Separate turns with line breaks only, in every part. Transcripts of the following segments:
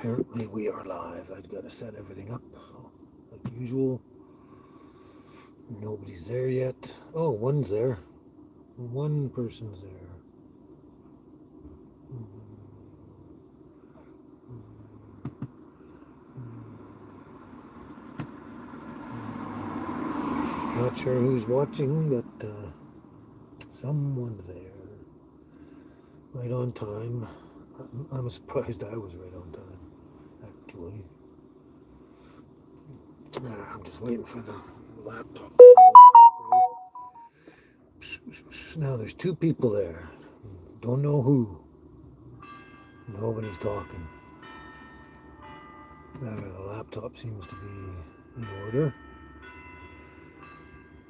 Apparently we are live. I've got to set everything up like usual. Nobody's there yet. Oh, one's there. One person's there. Not sure who's watching, but someone's there. Right on time. I'm surprised I was right on time, actually. I'm just waiting for the laptop. Now there's two people there. Don't know who. Nobody's talking. The laptop seems to be in order.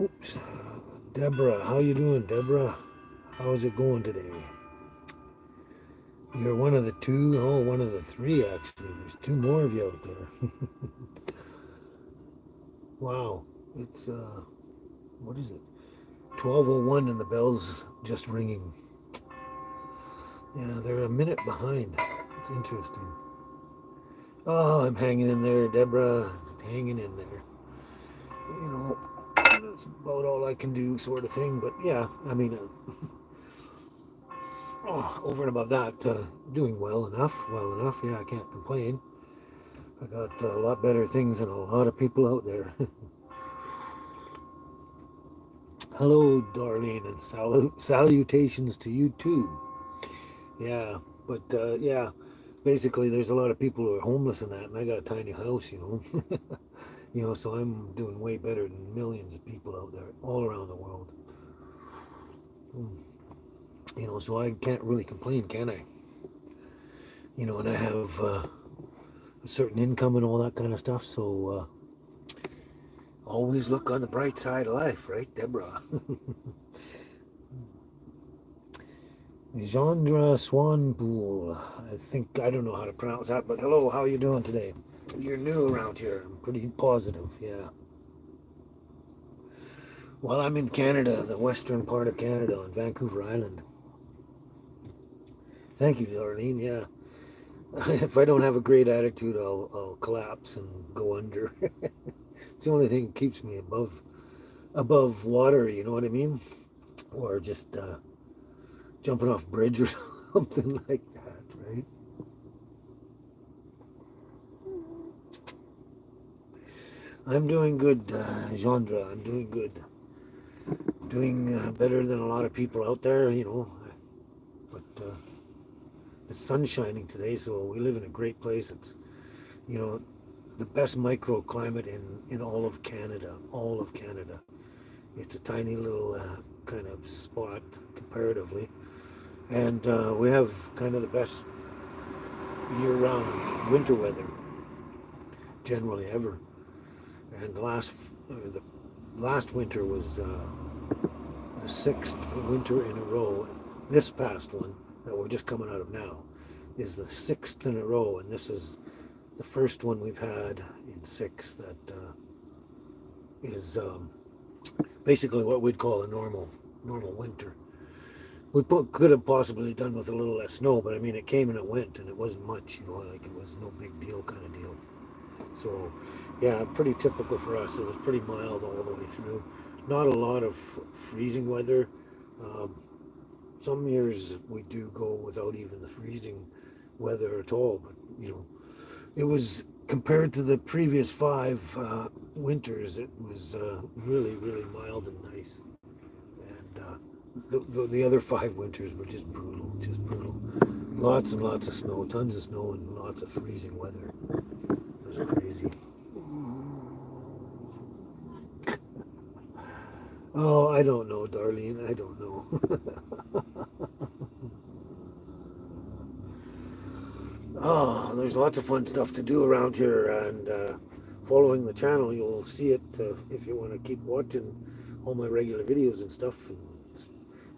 Oops. Deborah, how you doing, Deborah? How's it going today? You're one of the two. Oh, one of the three, actually. There's two more of you out there. Wow. It's, what is it? 12:01 and the bell's just ringing. Yeah, they're a minute behind. It's interesting. Oh, I'm hanging in there, Deborah. Hanging in there. You know, that's about all I can do, sort of thing. But yeah, I mean, over and above that, doing well enough. Well enough. Yeah, I can't complain. I got a lot better things than a lot of people out there. Hello, Darlene, and salutations to you too. Yeah, but yeah, basically, there's a lot of people who are homeless in that, and I got a tiny house, you know. So I'm doing way better than millions of people out there all around the world. So I can't really complain, can I? And I have a certain income and all that kind of stuff, so always look on the bright side of life, right, Deborah? Chandra Swanpool. I don't know how to pronounce that, but hello, how are you doing today? You're new around here. I'm pretty positive, yeah. Well, I'm in Canada, the western part of Canada on Vancouver Island. Thank you, Darlene, yeah. If I don't have a great attitude, I'll collapse and go under. It's the only thing that keeps me above water, you know what I mean? Or just jumping off a bridge or something like that, right? I'm doing good, Chandra. I'm doing good. Doing better than a lot of people out there, But the sun's shining today, so we live in a great place. It's, you know, the best microclimate in all of Canada. All of Canada. It's a tiny little kind of spot comparatively. And we have kind of the best year-round winter weather generally ever. And the last winter was the sixth winter in a row. This past one that we're just coming out of now is the sixth in a row, and this is the first one we've had in six that is basically what we'd call a normal winter. Could have possibly done with a little less snow, but I mean, it came and it went, and it wasn't much, like it was no big deal kind of deal. So, yeah, pretty typical for us. It was pretty mild all the way through. Not a lot of freezing weather. Some years we do go without even the freezing weather at all, but it was compared to the previous five winters. It was really, really mild and nice. And the other five winters were just brutal, just brutal. Lots and lots of snow, tons of snow, and lots of freezing weather. It was crazy. Oh, I don't know, Darlene. I don't know. Oh, there's lots of fun stuff to do around here, and following the channel, you'll see it if you want to keep watching all my regular videos and stuff. And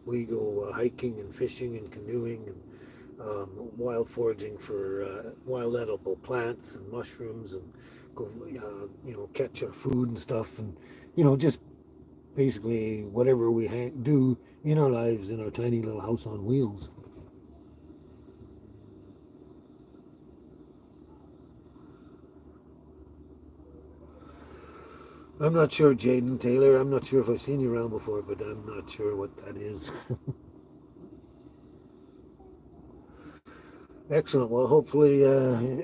we go hiking and fishing and canoeing and wild foraging for wild edible plants and mushrooms, and go, catch our food and stuff, and just basically whatever we do in our lives in our tiny little house on wheels. I'm not sure, Jaden Taylor. I'm not sure if I've seen you around before, but I'm not sure what that is. Excellent. Well, hopefully,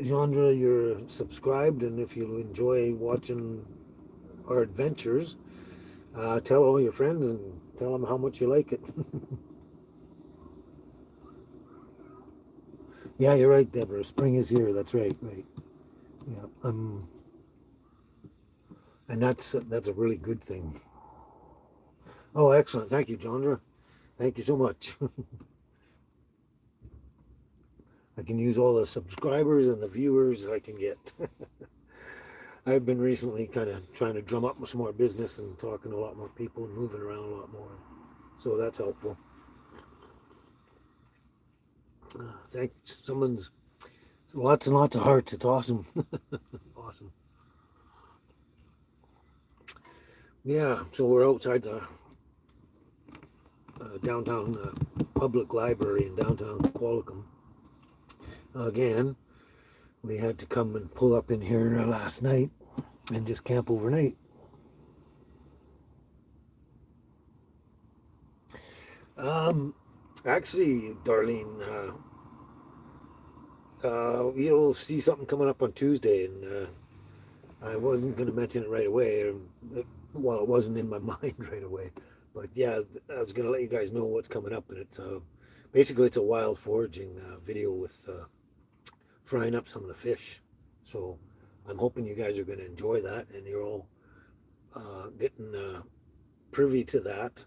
Genre, you're subscribed, and if you enjoy watching our adventures, tell all your friends and tell them how much you like it. Yeah, you're right, Deborah. Spring is here. That's right, right. Yeah. And that's a really good thing. Oh, excellent. Thank you, Genre. Thank you so much. I can use all the subscribers and the viewers I can get. I've been recently kind of trying to drum up some more business and talking to a lot more people and moving around a lot more. So that's helpful. Thank someone's lots and lots of hearts. It's awesome. Awesome. Yeah, so we're outside the downtown public library in downtown Qualicum. Again, we had to come and pull up in here last night and just camp overnight. Um, Actually, Darlene, you'll see something coming up on Tuesday, and I wasn't going to mention it right away. Well, it wasn't in my mind right away, but yeah, I was going to let you guys know what's coming up, and it's basically it's a wild foraging video with frying up some of the fish. So I'm hoping you guys are going to enjoy that, and you're all getting privy to that.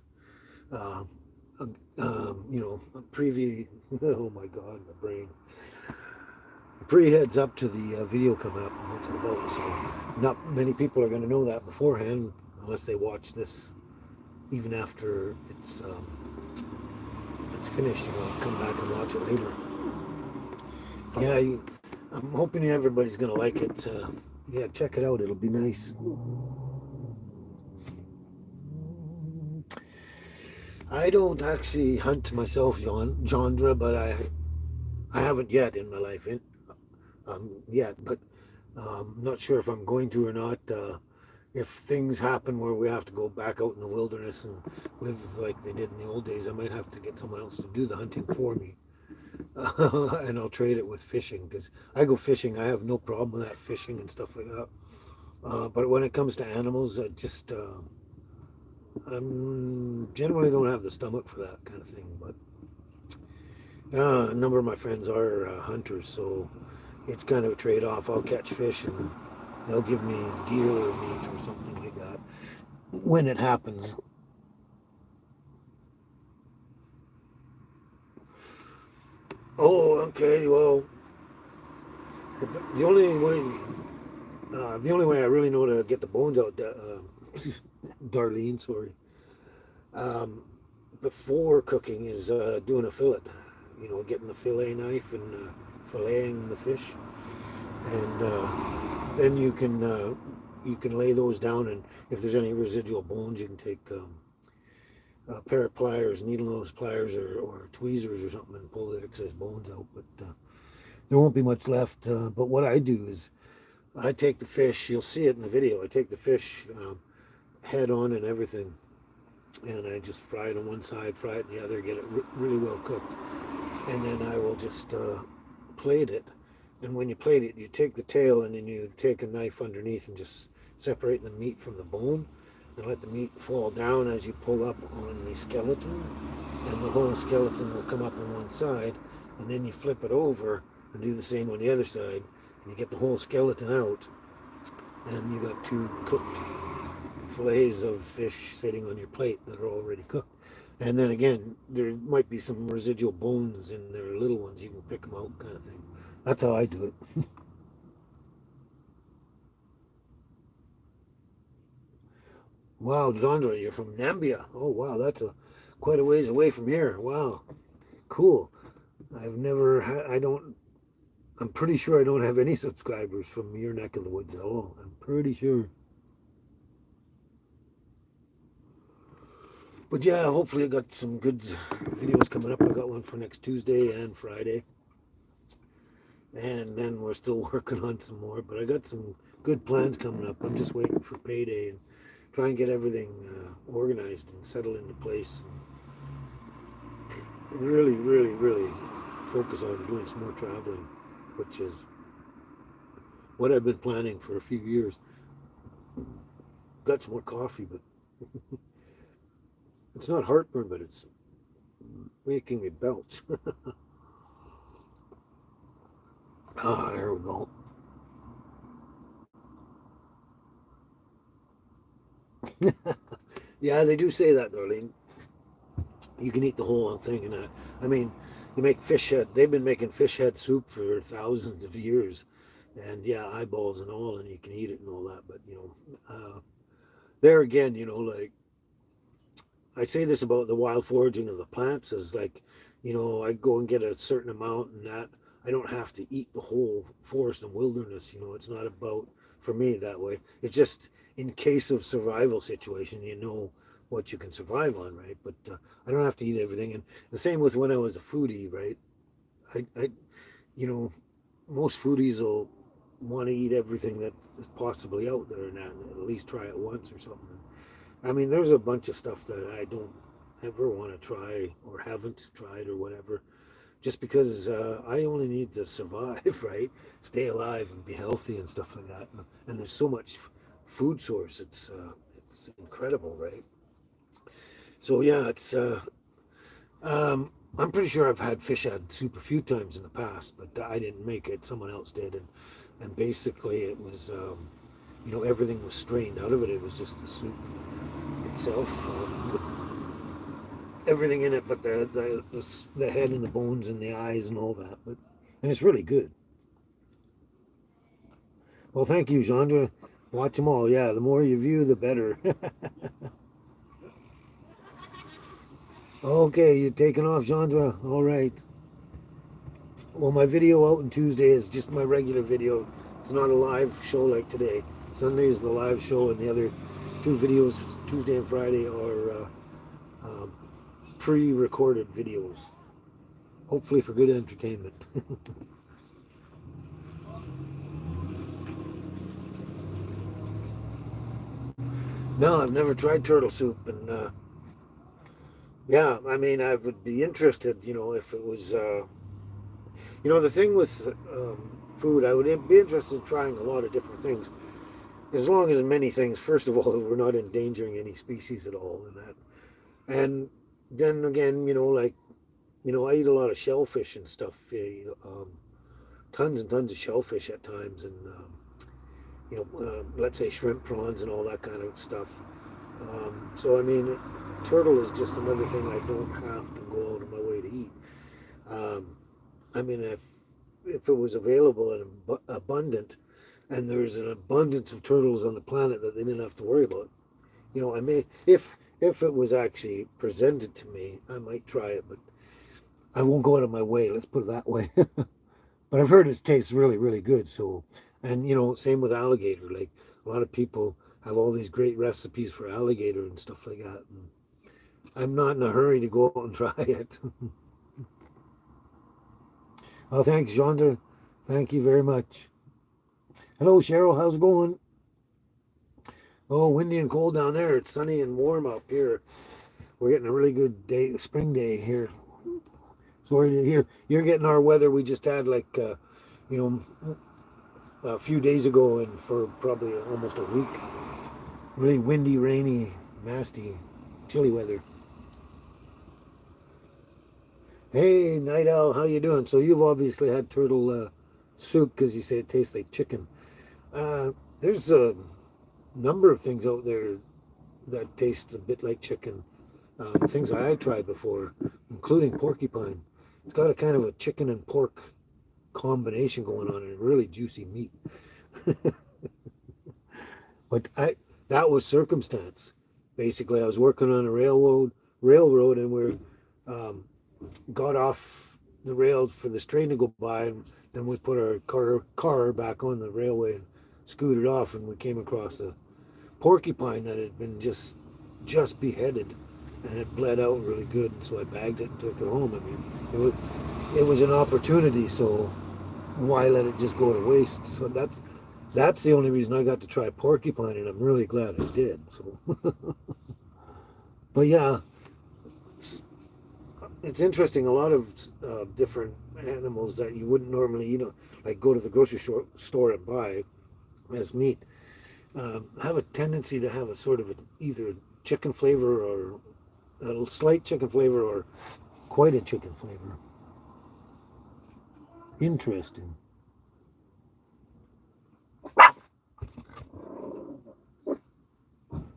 Uh, a preview. Oh my God, my brain. A pre heads up to the video coming up and what's it about. So not many people are going to know that beforehand unless they watch this even after it's finished. Come back and watch it later. Yeah, I'm hoping everybody's going to like it. Yeah, check it out. It'll be nice. I don't actually hunt myself, Genre, but I haven't yet in my life yet. But not sure if I'm going to or not. If things happen where we have to go back out in the wilderness and live like they did in the old days, I might have to get someone else to do the hunting for me. And I'll trade it with fishing because I go fishing. I have no problem with that fishing and stuff like that. But when it comes to animals, I generally don't have the stomach for that kind of thing. But a number of my friends are hunters, so it's kind of a trade-off. I'll catch fish and they'll give me deer or meat or something like that when it happens. Oh, okay. Well, the only way, the only way I really know to get the bones out, Darlene, sorry, um, before cooking is doing a fillet. Getting the fillet knife and filleting the fish, and then you can lay those down, and if there's any residual bones, you can take a pair of pliers, needle nose pliers, or tweezers or something, and pull the excess bones out. But there won't be much left. But what I do is I take the fish. You'll see it in the video. I take the fish head on and everything, and I just fry it on one side, fry it on the other, get it really well cooked, and then I will just plate it. And when you plate it, you take the tail and then you take a knife underneath and just separate the meat from the bone and let the meat fall down as you pull up on the skeleton, and the whole skeleton will come up on one side, and then you flip it over and do the same on the other side, and you get the whole skeleton out, and you got two cooked fillets of fish sitting on your plate that are already cooked. And then again, there might be some residual bones in there, little ones. You can pick them out, kind of thing. That's how I do it. Wow, Jandra, you're from Nambia. Oh, wow, that's quite a ways away from here. Wow, cool. I've never had. I don't. I'm pretty sure I don't have any subscribers from your neck of the woods at all. I'm pretty sure. But yeah, hopefully I got some good videos coming up. I got one for next Tuesday and Friday. And then we're still working on some more. But I got some good plans coming up. I'm just waiting for payday. And try and get everything organized and settled into place. And really, really, really focus on doing some more traveling, which is what I've been planning for a few years. Got some more coffee, but it's not heartburn, but it's making me belch. Ah, there we go. Yeah, they do say that, Darlene. You can eat the whole thing, and I mean, you make fish head. They've been making fish head soup for thousands of years, and yeah, eyeballs and all, and you can eat it and all that. But there again, like I say this about the wild foraging of the plants is like, I go and get a certain amount, and that I don't have to eat the whole forest and wilderness. It's not about for me that way. It's just in case of survival situation, what you can survive on, right? But I don't have to eat everything. And the same with when I was a foodie, right? I most foodies will want to eat everything that is possibly out there and at least try it once or something. I mean, there's a bunch of stuff that I don't ever want to try or haven't tried or whatever, just because I only need to survive, right? Stay alive and be healthy and stuff like that. And there's so much food source. It's incredible, right? So yeah, I'm pretty sure I've had fish head soup a few times in the past, but I didn't make it. Someone else did, and basically it was, everything was strained out of it. It was just the soup itself with everything in it, but the head and the bones and the eyes and all that. And it's really good. Well, thank you, Chandra. Watch them all. Yeah, the more you view, the better. Okay, you're taking off, Chandra. All right. Well, my video out on Tuesday is just my regular video. It's not a live show like today. Sunday is the live show, and the other two videos, Tuesday and Friday, are pre-recorded videos. Hopefully for good entertainment. No, I've never tried turtle soup, and yeah, I mean, I would be interested, if it was, the thing with food, I would be interested in trying a lot of different things, as long as many things, first of all, we're not endangering any species at all in that. And then again, I eat a lot of shellfish and stuff, tons and tons of shellfish at times, and, let's say shrimp, prawns, and all that kind of stuff. So, I mean, turtle is just another thing I don't have to go out of my way to eat. I mean, if it was available and abundant, and there's an abundance of turtles on the planet that they didn't have to worry about, I may, if it was actually presented to me, I might try it, but I won't go out of my way. Let's put it that way. But I've heard it tastes really, really good. So, and same with alligator. Like a lot of people have all these great recipes for alligator and stuff like that. And I'm not in a hurry to go out and try it. Oh, thanks, Chandra. Thank you very much. Hello, Cheryl. How's it going? Oh, windy and cold down there. It's sunny and warm up here. We're getting a really good day, spring day here. Sorry to hear you're getting our weather we just had, like, a few days ago, and for probably almost a week. Really windy, rainy, nasty, chilly weather. Hey, Night Owl, how you doing? So you've obviously had turtle soup because you say it tastes like chicken. There's a number of things out there that taste a bit like chicken. Things I tried before, including porcupine. It's got a kind of a chicken and pork combination going on, and really juicy meat. But that was circumstance. Basically, I was working on a railroad, and we got off the rail for this train to go by, and then we put our car back on the railway and scooted off, and we came across a porcupine that had been just beheaded, and it bled out really good. And so I bagged it and took it home. I mean, it was an opportunity, so why let it just go to waste? So That's the only reason I got to try porcupine, and I'm really glad I did. So, but yeah, it's interesting. A lot of different animals that you wouldn't normally, like go to the grocery store and buy as meat, have a tendency to have a sort of either chicken flavor or a slight chicken flavor or quite a chicken flavor. Interesting.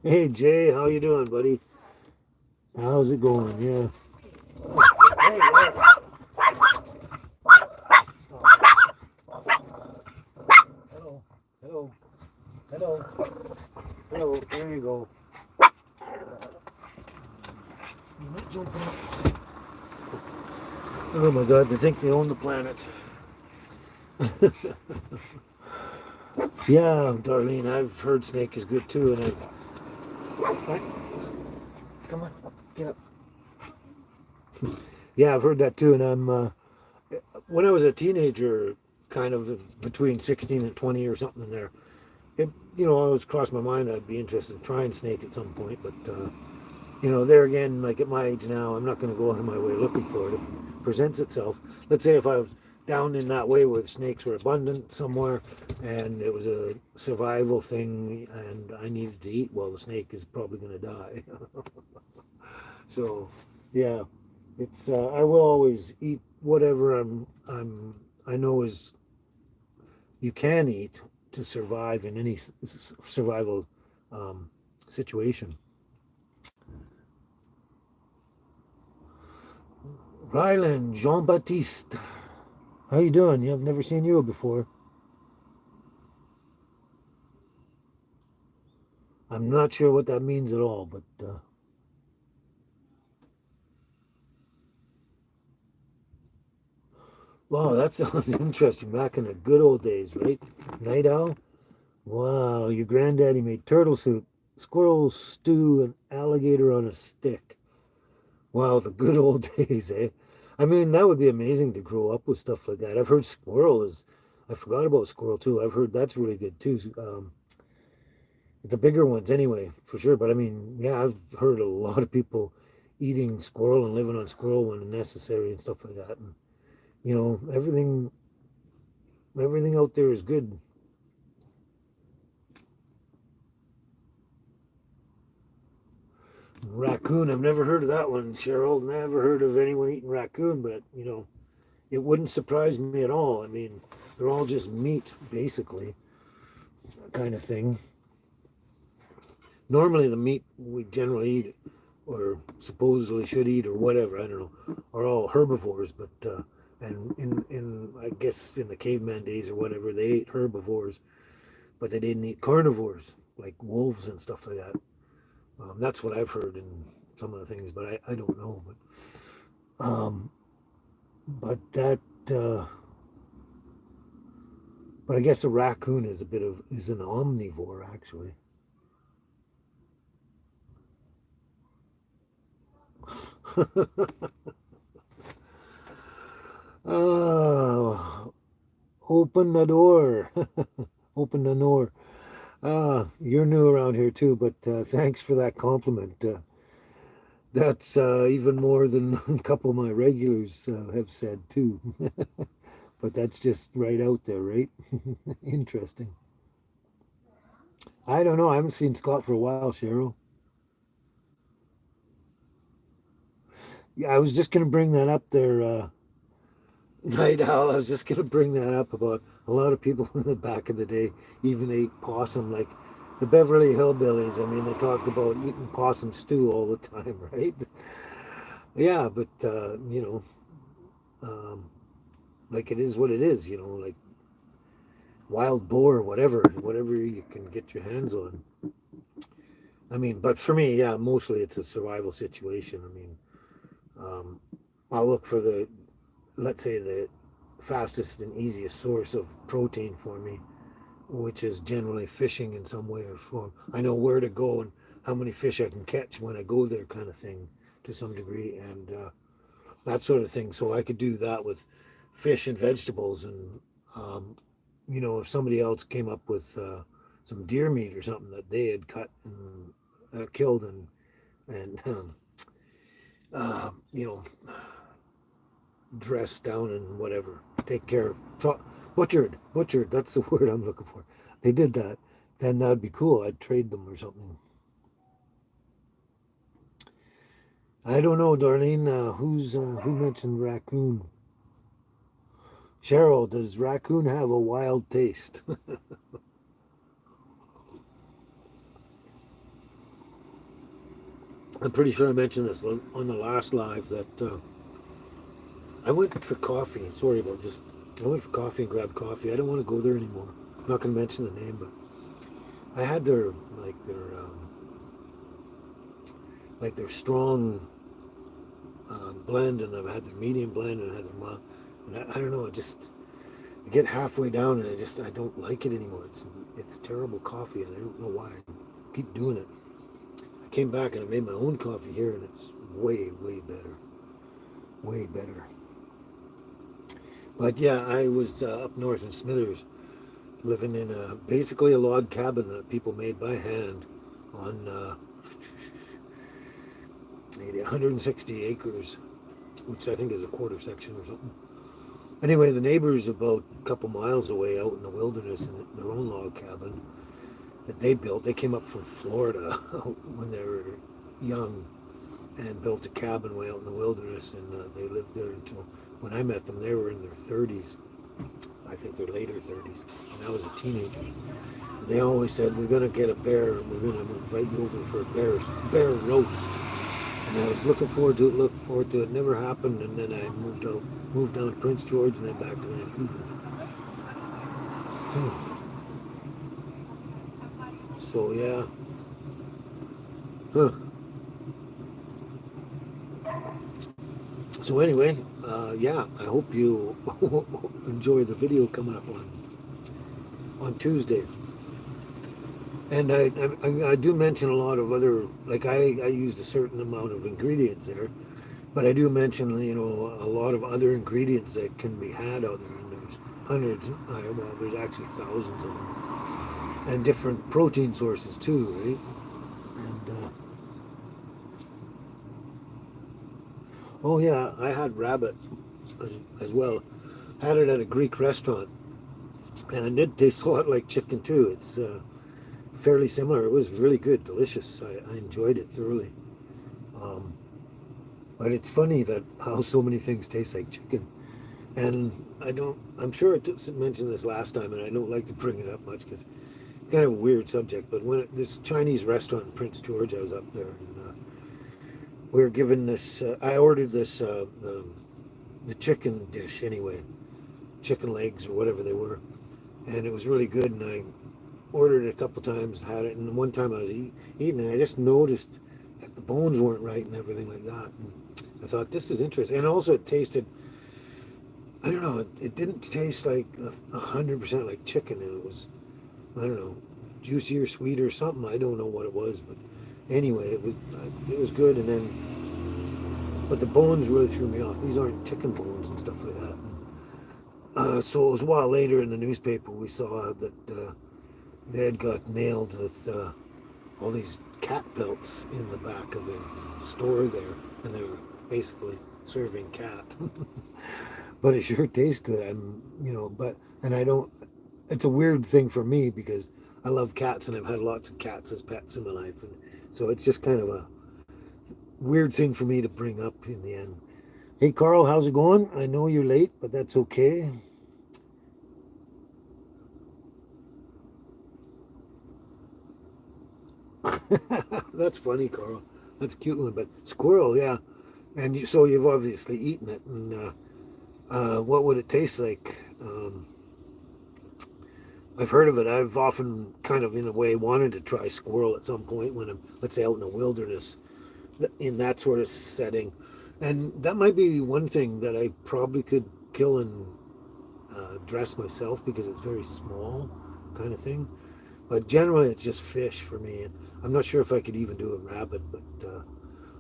Hey Jay, how you doing, buddy? How's it going? Yeah. Hey, hello, hello, hello, hello. There you go. You're not jumping up. Oh my God! They think they own the planet. Yeah, Darlene, I've heard snake is good too, and What? Come on, up, get up. Yeah, I've heard that too, and when I was a teenager, kind of between 16 and 20 or something in there, it always crossed my mind I'd be interested in trying snake at some point, but there again, like at my age now, I'm not going to go out of my way looking for it. If it presents itself, let's say if I was down in that way where snakes were abundant somewhere and it was a survival thing and I needed to eat, well, the snake is probably going to die. So, yeah, it's I will always eat whatever I know is you can eat to survive in any survival situation. Ryland, Jean Baptiste, how you doing? Yeah, I've never seen you before. I'm not sure what that means at all, but wow, that sounds interesting. Back in the good old days, right? Night owl. Wow, your granddaddy made turtle soup, squirrel stew, and alligator on a stick. Wow, the good old days, eh? I mean, that would be amazing to grow up with stuff like that. I've heard squirrel is, I forgot about squirrel too. I've heard that's really good too. The bigger ones, anyway, for sure. But I mean, yeah, I've heard a lot of people eating squirrel and living on squirrel when necessary and stuff like that. And everything out there is good. Raccoon, I've never heard of that one, Cheryl. Never heard of anyone eating raccoon, but it wouldn't surprise me at all. I mean, they're all just meat, basically, kind of thing. Normally, the meat we generally eat, or supposedly should eat, or whatever, I don't know, are all herbivores. But and in I guess in the caveman days or whatever, they ate herbivores, but they didn't eat carnivores like wolves and stuff like that. That's what I've heard in some of the things, but I don't know. Um, but that but I guess a raccoon is an omnivore actually. Oh, open the door. Open the door. You're new around here too, but thanks for that compliment. That's even more than a couple of my regulars have said too. But that's just right out there, right? Interesting. I don't know. I haven't seen Scott for a while, Cheryl. Yeah, I was just going to bring that up there, Night Owl. I was just going to bring that up about a lot of people in the back of the day even ate possum, like the Beverly Hillbillies. I mean, they talked about eating possum stew all the time, right? Yeah, but um, like it is what it is, like wild boar, whatever you can get your hands on. I mean, but for me, yeah, mostly it's a survival situation. I mean, um, I'll look for let's say, the fastest and easiest source of protein for me, which is generally fishing in some way or form. I know where to go and how many fish I can catch when I go there, kind of thing, to some degree, and that sort of thing. So I could do that with fish and vegetables, and um, if somebody else came up with some deer meat or something that they had cut and killed and you know, dressed down and whatever, take care of, butchered. That's the word I'm looking for. They did that, then that'd be cool. I'd trade them or something. I don't know, Darlene. Who mentioned raccoon? Cheryl, does raccoon have a wild taste? I'm pretty sure I mentioned this on the last live that I went for coffee. Sorry about this. I went for coffee and grabbed coffee. I don't want to go there anymore. I'm not going to mention the name, but I had their strong blend, and I've had their medium blend, and I had their mild. And I don't know. I get halfway down, and I don't like it anymore. It's terrible coffee, and I don't know why. I keep doing it. I came back and I made my own coffee here, and it's way better, way better. But yeah, I was up north in Smithers, living in basically a log cabin that people made by hand on maybe 160 acres, which I think is a quarter section or something. Anyway, the neighbors about a couple miles away out in the wilderness in their own log cabin that they built. They came up from Florida when they were young and built a cabin way out in the wilderness, and they lived there until when I met them. They were in their 30s, I think their later 30s, and I was a teenager. And they always said, "We're going to get a bear, and we're going to invite you over for a bear roast." And I was looking forward to it. Never happened, and then I moved down to Prince George, and then back to Vancouver. So yeah, huh. So anyway, yeah, I hope you enjoy the video coming up on Tuesday. And I do mention a lot of other, like I used a certain amount of ingredients there, but I do mention, a lot of other ingredients that can be had out there, and there's hundreds, well, there's actually thousands of them, and different protein sources too, right? And oh yeah, I had rabbit as well. Had it at a Greek restaurant, and it did taste a lot like chicken too. It's fairly similar. It was really good, delicious. I enjoyed it thoroughly. Um, but it's funny that how so many things taste like chicken. And I'm sure I mentioned this last time, and I don't like to bring it up much because it's kind of a weird subject. But this Chinese restaurant in Prince George, I was up there, and we were given this. I ordered this the chicken dish anyway, chicken legs or whatever they were, and it was really good. And I ordered it a couple times, had it, and one time I was eating it, I just noticed that the bones weren't right and everything like that. And I thought, this is interesting. And also it tasted, I don't know, it didn't taste like 100% like chicken. And it was, I don't know, juicy or sweet or something. I don't know what it was, but anyway, it was good. And then, but the bones really threw me off. These aren't chicken bones and stuff like that. So it was a while later in the newspaper we saw that they had got nailed with all these cat belts in the back of their store there, and they were basically serving cat. But it sure tastes good. And I don't. It's a weird thing for me because I love cats, and I've had lots of cats as pets in my life, and so it's just kind of a weird thing for me to bring up in the end. Hey, Carl, how's it going? I know you're late, but that's okay. That's funny, Carl. That's a cute one, but squirrel, yeah. And so you've obviously eaten it, and what would it taste like? I've heard of it. I've often kind of, in a way, wanted to try squirrel at some point when I'm, let's say, out in the wilderness, in that sort of setting. And that might be one thing that I probably could kill and dress myself because it's very small, kind of thing. But generally, it's just fish for me. And I'm not sure if I could even do a rabbit, but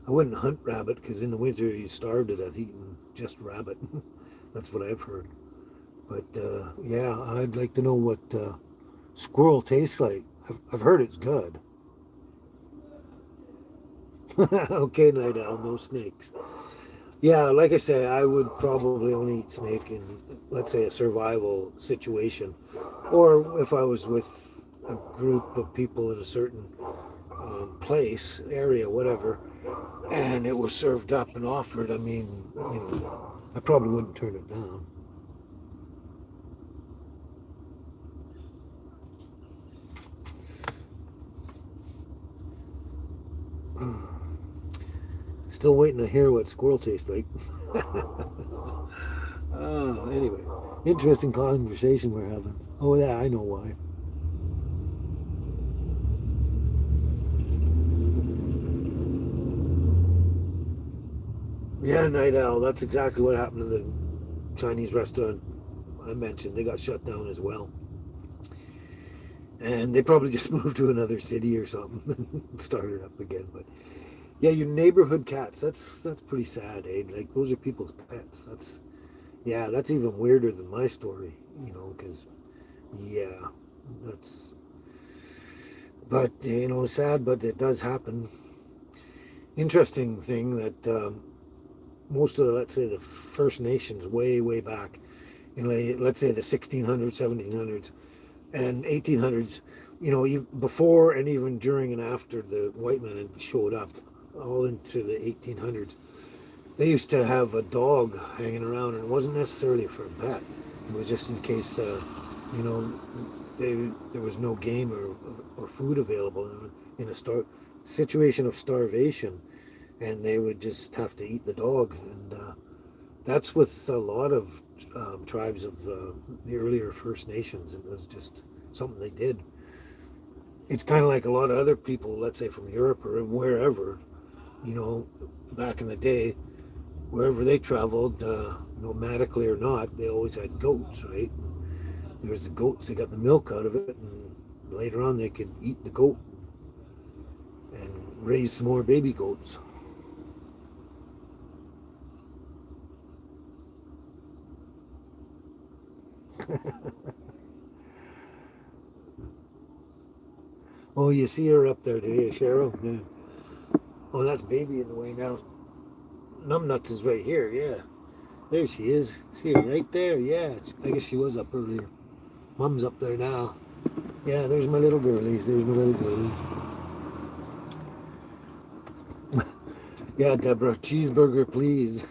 I wouldn't hunt rabbit because in the winter you starve to death eating just rabbit. That's what I've heard. But yeah, I'd like to know what squirrel tastes like. I've heard it's good. Okay, Night Owl, no snakes. Yeah, like I say, I would probably only eat snake in, let's say, a survival situation, or if I was with a group of people in a certain place, area, whatever, and it was served up and offered. I mean, I probably wouldn't turn it down. Still waiting to hear what squirrel tastes like. Anyway, interesting conversation we're having. Oh yeah, I know why. Yeah, Night Owl. That's exactly what happened to the Chinese restaurant I mentioned. They got shut down as well, and they probably just moved to another city or something and started up again. But yeah, your neighborhood cats. That's pretty sad, eh? Like those are people's pets. That's even weirder than my story. Because yeah, that's but sad, but it does happen. Interesting thing that most of the, let's say, the First Nations way back in, let's say, the 1600s, 1700s, and 1800s, before and even during and after the white men had showed up, all into the 1800s, they used to have a dog hanging around, and it wasn't necessarily for a pet. It was just in case, you know, there was no game or food available in a situation of starvation, and they would just have to eat the dog. And that's with a lot of tribes of the earlier First Nations. It was just something they did. It's kind of like a lot of other people, let's say from Europe or wherever, you know, back in the day, wherever they traveled, nomadically or not, they always had goats, right? And there was the goats, they got the milk out of it, and later on they could eat the goat and raise some more baby goats. Oh, you see her up there, do you, Cheryl? Yeah. Oh, that's baby in the way now. Numbnuts is right here, yeah. There she is. See her right there, yeah. I guess she was up earlier. Mom's up there now. Yeah, there's my little girlies. There's my little girlies. Yeah, Deborah, cheeseburger, please.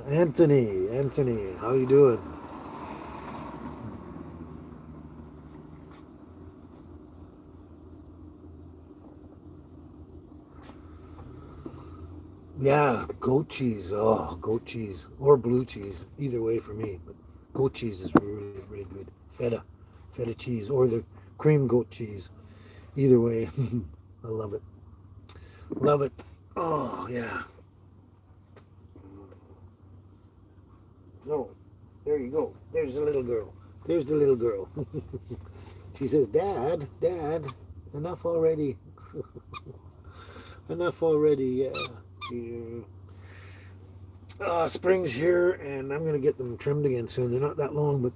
Anthony, how you doing? Yeah, goat cheese. Oh, goat cheese or blue cheese, either way for me. But goat cheese is really good. Feta cheese, or the cream goat cheese. Either way, I love it. Love it. Oh yeah. No, there you go. There's the little girl. There's the little girl. She says, Dad, enough already. Enough already. Yeah. Spring's here, and I'm gonna get them trimmed again soon. They're not that long, but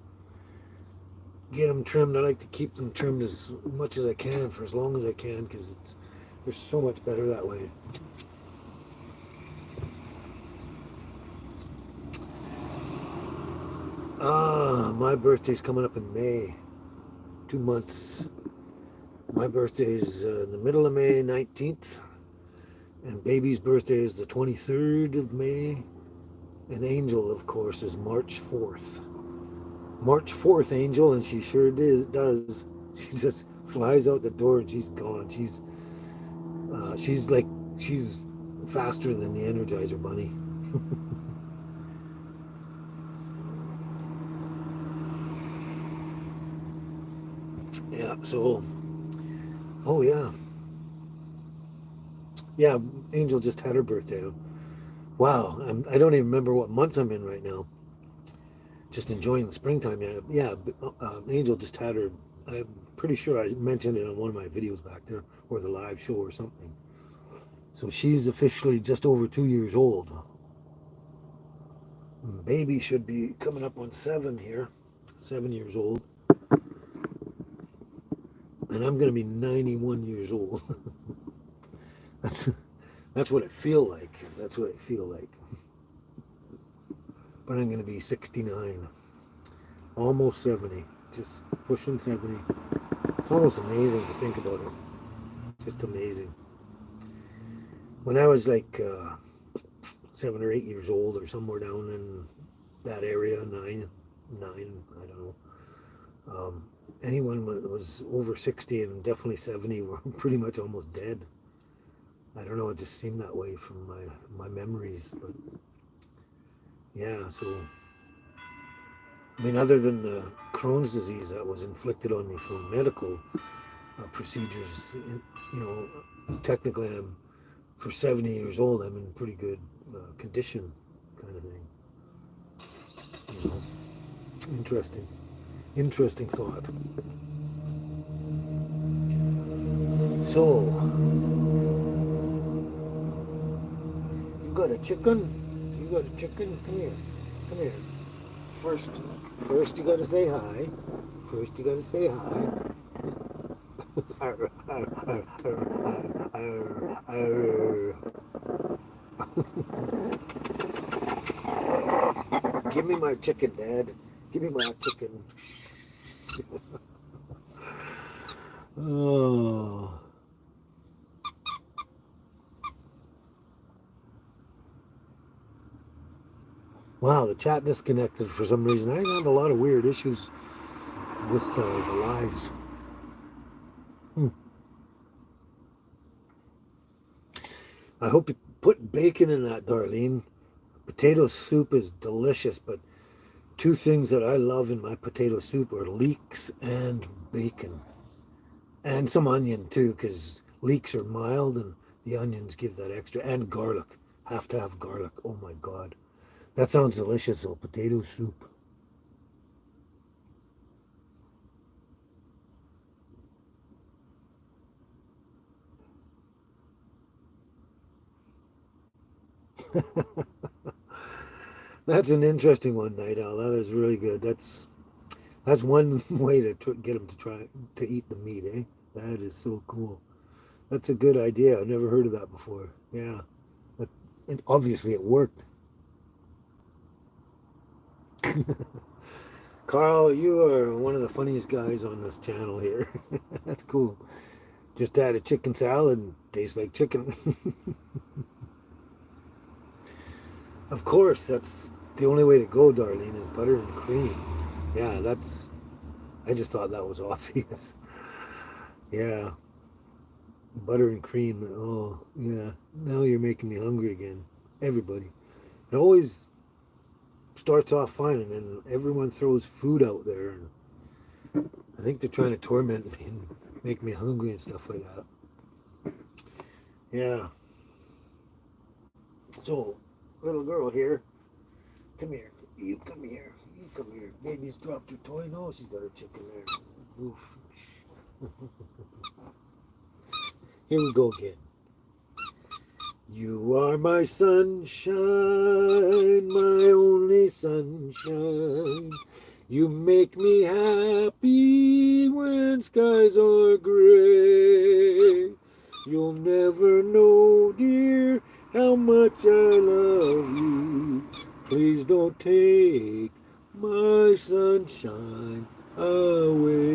get them trimmed. I like to keep them trimmed as much as I can for as long as I can, because they're so much better that way. My birthday's coming up in May. 2 months. My birthday is in the middle of May, 19th, and baby's birthday is the 23rd of May, and Angel, of course, is March 4th. March 4th, Angel, and she sure does. She just flies out the door and she's gone. She's faster than the Energizer Bunny. Yeah. So, oh yeah, yeah. Angel just had her birthday. Wow, I don't even remember what month I'm in right now. Just enjoying the springtime. Yeah. Angel just had her. I'm pretty sure I mentioned it on one of my videos back there, or the live show or something. So she's officially just over 2 years old. Baby should be coming up on 7 here, 7 years old. And I'm going to be 91 years old. that's that's what I feel like. That's what I feel like. But I'm going to be 69, almost 70, just pushing 70. It's almost amazing to think about it. Just amazing. When I was like 7 or 8 years old, or somewhere down in that area, nine, I don't know. Anyone that was over 60 and definitely 70 were pretty much almost dead. I don't know. It just seemed that way from my memories. But yeah, so I mean, other than Crohn's disease that was inflicted on me from medical procedures, you know, technically I'm for 70 years old. I'm in pretty good condition, kind of thing. You know, interesting thought. So, you got a chicken? You got a chicken? Come here. Come here. First you gotta say hi. First you gotta say hi. Arr, arr, arr, arr, arr, arr. Give me my chicken, Dad. Give me my chicken. Oh. Wow, the chat disconnected for some reason. I had a lot of weird issues with the lives. I hope you put bacon in that, Darlene. Potato soup is delicious, but two things that I love in my potato soup are leeks and bacon. And some onion too, because leeks are mild and the onions give that extra. And garlic. Have to have garlic. Oh my God. That sounds delicious, though. Potato soup. That's an interesting one, Night Owl. That is really good. That's one way to get them to try to eat the meat, eh? That is so cool. That's a good idea. I've never heard of that before. Yeah. But obviously it worked. Carl, you are one of the funniest guys on this channel here. That's cool. Just add a chicken salad and tastes like chicken. Of course, that's the only way to go, Darlene, is butter and cream. Yeah, I just thought that was obvious. Yeah, butter and cream. Oh, yeah. Now you're making me hungry again. Everybody. It always starts off fine, and then everyone throws food out there. And I think they're trying to torment me and make me hungry and stuff like that. Yeah. So, little girl here, come here. You come here. You come here. Baby's dropped her toy. No, she's got her chicken there. Oof. Here we go again. You are my sunshine, my only sunshine. You make me happy when skies are gray. You'll never know, dear, how much I love you. Please don't take my sunshine away.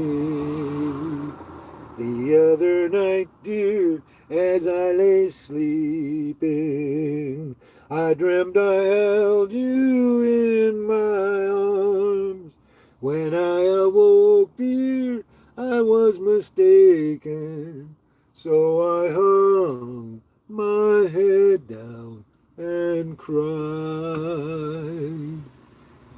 The other night, dear, as I lay sleeping, I dreamt I held you in my arms. When I awoke, dear, I was mistaken. So I hung my head down and cried.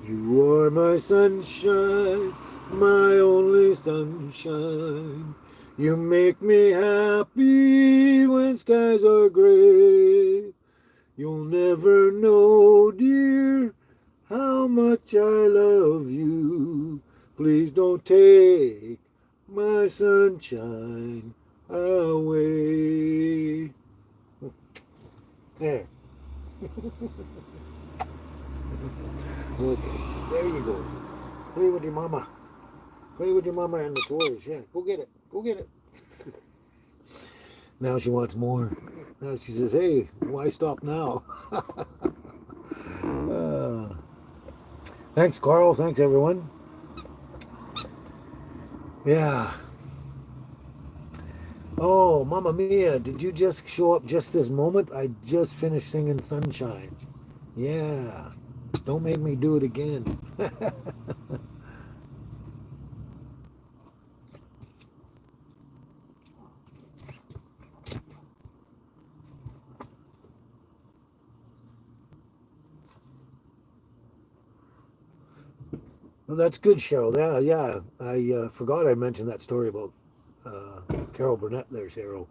You are my sunshine, my only sunshine. You make me happy when skies are gray. You'll never know, dear, how much I love you. Please don't take my sunshine away. There. Okay, there you go. Play with your mama. Play with your mama and the toys. Yeah, go get it. Go get it. Now she wants more. Now she says, hey, why stop now? uh, thanks, Carl. Thanks, everyone. Yeah. Oh, Mamma Mia, did you just show up just this moment? I just finished singing Sunshine. Yeah. Don't make me do it again. Well, that's good, Cheryl. Yeah, yeah. I forgot I mentioned that story about Carol Burnett there, Cheryl.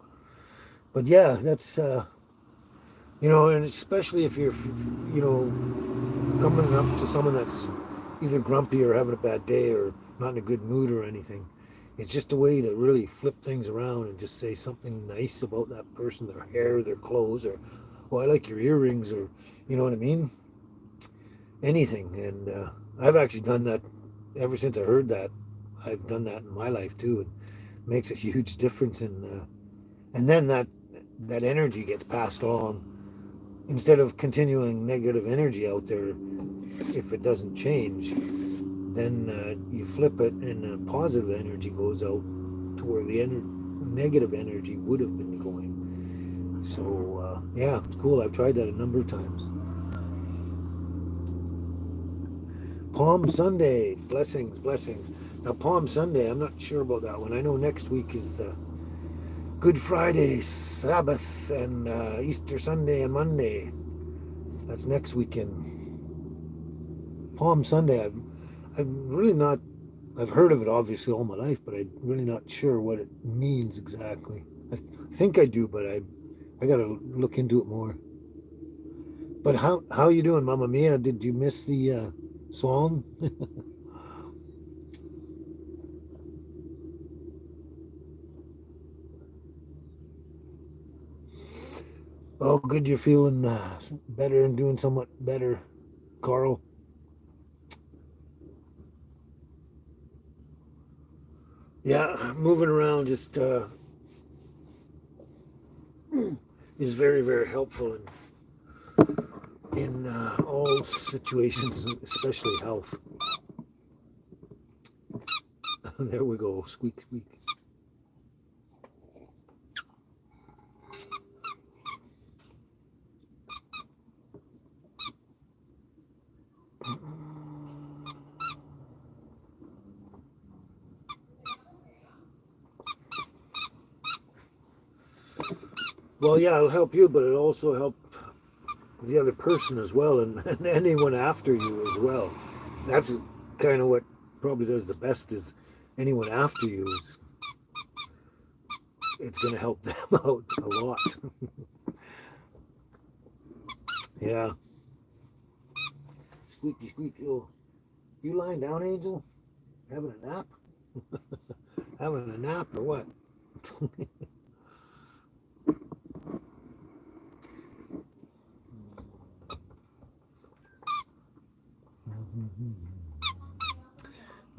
But yeah, that's, and especially if you're, coming up to someone that's either grumpy or having a bad day or not in a good mood or anything. It's just a way to really flip things around and just say something nice about that person, their hair, their clothes, or, well, I like your earrings, or, you know what I mean? Anything. And I've actually done that ever since I heard that. I've done that in my life too. It makes a huge difference and then that energy gets passed on instead of continuing negative energy out there. If it doesn't change, then you flip it and positive energy goes out to where the negative energy would have been going. So yeah, it's cool. I've tried that a number of times. Palm Sunday, blessings, blessings. Now Palm Sunday, I'm not sure about that one. I know next week is Good Friday, Sabbath, and Easter Sunday and Monday. That's next weekend. Palm Sunday, I'm really not. I've heard of it obviously all my life, but I'm really not sure what it means exactly. I think I do, but I got to look into it more. But how you doing, Mamma Mia? Did you miss the song? Oh, good. You're feeling better and doing somewhat better, Carl. Yeah, moving around just is very, very helpful in all situations, especially health. There we go. Squeak, squeak. Well, yeah, it'll help you, but it'll also help the other person as well, and anyone after you as well. That's kind of what probably does the best is anyone after you is it's going to help them out a lot. Yeah. Squeaky, squeaky. Oh, you lying down, Angel? Having a nap? Having a nap or what?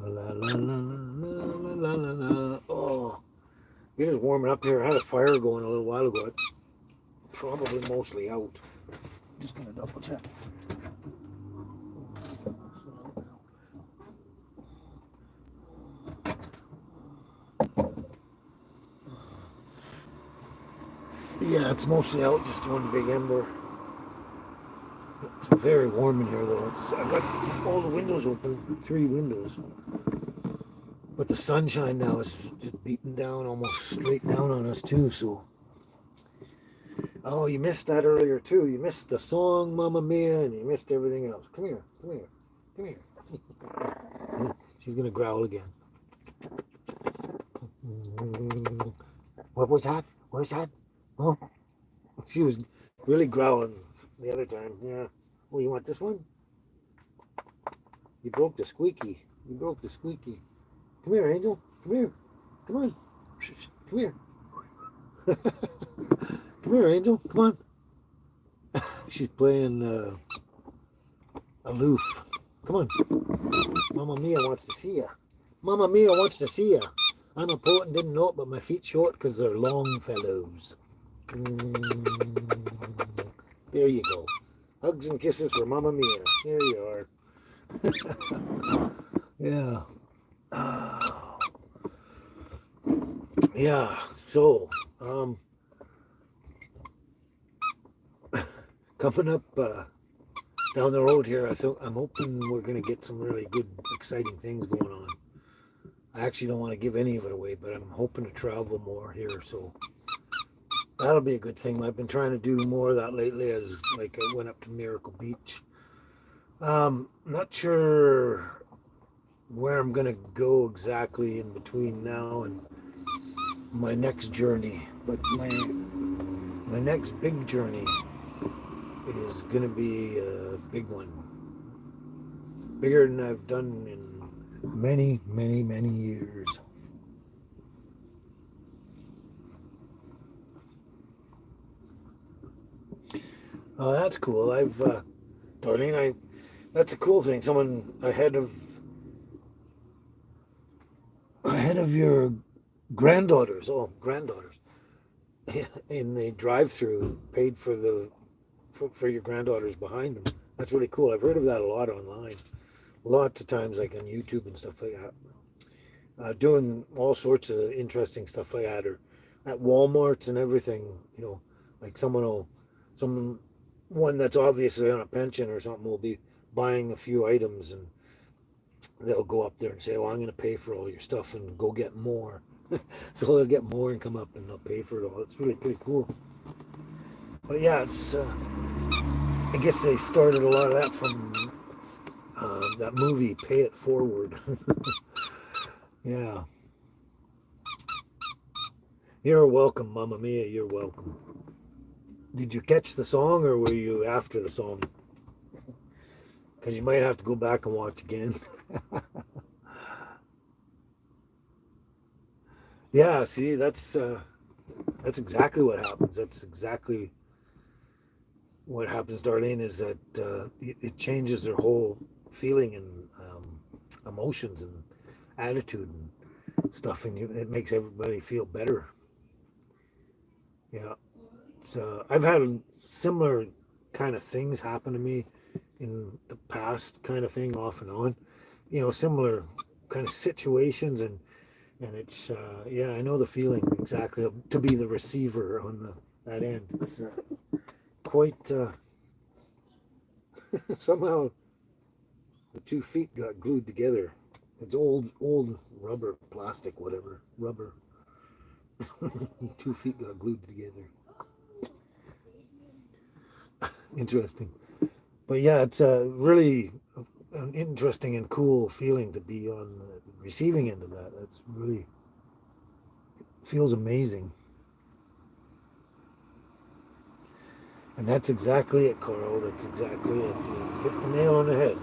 La la la la la la la la. Oh, you're just warming up here. I had a fire going a little while ago. It's probably mostly out. Just gonna double check. Yeah, it's mostly out. Just one big ember. It's very warm in here, though. I got all the windows open, 3 windows. But the sunshine now is just beating down, almost straight down on us too. So, oh, you missed that earlier too. You missed the song "Mamma Mia" and you missed everything else. Come here, come here, come here. She's gonna growl again. What was that? What was that? Oh, she was really growling the other time. Yeah. Oh, you want this one? You broke the squeaky. You broke the squeaky. Come here, Angel. Come here. Come on. Come here. Come here, Angel. Come on. She's playing aloof. Come on. Mama Mia wants to see ya. Mama Mia wants to see ya. I'm a poet and didn't know it, but my feet short because they're long fellows. There you go. Hugs and kisses for Mama Mia. There you are. Yeah. Yeah. So, coming up down the road here, I'm hoping we're going to get some really good, exciting things going on. I actually don't want to give any of it away, but I'm hoping to travel more here, so that'll be a good thing. I've been trying to do more of that lately, as like I went up to Miracle Beach. Not sure where I'm gonna go exactly in between now and my next journey, but my next big journey is gonna be a big one, bigger than I've done in many, many, many years. Oh, that's cool. Darlene, that's a cool thing. Someone ahead of your granddaughters, in the drive-through, paid for your granddaughters behind them. That's really cool. I've heard of that a lot online. Lots of times, like on YouTube and stuff like that. Doing all sorts of interesting stuff like that, or at Walmarts and everything. Like someone one that's obviously on a pension or something will be buying a few items, and they'll go up there and say, "Well, I'm going to pay for all your stuff and go get more." So they'll get more and come up and they'll pay for it all. It's really pretty cool. But yeah, it's I guess they started a lot of that from that movie, Pay It Forward. Yeah. You're welcome, Mamma Mia. You're welcome. Did you catch the song, or were you after the song? Because you might have to go back and watch again. Yeah, see, that's exactly what happens. That's exactly what happens, Darlene, is that it changes their whole feeling and emotions and attitude and stuff, and it makes everybody feel better. Yeah. So I've had similar kind of things happen to me in the past, kind of thing, off and on. Similar kind of situations, and it's yeah, I know the feeling exactly to be the receiver on that end. It's quite somehow the 2 feet got glued together. It's old rubber, plastic, whatever, rubber. 2 feet got glued together. Interesting. But yeah, it's really an interesting and cool feeling to be on the receiving end of that. That's really, it feels amazing. And that's exactly it, Carl. That's exactly it. You hit the nail on the head.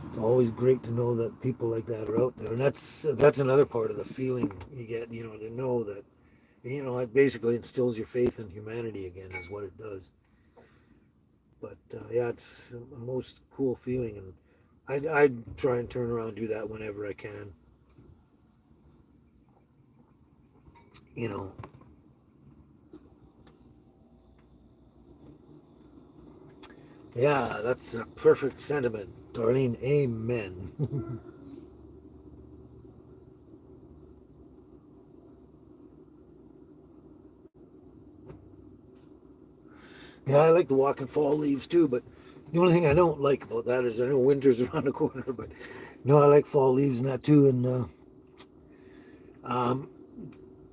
It's always great to know that people like that are out there, and that's another part of the feeling you get. To know that, it basically instills your faith in humanity again, is what it does. But yeah, it's the most cool feeling, and I'd try and turn around and do that whenever I can. You know, yeah, that's a perfect sentiment, Darlene. Amen. Yeah, I like to walk in fall leaves too, but the only thing I don't like about that is I know winter's around the corner, but no, I like fall leaves and that too. And um,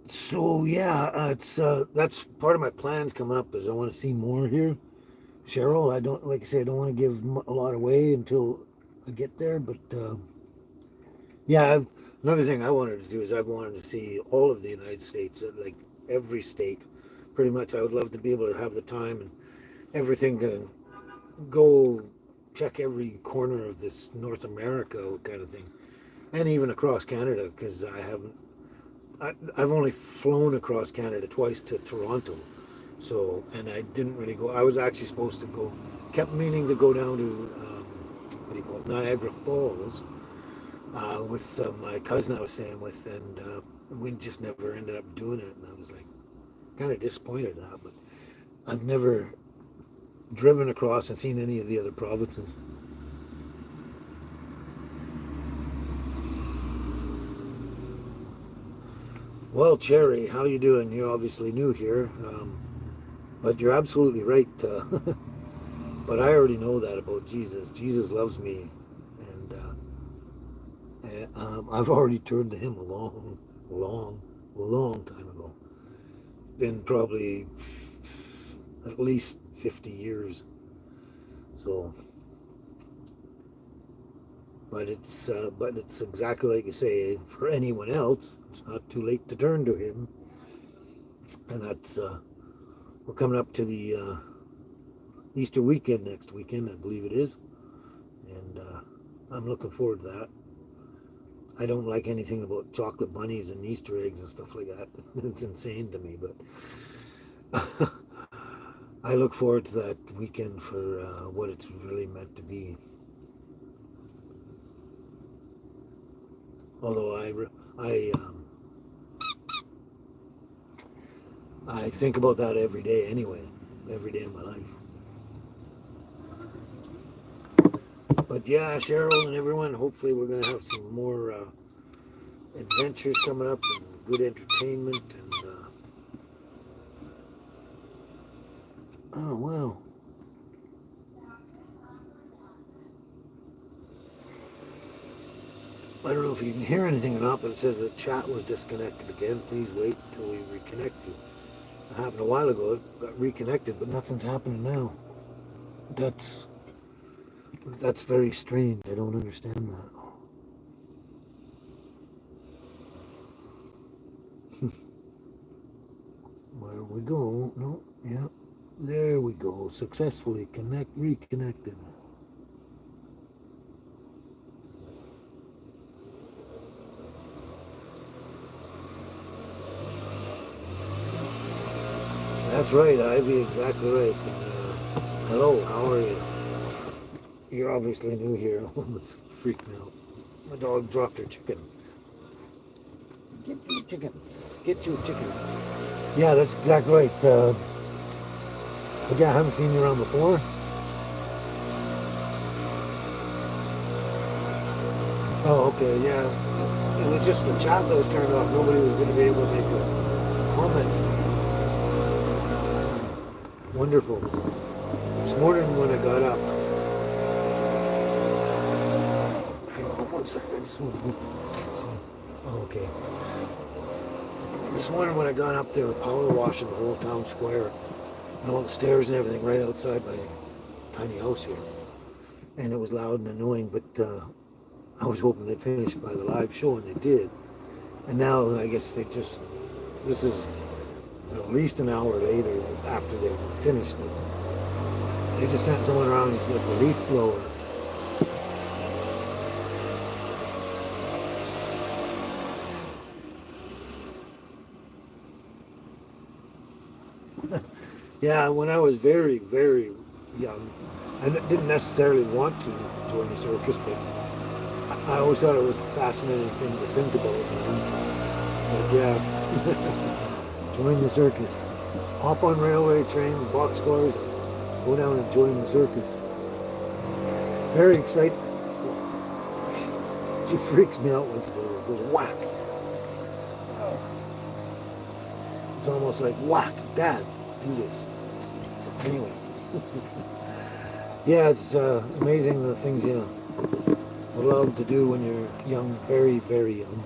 so yeah, it's that's part of my plans coming up is I want to see more here, Cheryl. I don't like I say I don't want to give a lot away until I get there, but yeah, another thing I wanted to do is I've wanted to see all of the United States, like every state, pretty much. I would love to be able to have the time and everything to go check every corner of this North America kind of thing, and even across Canada because I've only flown across Canada twice to Toronto, so and I didn't really go. I was actually supposed to go, kept meaning to go down to what do you call it, Niagara Falls with my cousin I was staying with, and we just never ended up doing it. And I was like kind of disappointed at that, but I've never driven across and seen any of the other provinces. Well, Cherry, how you doing? You're obviously new here, but you're absolutely right. But I already know that about Jesus. Jesus loves me, and I've already turned to Him a long time ago. It's been probably at least 50 years. So, but it's exactly like you say. For anyone else, it's not too late to turn to Him, and that's we're coming up to the Easter weekend next weekend, I believe it is, and I'm looking forward to that. I don't like anything about chocolate bunnies and Easter eggs and stuff like that. It's insane to me, but I look forward to that weekend for what it's really meant to be. Although I think about that every day anyway, every day of my life. But yeah, Cheryl and everyone, hopefully we're going to have some more adventures coming up and good entertainment. And oh wow, I don't know if you can hear anything or not, but it says the chat was disconnected again. Please wait until we reconnect you. It happened a while ago. It got reconnected, but nothing's happening now. That's that's very strange. I don't understand that. Where we go? No, yeah, there we go. Successfully reconnected. That's right, Ivy. Exactly right. And, hello, how are you? You're obviously new here. Let's freak me out. My dog dropped her chicken. Get you chicken. Get you chicken. Yeah, that's exactly right. But yeah, I haven't seen you around before. Oh, okay, yeah. It was just the chat that was turned off. Nobody was going to be able to make a comment. Wonderful. This morning when I got up, hang on 1 second. Oh, okay. This morning when I got up, they were power washing the whole town square and all the stairs and everything right outside my tiny house here. And it was loud and annoying, but I was hoping they'd finish by the live show, and they did. And now I guess this is at least an hour later after they finished it. They just sent someone around with a leaf blower. Yeah, when I was very, very young, I didn't necessarily want to join the circus, but I always thought it was a fascinating thing to think about. But yeah, join the circus. Hop on railway train, boxcars, go down and join the circus. Very exciting. She freaks me out when it goes whack. It's almost like whack, Dad, do this. Anyway, yeah, it's amazing the things you love to do when you're young, very, very young.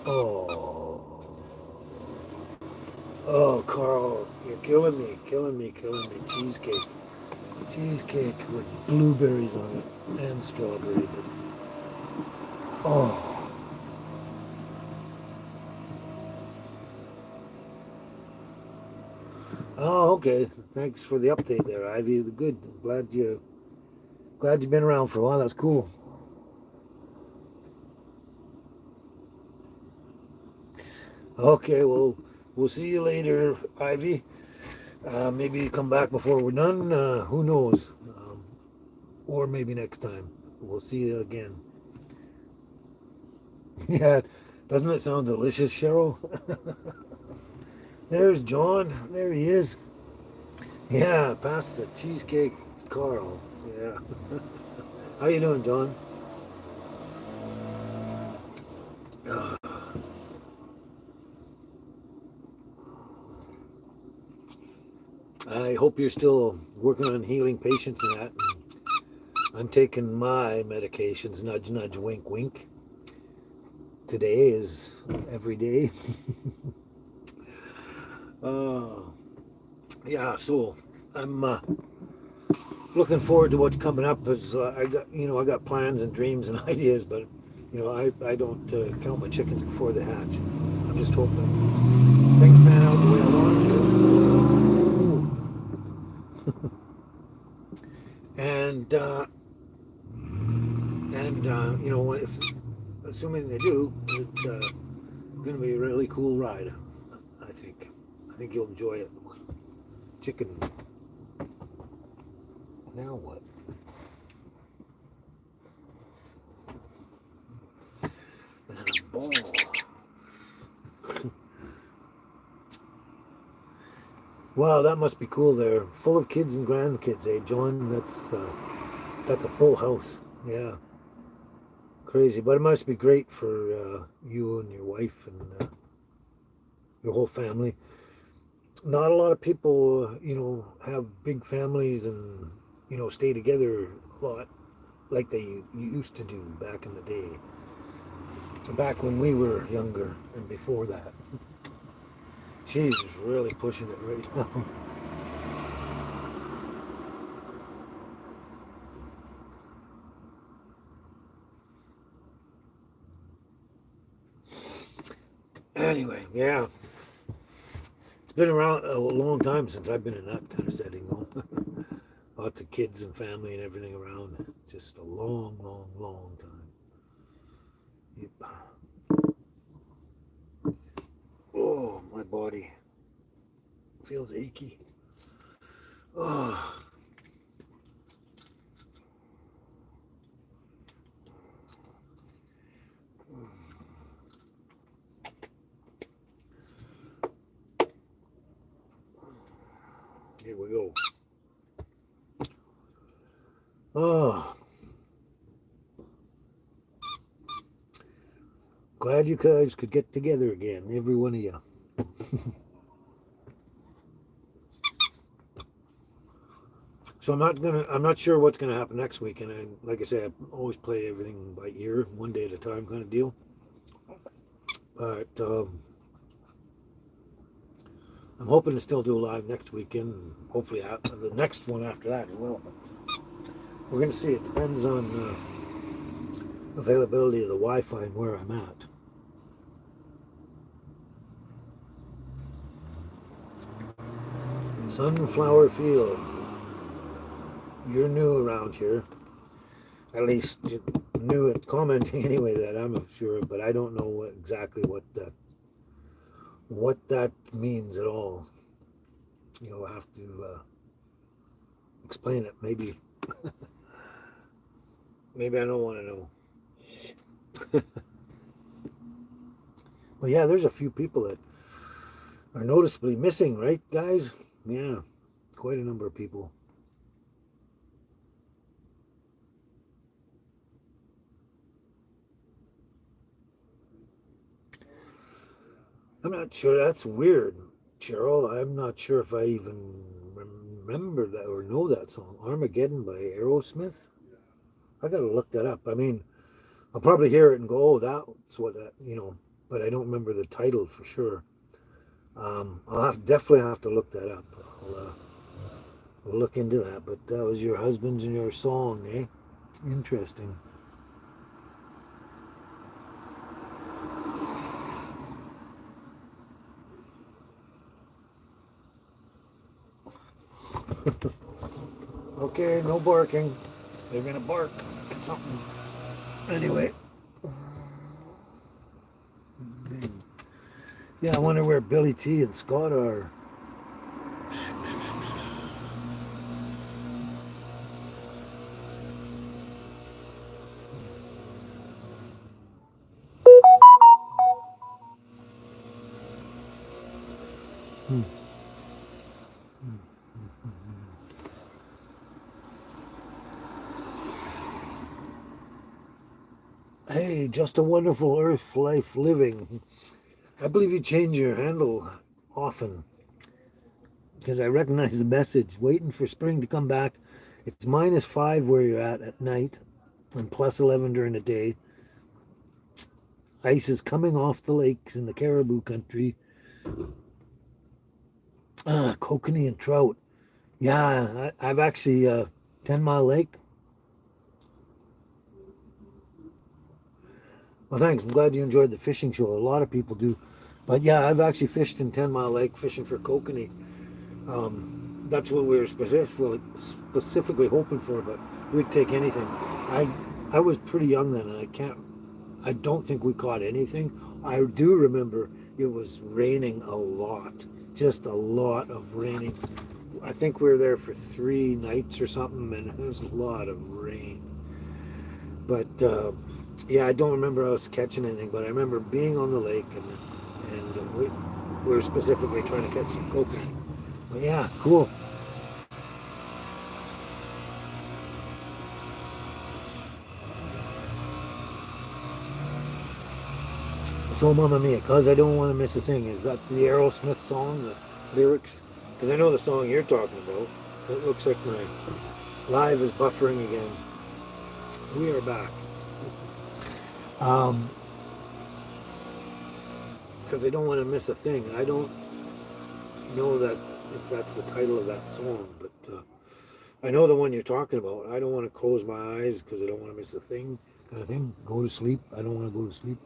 Oh, oh, Carl, you're killing me. Cheesecake with blueberries on it and strawberry. But, oh. Oh, okay. Thanks for the update there, Ivy. Good. Glad you've been around for a while. That's cool. Okay, well, we'll see you later, Ivy. Maybe come back before we're done. Who knows? or maybe next time. We'll see you again. Yeah, doesn't it sound delicious, Cheryl? There's John. There he is. Yeah, past the cheesecake, Carl. Yeah. How you doing, John? I hope you're still working on healing patients and that. I'm taking my medications, nudge, nudge, wink, wink. Today is every day. uh, yeah, so I'm looking forward to what's coming up. As I got plans and dreams and ideas, but I don't count my chickens before they hatch. I'm just hoping things pan out the way I want to. If assuming they do, it's going to be a really cool ride. I think. I think you'll enjoy it. Chicken. Now what? There's a ball. Wow, that must be cool there. Full of kids and grandkids, eh, John? That's a full house. Yeah. Crazy. But it must be great for you and your wife and your whole family. Not a lot of people, have big families and, stay together a lot like they used to do back in the day. Back when we were younger and before that. She's really pushing it right now. Anyway, yeah. It's been around a long time since I've been in that kind of setting, though. Lots of kids and family and everything around. Just a long, long, long time. Yep. Oh, my body feels achy. Oh. Here we go. Oh. Glad you guys could get together again, every one of you. So I'm not sure what's gonna happen next week, and like I say, I always play everything by ear, one day at a time kind of deal. But I'm hoping to still do a live next weekend, and hopefully the next one after that as well. We're gonna see. It depends on availability of the Wi-Fi and where I'm at. Sunflower Fields. You're new around here. At least new at commenting anyway, that I'm sure, but I don't know exactly what that means at all. You'll have to explain it. Maybe maybe I don't want to know. Well, yeah, there's a few people that are noticeably missing, right, guys? Yeah, quite a number of people. I'm not sure. That's weird, Cheryl. I'm not sure if I even remember that or know that song. Armageddon by Aerosmith. I gotta look that up. I mean, I'll probably hear it and go, "Oh, that's what that," but I don't remember the title for sure. I'll definitely have to look that up. I'll look into that. But that was your husband's and your song, eh? Interesting. Okay, no barking. They're gonna bark at something. Anyway. Yeah, I wonder where Billy T and Scott are. Hmm. Hey, just a wonderful earth life living. I believe you change your handle often because I recognize the message. Waiting for spring to come back. It's -5 where you're at night and +11 during the day. Ice is coming off the lakes in the caribou country. Kokanee and trout. Yeah, I've actually 10 Mile Lake. Well, thanks. I'm glad you enjoyed the fishing show. A lot of people do. But yeah, I've actually fished in 10 Mile Lake fishing for kokanee. That's what we were specifically hoping for, but we'd take anything. I was pretty young then, and I don't think we caught anything. I do remember it was raining a lot, just a lot of raining. I think we were there for 3 nights or something, and it was a lot of rain. But yeah, I don't remember us catching anything, but I remember being on the lake, and we were specifically trying to catch some kokanee. But yeah, cool. So Mamma Mia, cause I don't want to miss a thing. Is that the Aerosmith song, the lyrics? Because I know the song you're talking about. It looks like my live is buffering again. We are back. Because I don't want to miss a thing. I don't know that if that's the title of that song, but I know the one you're talking about. I don't want to close my eyes because I don't want to miss a thing, kind of thing. Go to sleep. I don't want to go to sleep.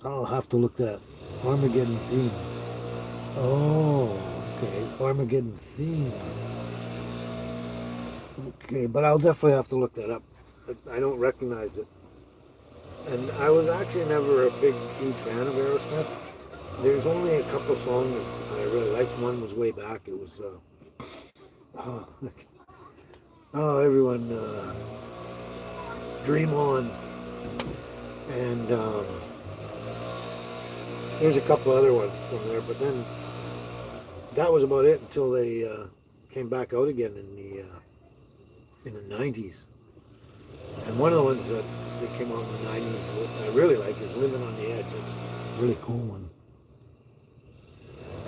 I'll have to look that Armageddon theme. Oh, okay. Armageddon theme. Okay, but I'll definitely have to look that up. I don't recognize it. And I was actually never a huge fan of Aerosmith. There's only a couple songs I really liked. One was way back. It was, everyone, Dream On. And there's a couple other ones from there, but then that was about it until they came back out again in the 90s. And one of the ones that they came out in the 90s what I really like is Living on the Edge. It's a really cool one.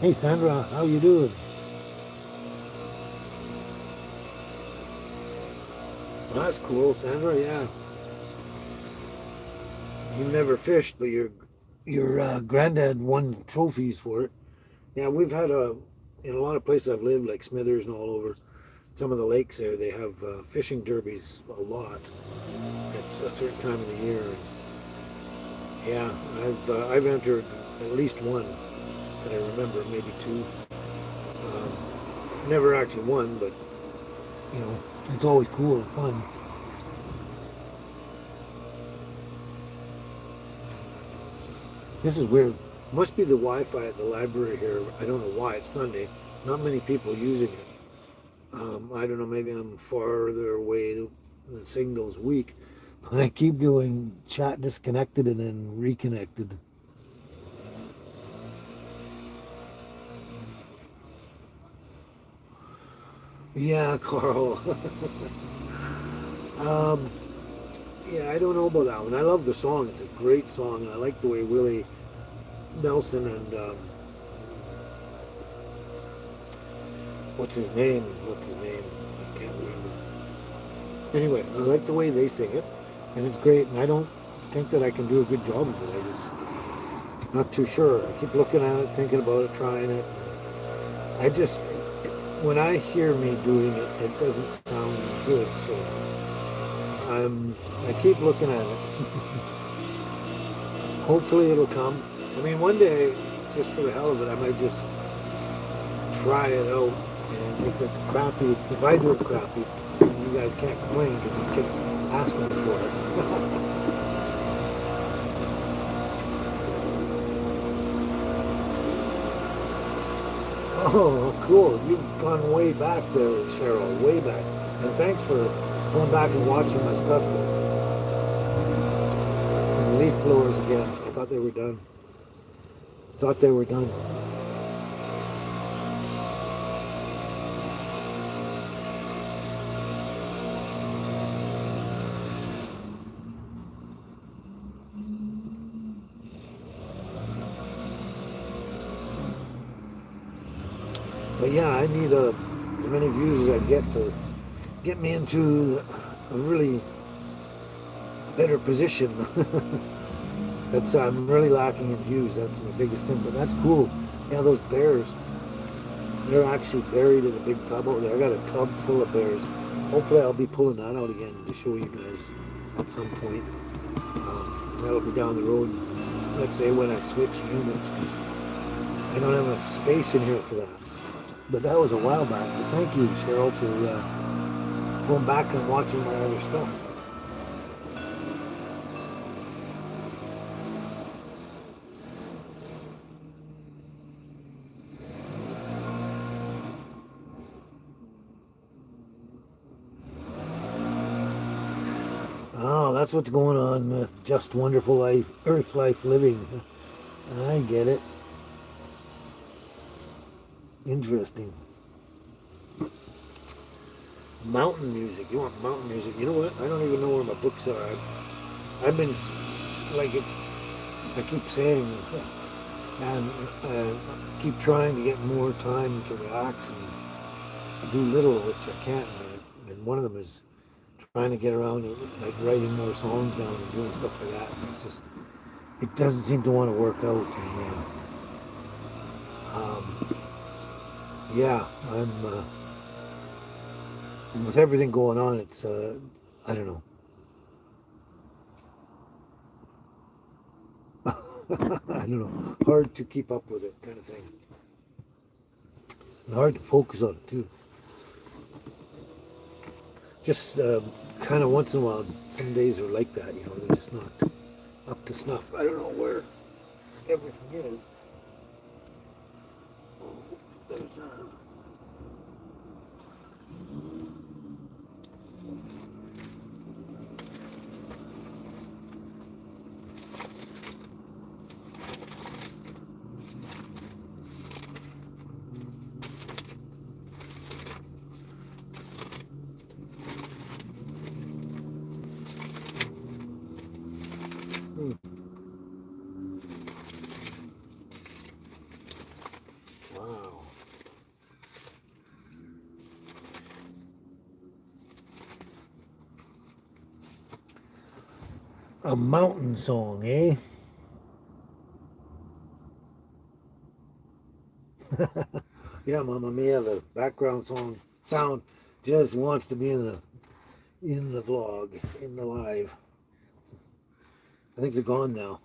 Hey Sandra, how you doing? Well, that's cool, Sandra, yeah. You never fished, but your granddad won trophies for it. Yeah, we've had in a lot of places I've lived, like Smithers and all over, some of the lakes there, they have fishing derbies a lot at a certain time of the year. Yeah, I've entered at least one that I remember, maybe two. Never actually won, but you know, it's always cool and fun. This is weird. Must be the Wi-Fi at the library here. I don't know why. It's Sunday. Not many people using it. I don't know. Maybe I'm farther away. The signal's weak. But I keep going chat disconnected and then reconnected. Yeah, Carl. um, yeah, I don't know about that one. I love the song. It's a great song, and I like the way Willie Nelson and what's his name? I can't remember. Anyway, I like the way they sing it, and it's great. And I don't think that I can do a good job of it. I just not too sure. I keep looking at it, thinking about it, trying it. I just when I hear me doing it, it doesn't sound good. So I keep looking at it. Hopefully it'll come. I mean, one day, just for the hell of it, I might just try it out. And if it's crappy, if I do it crappy, you guys can't complain because you keep asking me for it. Oh, cool. You've gone way back there, Cheryl, way back. And thanks for going back and watching my stuff because leaf blowers again. I thought they were done. But yeah, I need as many views as I get to get me into a really better position. That's I'm really lacking in views. That's my biggest thing. But that's cool. Yeah, those bears. They're actually buried in a big tub out there. I got a tub full of bears. Hopefully, I'll be pulling that out again to show you guys at some point. That'll be down the road. Let's say when I switch units, because I don't have enough space in here for that. But that was a while back. But thank you, Cheryl, for going back and watching my other stuff. Oh, that's what's going on with Just Wonderful Life, Earth Life Living. I get it. Interesting. Mountain music. You want mountain music? You know what? I don't even know where my books are. I've been like I keep saying, and keep trying to get more time to relax and do little, which I can't. And one of them is trying to get around to like writing more songs down and doing stuff like that. And it's just it doesn't seem to want to work out. And yeah, with everything going on, it's I don't know. I don't know. Hard to keep up with it, kind of thing, and hard to focus on it too. Just kind of once in a while, some days are like that. You know, they're just not up to snuff. I don't know where everything is. Oh, there's wow. A mountain song, eh? Yeah, Mamma Mia, the background sound just wants to be in the vlog, in the live. I think they're gone now.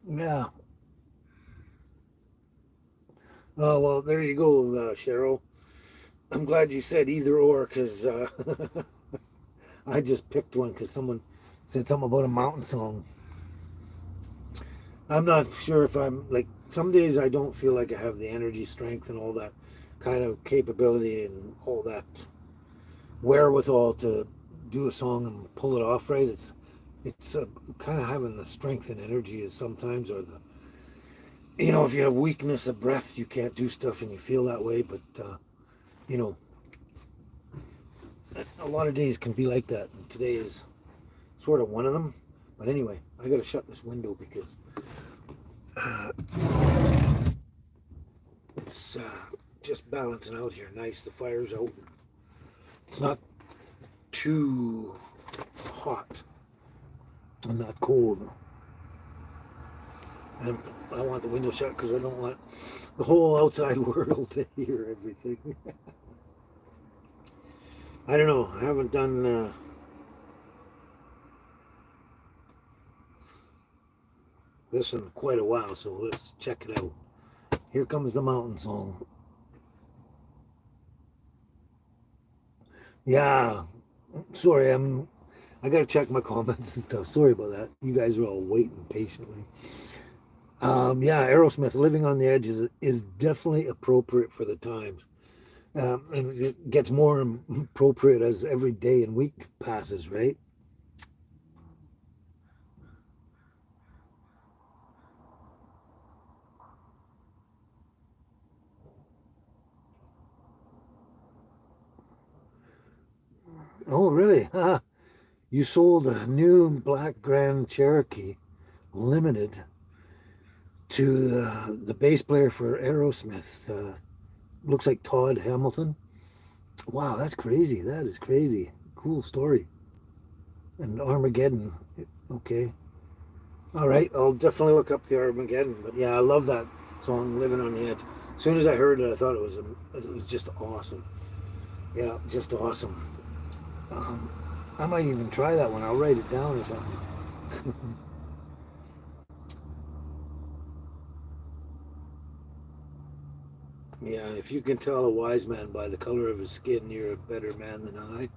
Yeah. Oh well, there you go, Cheryl. I'm glad you said either or, because I just picked one because someone said something about a mountain song. I'm not sure if I'm like some days I don't feel like I have the energy, strength, and all that kind of capability and all that wherewithal to do a song and pull it off right. It's kind of having the strength and energy is sometimes, or the if you have weakness of breath, you can't do stuff and you feel that way. But you know, a lot of days can be like that, and today is sort of one of them. But anyway, I got to shut this window because it's just balancing out here. Nice, the fire's out. It's not too hot and not cold. And I want the window shut because I don't want the whole outside world to hear everything. I don't know. I haven't done this in quite a while, so let's check it out. Here comes the mountain song. Yeah, sorry, I gotta check my comments and stuff. Sorry about that. You guys are all waiting patiently. Yeah, Aerosmith, "Living on the Edge" is definitely appropriate for the times. And it gets more appropriate as every day and week passes, right? Oh, really? You sold a new black Grand Cherokee Limited to the bass player for Aerosmith. Looks like Todd Hamilton. Wow, that's crazy. That is crazy. Cool story. And Armageddon. Okay. All right. I'll definitely look up the Armageddon. But yeah, I love that song, "Living on the Edge." As soon as I heard it, I thought it was just awesome. Yeah, just awesome. Um, I might even try that one. I'll write it down or something. Yeah, if you can tell a wise man by the color of his skin, you're a better man than I,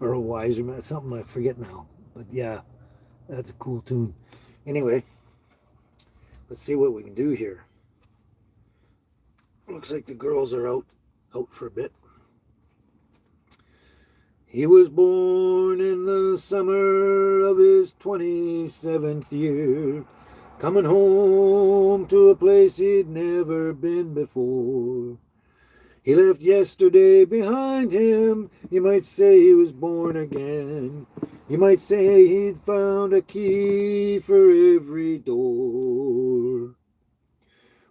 or a wiser man. Something I forget now. But yeah, that's a cool tune. Anyway, let's see what we can do here. Looks like the girls are out for a bit. He was born in the summer of his 27th year, coming home to a place he'd never been before. He left yesterday behind him. You might say he was born again. You might say he'd found a key for every door.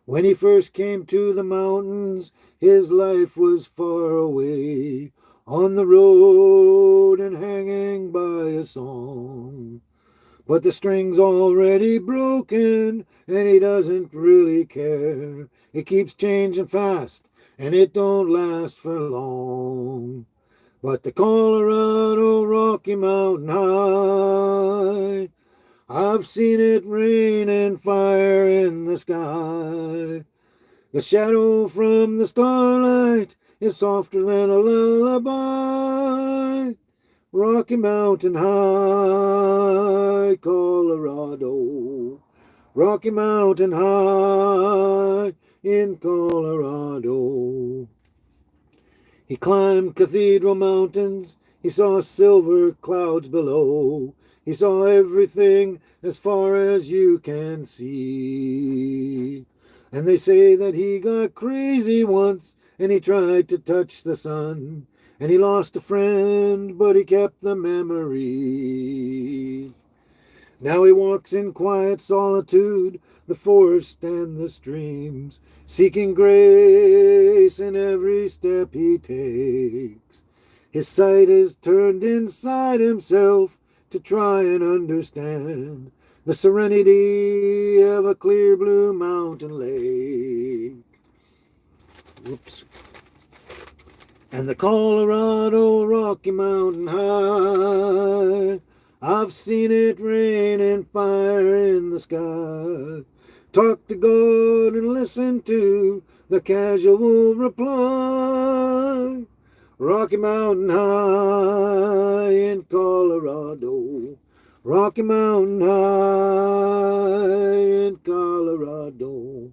When he first came to the mountains, his life was far away, on the road and hanging by a song. But the string's already broken, and he doesn't really care. It keeps changing fast, and it don't last for long. But the Colorado Rocky Mountain High, I've seen it rain and fire in the sky. The shadow from the starlight is softer than a lullaby. Rocky Mountain High, Colorado. Rocky Mountain High in Colorado. He climbed cathedral mountains. He saw silver clouds below. He saw everything as far as you can see. And they say that he got crazy once and he tried to touch the sun. And he lost a friend, but he kept the memory. Now he walks in quiet solitude, the forest and the streams, seeking grace in every step he takes. His sight is turned inside himself to try and understand the serenity of a clear blue mountain lake. Whoops. And the Colorado Rocky Mountain High, I've seen it rain and fire in the sky. Talk to God and listen to the casual reply. Rocky Mountain High in Colorado. Rocky Mountain High in Colorado.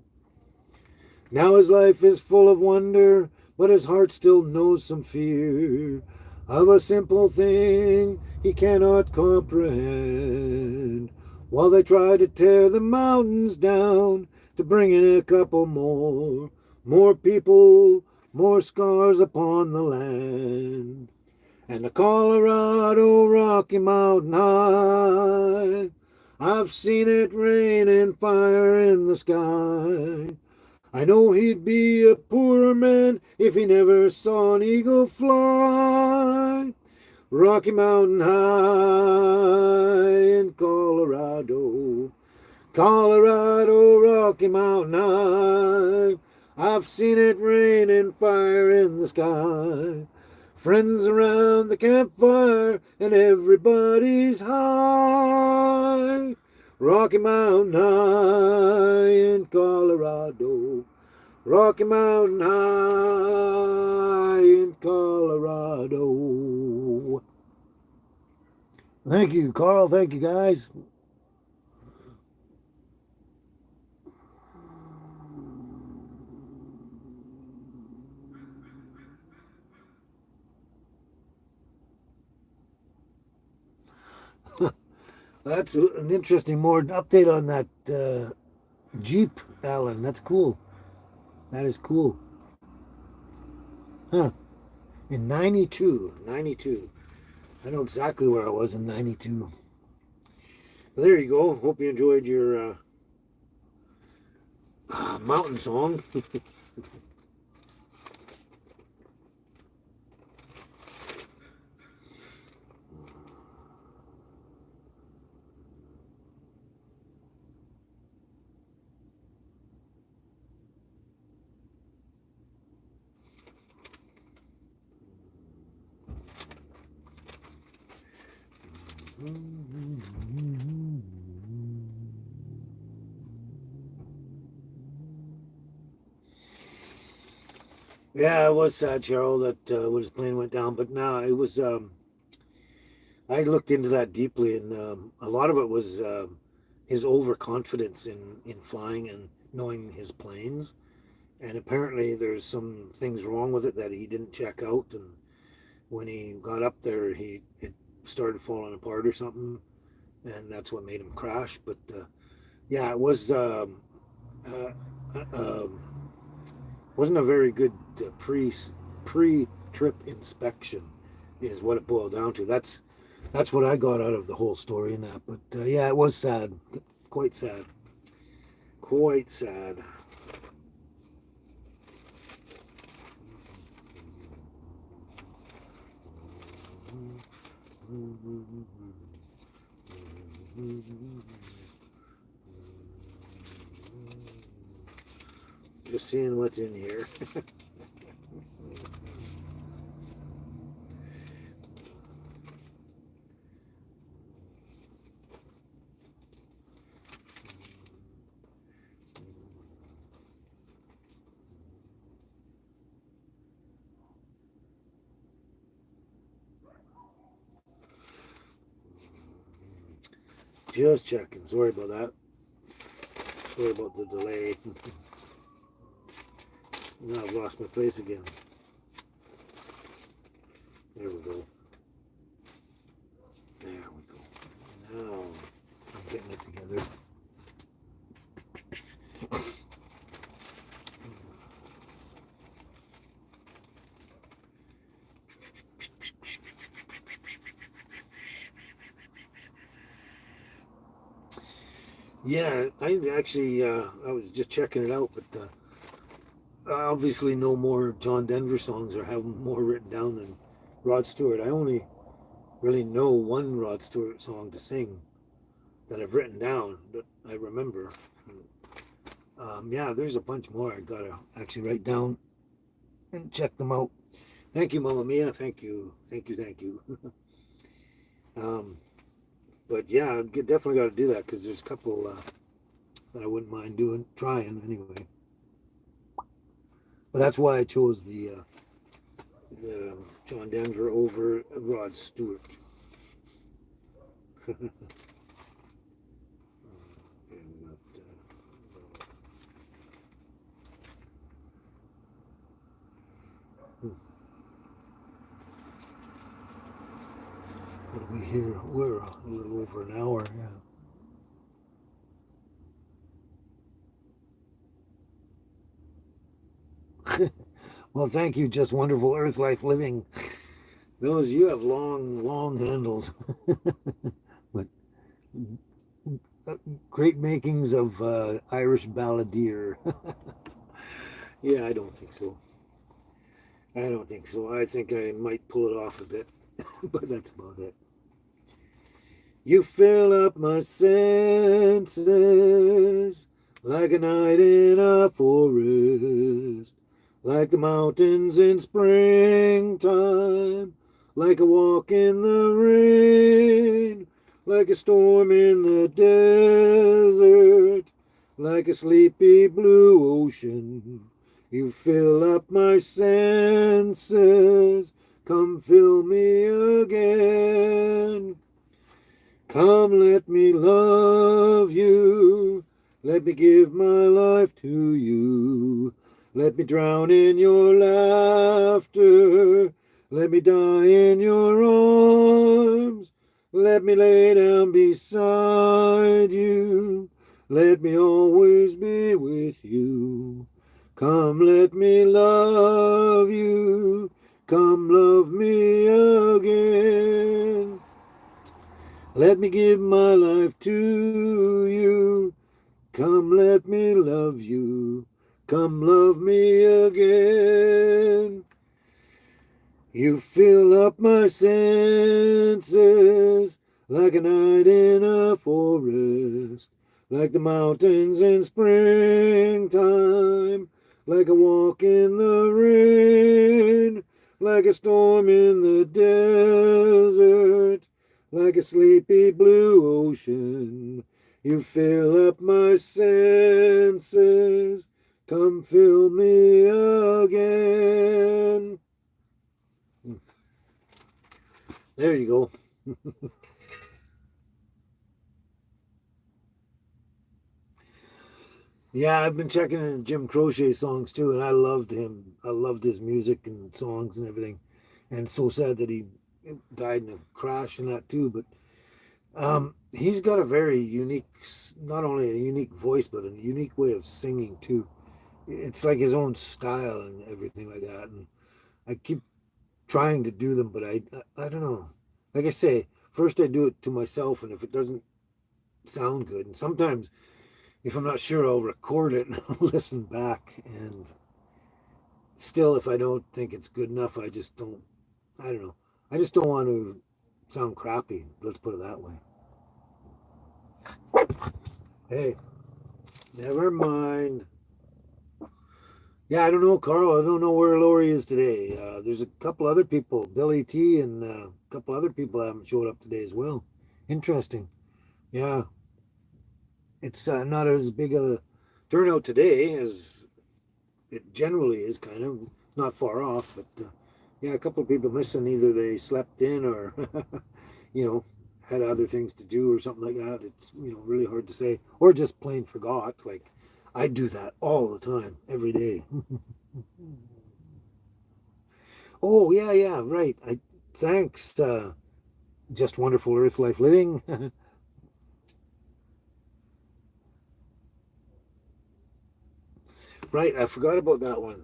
Now his life is full of wonder, but his heart still knows some fear of a simple thing he cannot comprehend. While they try to tear the mountains down to bring in a couple more people, more scars upon the land. And the Colorado Rocky Mountain High, I've seen it rain and fire in the sky. I know he'd be a poorer man if he never saw an eagle fly. Rocky Mountain High in Colorado. Colorado, Rocky Mountain High. I've seen it rain and fire in the sky. Friends around the campfire and everybody's high. Rocky Mountain High in Colorado. Rocky Mountain High in Colorado. Thank you, Carl. Thank you, guys. That's an interesting more update on that Jeep, Alan. That's cool. That is cool. Huh. In 92. 92. I know exactly where I was in 92. Well, there you go. Hope you enjoyed your mountain song. Yeah, it was sad, Cheryl, that when his plane went down. But no, it was. I looked into that deeply, and a lot of it was his overconfidence in flying and knowing his planes. And apparently, there's some things wrong with it that he didn't check out. And when he got up there, it started falling apart or something, and that's what made him crash. But yeah, it was uh, uh, um, wasn't a very good pre trip inspection, is what it boiled down to. That's what I got out of the whole story and that. But yeah, it was sad, quite sad, quite sad. Just seeing what's in here. Just checking. Sorry about that. Sorry about the delay. Now I've lost my place again. There we go. There we go. Now I'm getting it together. Yeah, I actually I was just checking it out, but I obviously know more John Denver songs or have more written down than Rod Stewart. I only really know one Rod Stewart song to sing that I've written down that I remember. Yeah, there's a bunch more I gotta actually write down and check them out. Thank you, Mama Mia. Thank you, thank you, thank you. um, but yeah, I definitely got to do that because there's a couple that I wouldn't mind trying anyway. But that's why I chose the John Denver over Rod Stewart. What do we hear? We're a little over an hour, yeah. Well, thank you, Just Wonderful Earth Life Living. Those, you have long, long handles. But great makings of Irish balladeer. Yeah, I don't think so. I don't think so. I think I might pull it off a bit, but that's about it. You fill up my senses like a night in a forest, like the mountains in springtime, like a walk in the rain, like a storm in the desert, like a sleepy blue ocean. You fill up my senses, come fill me again. Come, let me love you. Let me give my life to you. Let me drown in your laughter. Let me die in your arms. Let me lay down beside you. Let me always be with you. Come, let me love you. Come, love me again. Let me give my life to you. Come, let me love you. Come, love me again. You fill up my senses like a night in a forest, like the mountains in springtime, like a walk in the rain, like a storm in the desert, like a sleepy blue ocean. You fill up my senses. Come fill me again. There you go. Yeah, I've been checking in Jim Croce songs too, and I loved him. I loved his music and songs and everything. And so sad that he died in a crash and that too. But he's got a very unique, not only a unique voice, but a unique way of singing too. It's like his own style and everything like that. And I keep trying to do them, but I don't know. Like I say, first I do it to myself, and if it doesn't sound good, and sometimes if I'm not sure, I'll record it and listen back. And still, if I don't think it's good enough, I just don't. I don't know. I just don't want to sound crappy. Let's put it that way. Hey, never mind. Yeah, I don't know, Carl. I don't know where Lori is today. There's a couple other people, Billy T, and a couple other people haven't showed up today as well. Interesting. Yeah, it's not as big a turnout today as it generally is. Kind of not far off, but yeah, a couple of people missing. Either they slept in or you know had other things to do or something like that. It's really hard to say, or just plain forgot. Like I do that all the time, every day. Oh yeah, yeah, right. I thanks. Just wonderful Earth Life Living. Right, I forgot about that one.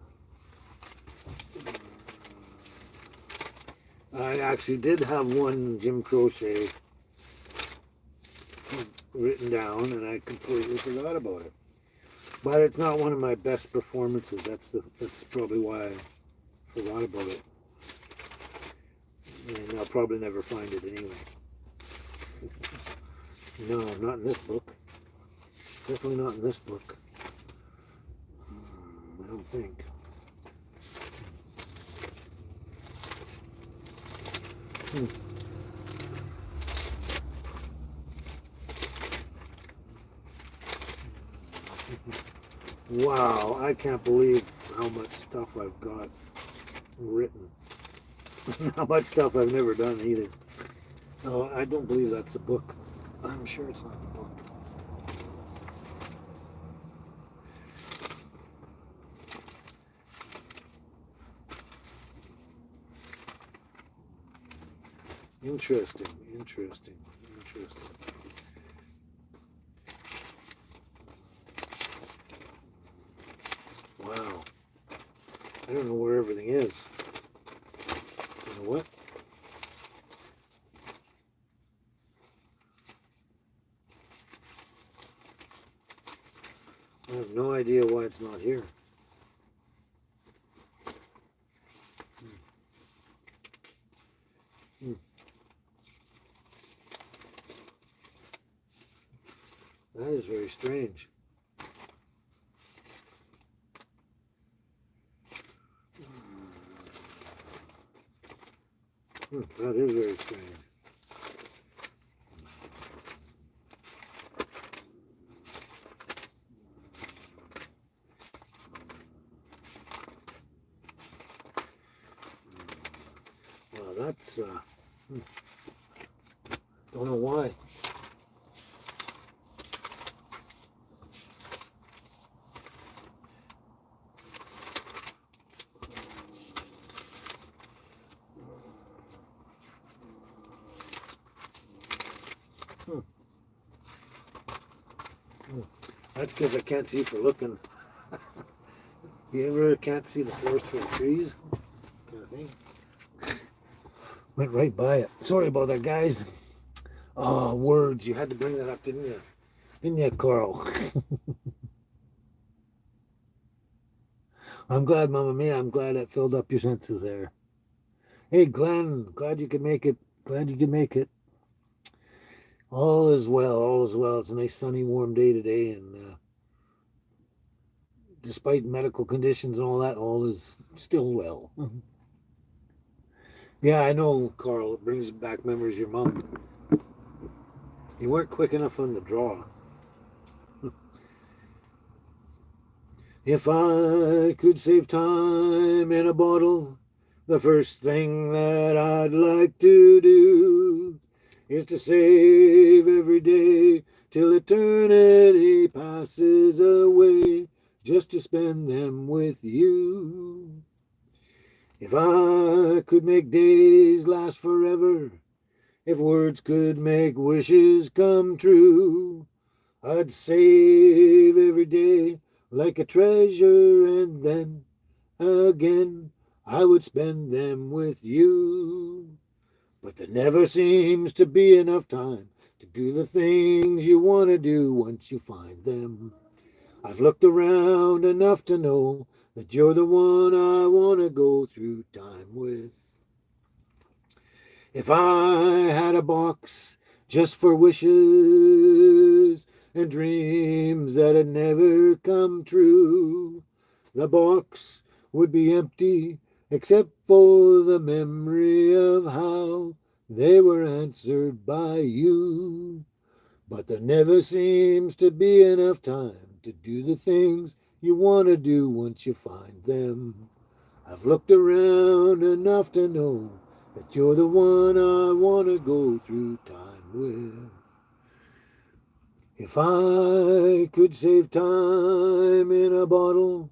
I actually did have one Jim Croce written down, and I completely forgot about it. But it's not one of my best performances. That's probably why I forgot about it, and I'll probably never find it anyway. No, not in this book. Definitely not in this book. I don't think. Hmm. Wow, I can't believe how much stuff I've got written. How much stuff I've never done either. No, I don't believe that's the book. I'm sure it's not the book. Interesting, interesting, interesting. Wow. I don't know where everything is. You know what? I have no idea why it's not here. Hmm. That is very strange. That is very strange. Well, that's don't know why. Hmm. Hmm. That's because I can't see for looking. You ever can't see the forest for the trees? Kind of thing. Went right by it. Sorry about that, guys. Oh, words. You had to bring that up, didn't you? Didn't you, Carl? I'm glad, Mamma Mia. I'm glad it filled up your senses there. Hey, Glenn. Glad you could make it. Glad you could make it. All is well. All is well. It's a nice, sunny, warm day today, and despite medical conditions and all that, all is still well. Yeah, I know, Carl. It brings back memories of your mom. You weren't quick enough on the draw. If I could save time in a bottle, the first thing that I'd like to do is to save every day till eternity passes away, just to spend them with you. If I could make days last forever, if words could make wishes come true, I'd save every day like a treasure, and then again I would spend them with you. But there never seems to be enough time to do the things you want to do once you find them. I've looked around enough to know that you're the one I want to go through time with. If I had a box just for wishes and dreams that had never come true, the box would be empty except for the memory of how they were answered by you. But there never seems to be enough time to do the things you want to do once you find them. I've looked around enough to know that you're the one I want to go through time with. If I could save time in a bottle,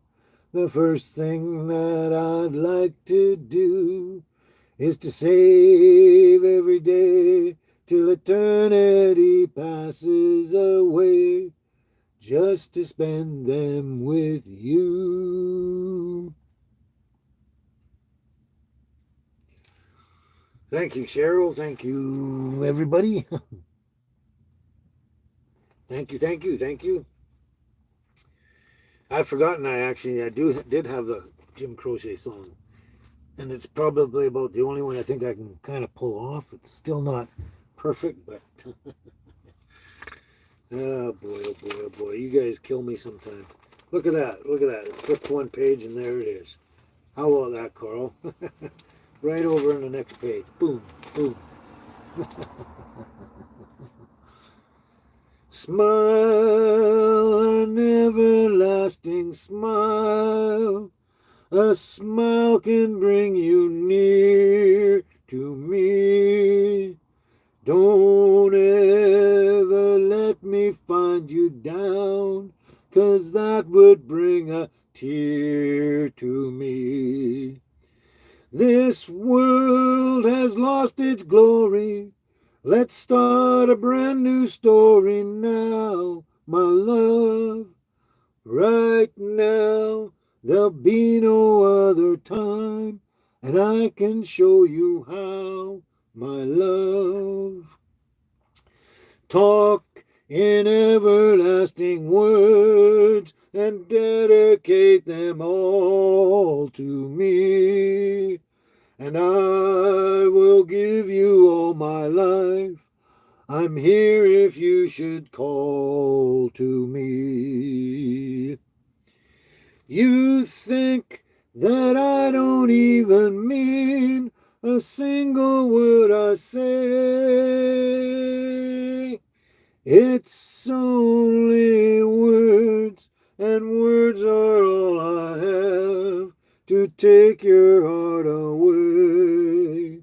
the first thing that I'd like to do is to save every day till eternity passes away, just to spend them with you. Thank you, Cheryl. Thank you, everybody. Thank you. I've forgotten I did have the Jim Croce song, and it's probably about the only one I think I can kind of pull off. It's still not perfect, but oh boy, oh boy, oh boy, you guys kill me sometimes. Look at that, look at that. It flipped one page and there it is. How about that, Carl? Right over on the next page. Boom, boom. Smile, an everlasting smile. A smile can bring you near to me. Don't ever let me find you down, 'cause that would bring a tear to me. This world has lost its glory. Let's start a brand new story now, my love. Right now, there'll be no other time, and I can show you how, my love. Talk in everlasting words and dedicate them all to me. And I will give you all my life. I'm here if you should call to me. You think that I don't even mean a single word I say. It's only words, and words are all I have to take your heart away.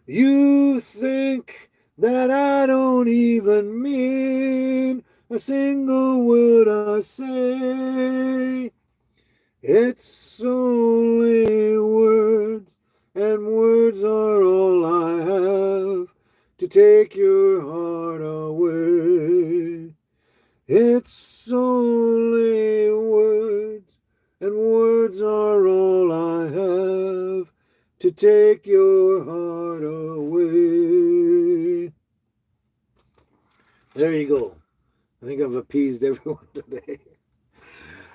You think that I don't even mean a single word I say. It's only words, and words are all I have to take your heart away. It's only words, and words are all I have to take your heart away. There you go. I think I've appeased everyone today.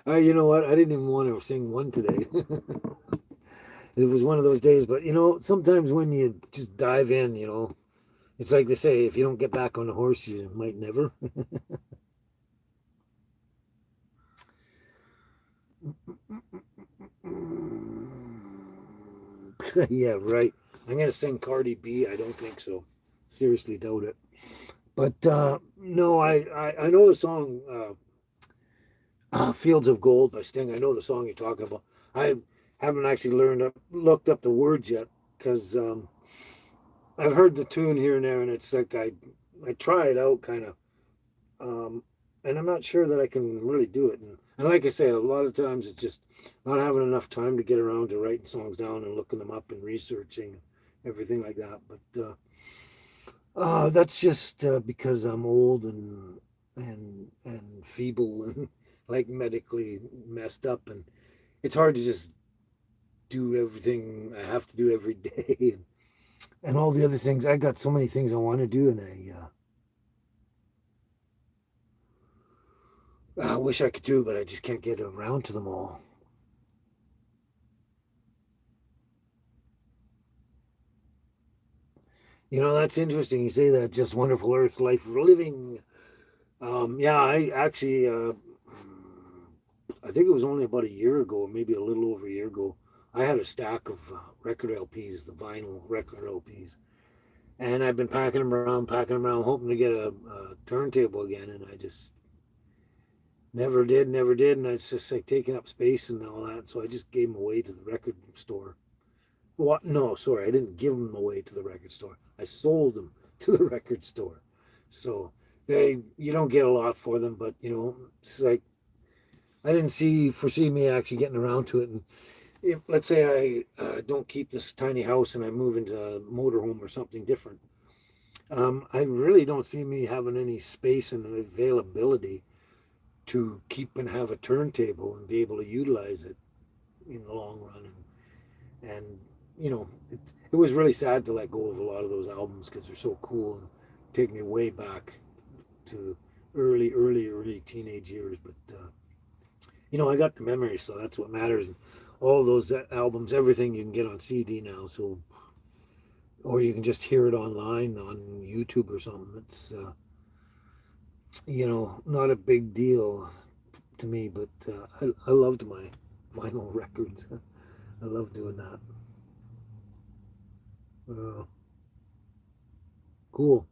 You know what? I didn't even want to sing one today. It was one of those days, but sometimes when you just dive in, it's like they say, if you don't get back on the horse, you might never. Yeah, right. I'm going to sing Cardi B. I don't think so. Seriously doubt it. But no, I know the song "Fields of Gold" by Sting. I know the song you're talking about. I haven't actually looked up the words yet because I've heard the tune here and there, and it's like I try it out kind of, and I'm not sure that I can really do it. And like I say, a lot of times it's just not having enough time to get around to writing songs down and looking them up and researching everything like that. But that's just because I'm old and feeble and like medically messed up, and it's hard to just do everything I have to do every day, and all the other things. I got so many things I want to do, and I wish I could do, but I just can't get around to them all. You know, that's interesting. You say that. Just wonderful Earth, life of living. Yeah, I actually, I think it was only about a year ago, maybe a little over a year ago. I had a stack of record LPs, the vinyl record LPs, and I've been packing them around, hoping to get a turntable again, and I just never did, and it's just like taking up space and all that. So I just gave them away to the record store. What? No, sorry, I didn't give them away to the record store. I sold them to the record store. So you don't get a lot for them, but it's like I didn't foresee me actually getting around to it. And if, let's say I don't keep this tiny house and I move into a motorhome or something different, I really don't see me having any space and availability to keep and have a turntable and be able to utilize it in the long run. And it was really sad to let go of a lot of those albums because they're so cool and take me way back to early teenage years. But I got the memories, so that's what matters. And all those albums, everything you can get on CD now, so or you can just hear it online on YouTube or something. It's not a big deal to me, but I loved my vinyl records. I love doing that. Uh, cool.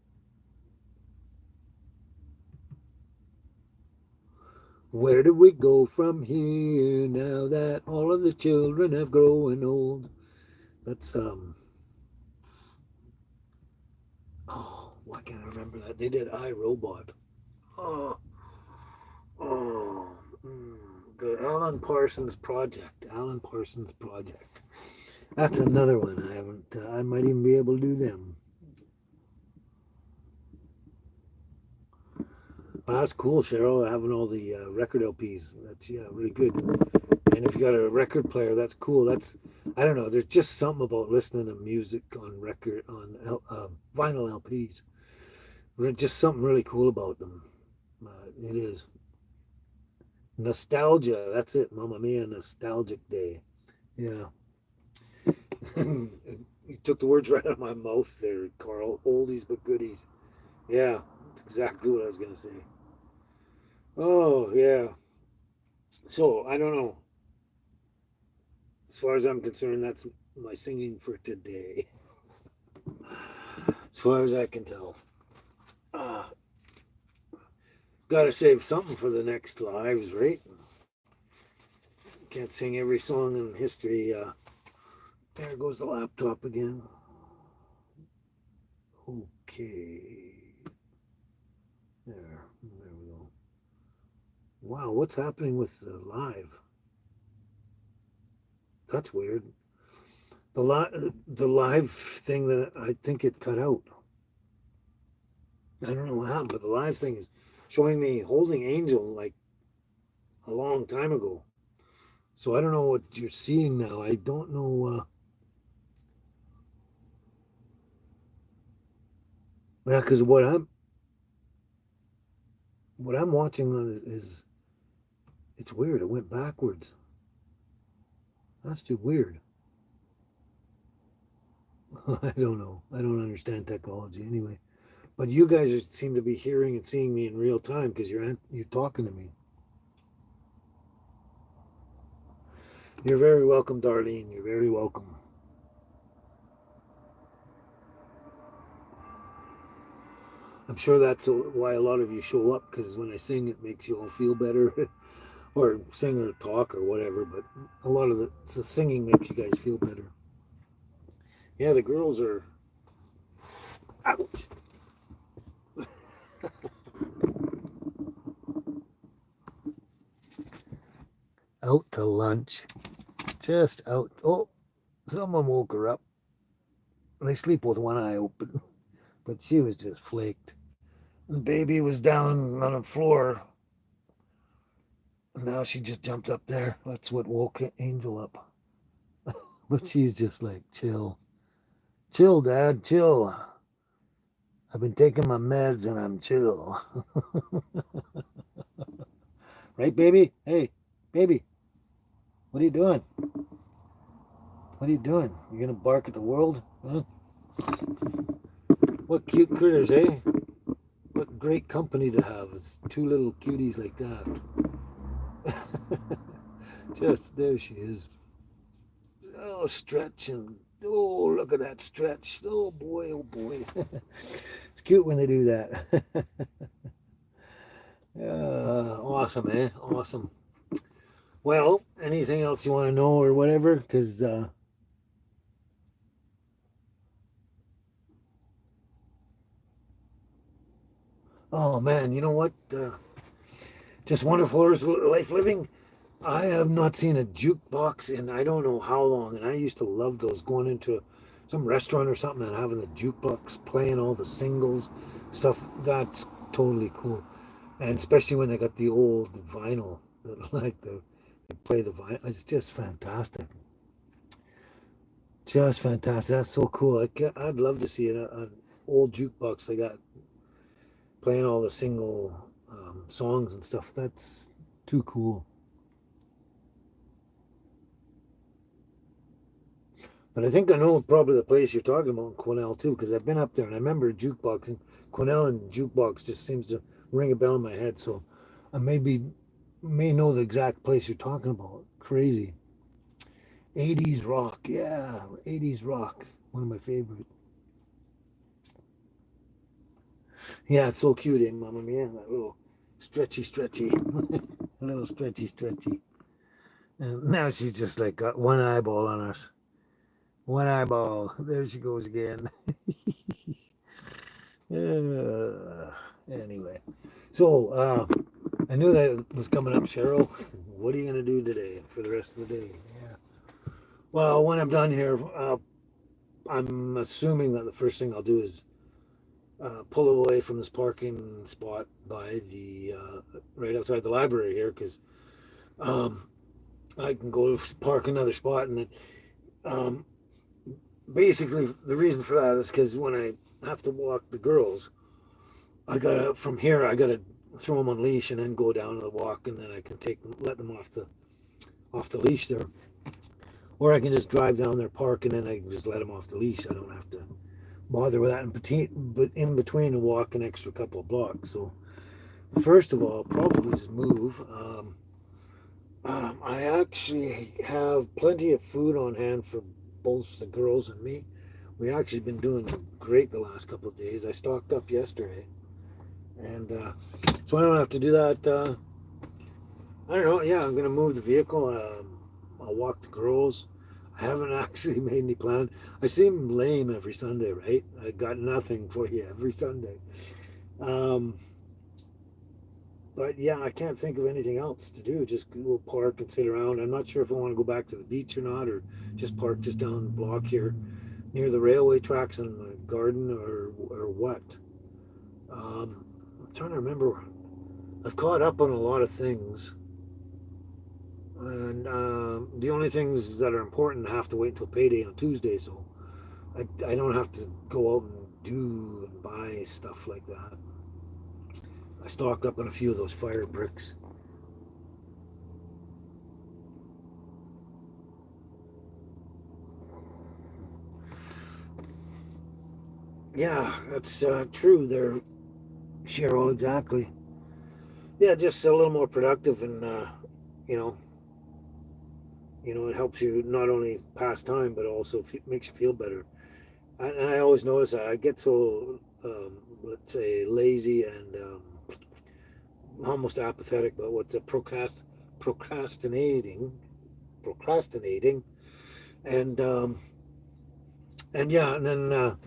Where do we go from here now that all of the children have grown old? That's why can't I remember that? They did I Robot. Oh, oh, mm, the Alan Parsons Project. Alan Parsons Project. That's another one I haven't. I might even be able to do them. Well, that's cool, Cheryl. Having all the record LPs. That's really good. And if you got a record player, that's cool. I don't know. There's just something about listening to music on record on vinyl LPs. Just something really cool about them. It is nostalgia. That's it, Mamma Mia, nostalgic day. Yeah. You took the words right out of my mouth there, Carl. Oldies but goodies. Yeah, that's exactly what I was gonna say. Oh yeah. So I don't know. As far as I'm concerned, that's my singing for today. As far as I can tell. Uh, Gotta save something for the next lives, right? Can't sing every song in history. There goes the laptop again. Okay. There we go. Wow, what's happening with the live? That's weird. The live thing that I think it cut out. I don't know what happened, but the live thing is showing me holding Angel like a long time ago. So I don't know what you're seeing now. I don't know. Yeah, because what I'm watching on is it's weird. It went backwards. That's too weird. I don't know. I don't understand technology anyway. But you guys seem to be hearing and seeing me in real time because you're talking to me. You're very welcome, Darlene. You're very welcome. I'm sure that's why a lot of you show up, because when I sing, it makes you all feel better, or sing or talk or whatever. But a lot of the singing makes you guys feel better. Yeah, the girls are. Ouch. Out to lunch. Just out. Oh, someone woke her up. They sleep with one eye open, but she was just flaked. The baby was down on the floor. Now she just jumped up there. That's what woke Angel up. But she's just like, chill. Chill, Dad, chill. I've been taking my meds and I'm chill. Right, baby? Hey, baby, what are you doing? What are you doing? You gonna bark at the world? Huh? What cute critters, eh? What great company to have. It's two little cuties like that. Just, there she is. Oh, stretching. Oh, look at that stretch. Oh, boy, oh, boy. It's cute when they do that. Awesome, eh? Awesome. Well, anything else you want to know or whatever? Because, oh, man, you know what? Just wonderful life living. I have not seen a jukebox in I don't know how long, and I used to love those, going into some restaurant or something and having the jukebox playing all the singles stuff. That's totally cool, and especially when they got the old vinyl that like they play the vinyl. It's just fantastic, just fantastic. That's so cool. I'd love to see an old jukebox like that playing all the single songs and stuff. That's too cool. But I think I know probably the place you're talking about in Quesnel too, because I've been up there and I remember jukebox, and Quesnel and jukebox just seems to ring a bell in my head. So I may know the exact place you're talking about. Crazy. 80s rock, yeah, 80s rock, one of my favorite. Yeah, it's so cute, eh, Mama Mia? That little stretchy, a little stretchy. And now she's just like got one eyeball on us. One eyeball. There she goes again. Anyway, so I knew that was coming up, Cheryl. What are you going to do today for the rest of the day? Yeah. Well, when I'm done here, I'm assuming that the first thing I'll do is pull away from this parking spot by the right outside the library here, because um, I can go park another spot, and then um, basically the reason for that is because when I have to walk the girls, I gotta from here. I gotta throw them on leash and then go down to the walk, and then I can let them off the leash there, or I can just drive down there, park, and then I can just let them off the leash. I don't have to bother with that but in between and walk an extra couple of blocks. So first of all, probably just move. I actually have plenty of food on hand for both the girls and me. We actually been doing great the last couple of days. I stocked up yesterday, and so I don't have to do that. I don't know. Yeah, I'm gonna move the vehicle. I'll walk the girls. I haven't actually made any plan. I seem lame every Sunday, right? I got nothing for you every Sunday. Um, but yeah, I can't think of anything else to do. Just go park and sit around. I'm not sure if I want to go back to the beach or not, or just park just down the block here near the railway tracks in the garden, or what. I'm trying to remember. I've caught up on a lot of things, and the only things that are important have to wait until payday on Tuesday, so I don't have to go out and do and buy stuff like that. I stocked up on a few of those fire bricks. Yeah, that's true there, Cheryl, exactly. Yeah, just a little more productive, and you know, it helps you not only pass time but also makes you feel better. And I always notice that I get so say lazy and almost apathetic, but what's a procrastinating, procrastinating, and yeah, and then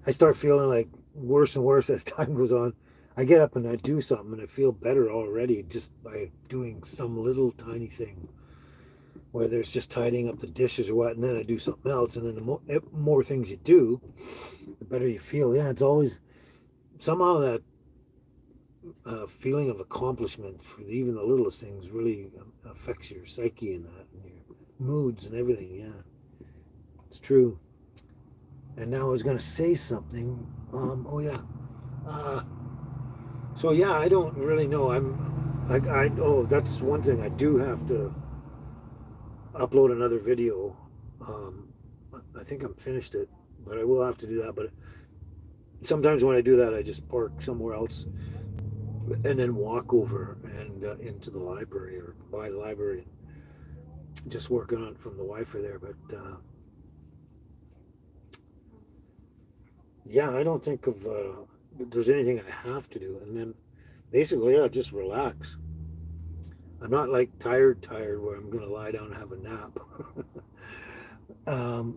I start feeling like worse and worse as time goes on. I get up and I do something and I feel better already just by doing some little tiny thing, whether it's just tidying up the dishes or what, and then I do something else, and then the more things you do, the better you feel. Yeah, it's always somehow that feeling of accomplishment for even the littlest things really affects your psyche and that, and your moods and everything. Yeah, it's true. And now I was going to say something. Oh yeah. Uh, so yeah, I don't really know. Oh, that's one thing. I do have to upload another video. Um, I think I'm finished it, but I will have to do that. But sometimes when I do that, I just park somewhere else and then walk over and into the library or by the library, and just working on it from the Wi-Fi there. But yeah, I don't think of there's anything I have to do, and then basically, yeah, just relax. I'm not like tired where I'm gonna lie down and have a nap.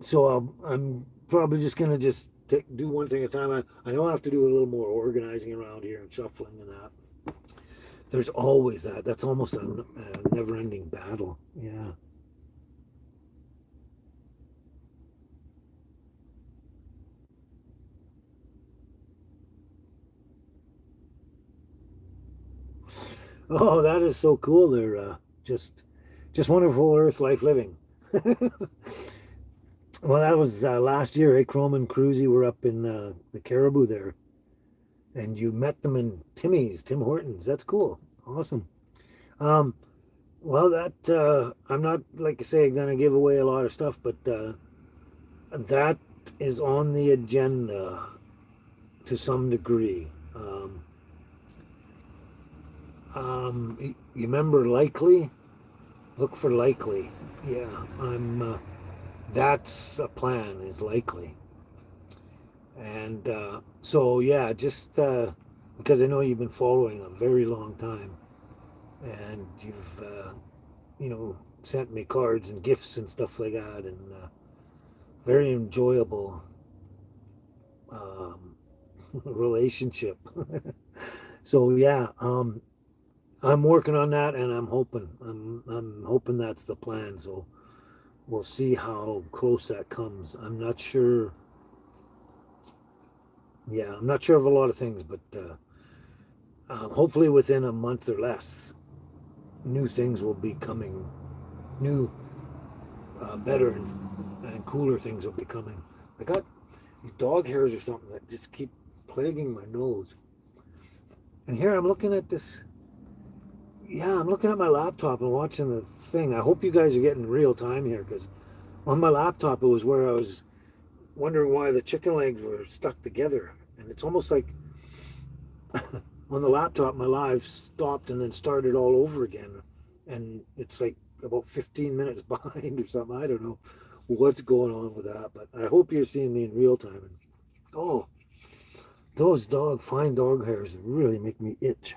So I'm probably just gonna just do one thing at a time. I know I have to do a little more organizing around here and shuffling and that. There's always that. That's almost a never-ending battle. Yeah. Oh, that is so cool. They're just just wonderful Earth life living. Well, that was last year. Eh? Chrome and Cruzy were up in the Caribou there, and you met them in Tim Hortons. That's cool. Awesome. Um, well, that I'm not like I say gonna give away a lot of stuff, but that is on the agenda to some degree. You remember Likely? Look for Likely. Yeah, I'm. That's a plan. Is Likely, and so yeah, just because I know you've been following a very long time, and you've you know sent me cards and gifts and stuff like that, and very enjoyable um, relationship. So yeah, I'm working on that, and I'm hoping that's the plan. So we'll see how close that comes. I'm not sure. Yeah, I'm not sure of a lot of things, but hopefully within a month or less, new things will be coming. New, better and cooler things will be coming. I got these dog hairs or something that just keep plaguing my nose. And here I'm looking at this. Yeah, I'm looking at my laptop and watching the thing. I hope you guys are getting real time here because on my laptop it was where I was wondering why the chicken legs were stuck together. And it's almost like on the laptop my live stopped and then started all over again. And it's like about 15 minutes behind or something. I don't know what's going on with that, but I hope you're seeing me in real time. And, oh, those fine dog hairs really make me itch.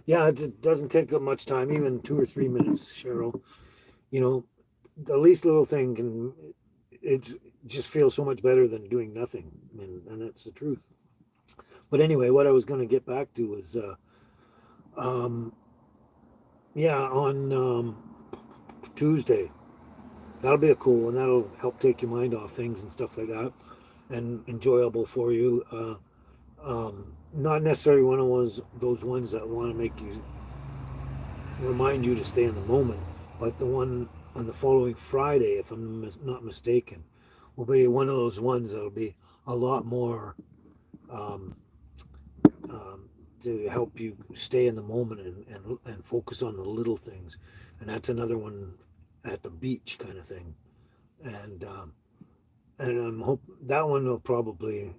Yeah, it doesn't take up much time, even 2 or 3 minutes, Cheryl. You know, the least little thing can, it just feels so much better than doing nothing. And that's the truth. But anyway, what I was going to get back to was, um, yeah, on Tuesday, that'll be a cool one. That'll help take your mind off things and stuff like that and enjoyable for you. Not necessarily one of those ones that want to make you remind you to stay in the moment, but the one on the following Friday, if I'm not mistaken, will be one of those ones that'll be a lot more um, to help you stay in the moment and focus on the little things. And that's another one at the beach kind of thing. And I'm hope that one will probably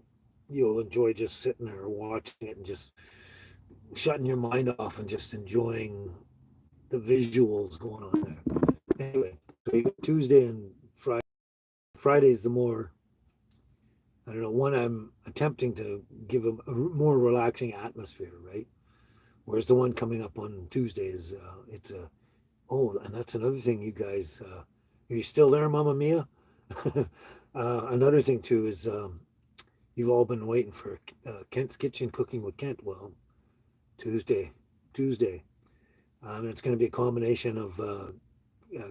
you'll enjoy just sitting there watching it and just shutting your mind off and just enjoying the visuals going on there. Anyway, so you got Tuesday and Friday Friday's the more, I don't know, one I'm attempting to give a more relaxing atmosphere, right? Whereas the one coming up on Tuesday is, it's a, oh, and that's another thing, you guys, are you still there, Mama Mia? Another thing too is you've all been waiting for Kent's Kitchen Cooking with Kent. Well, Tuesday, Tuesday. It's going to be a combination of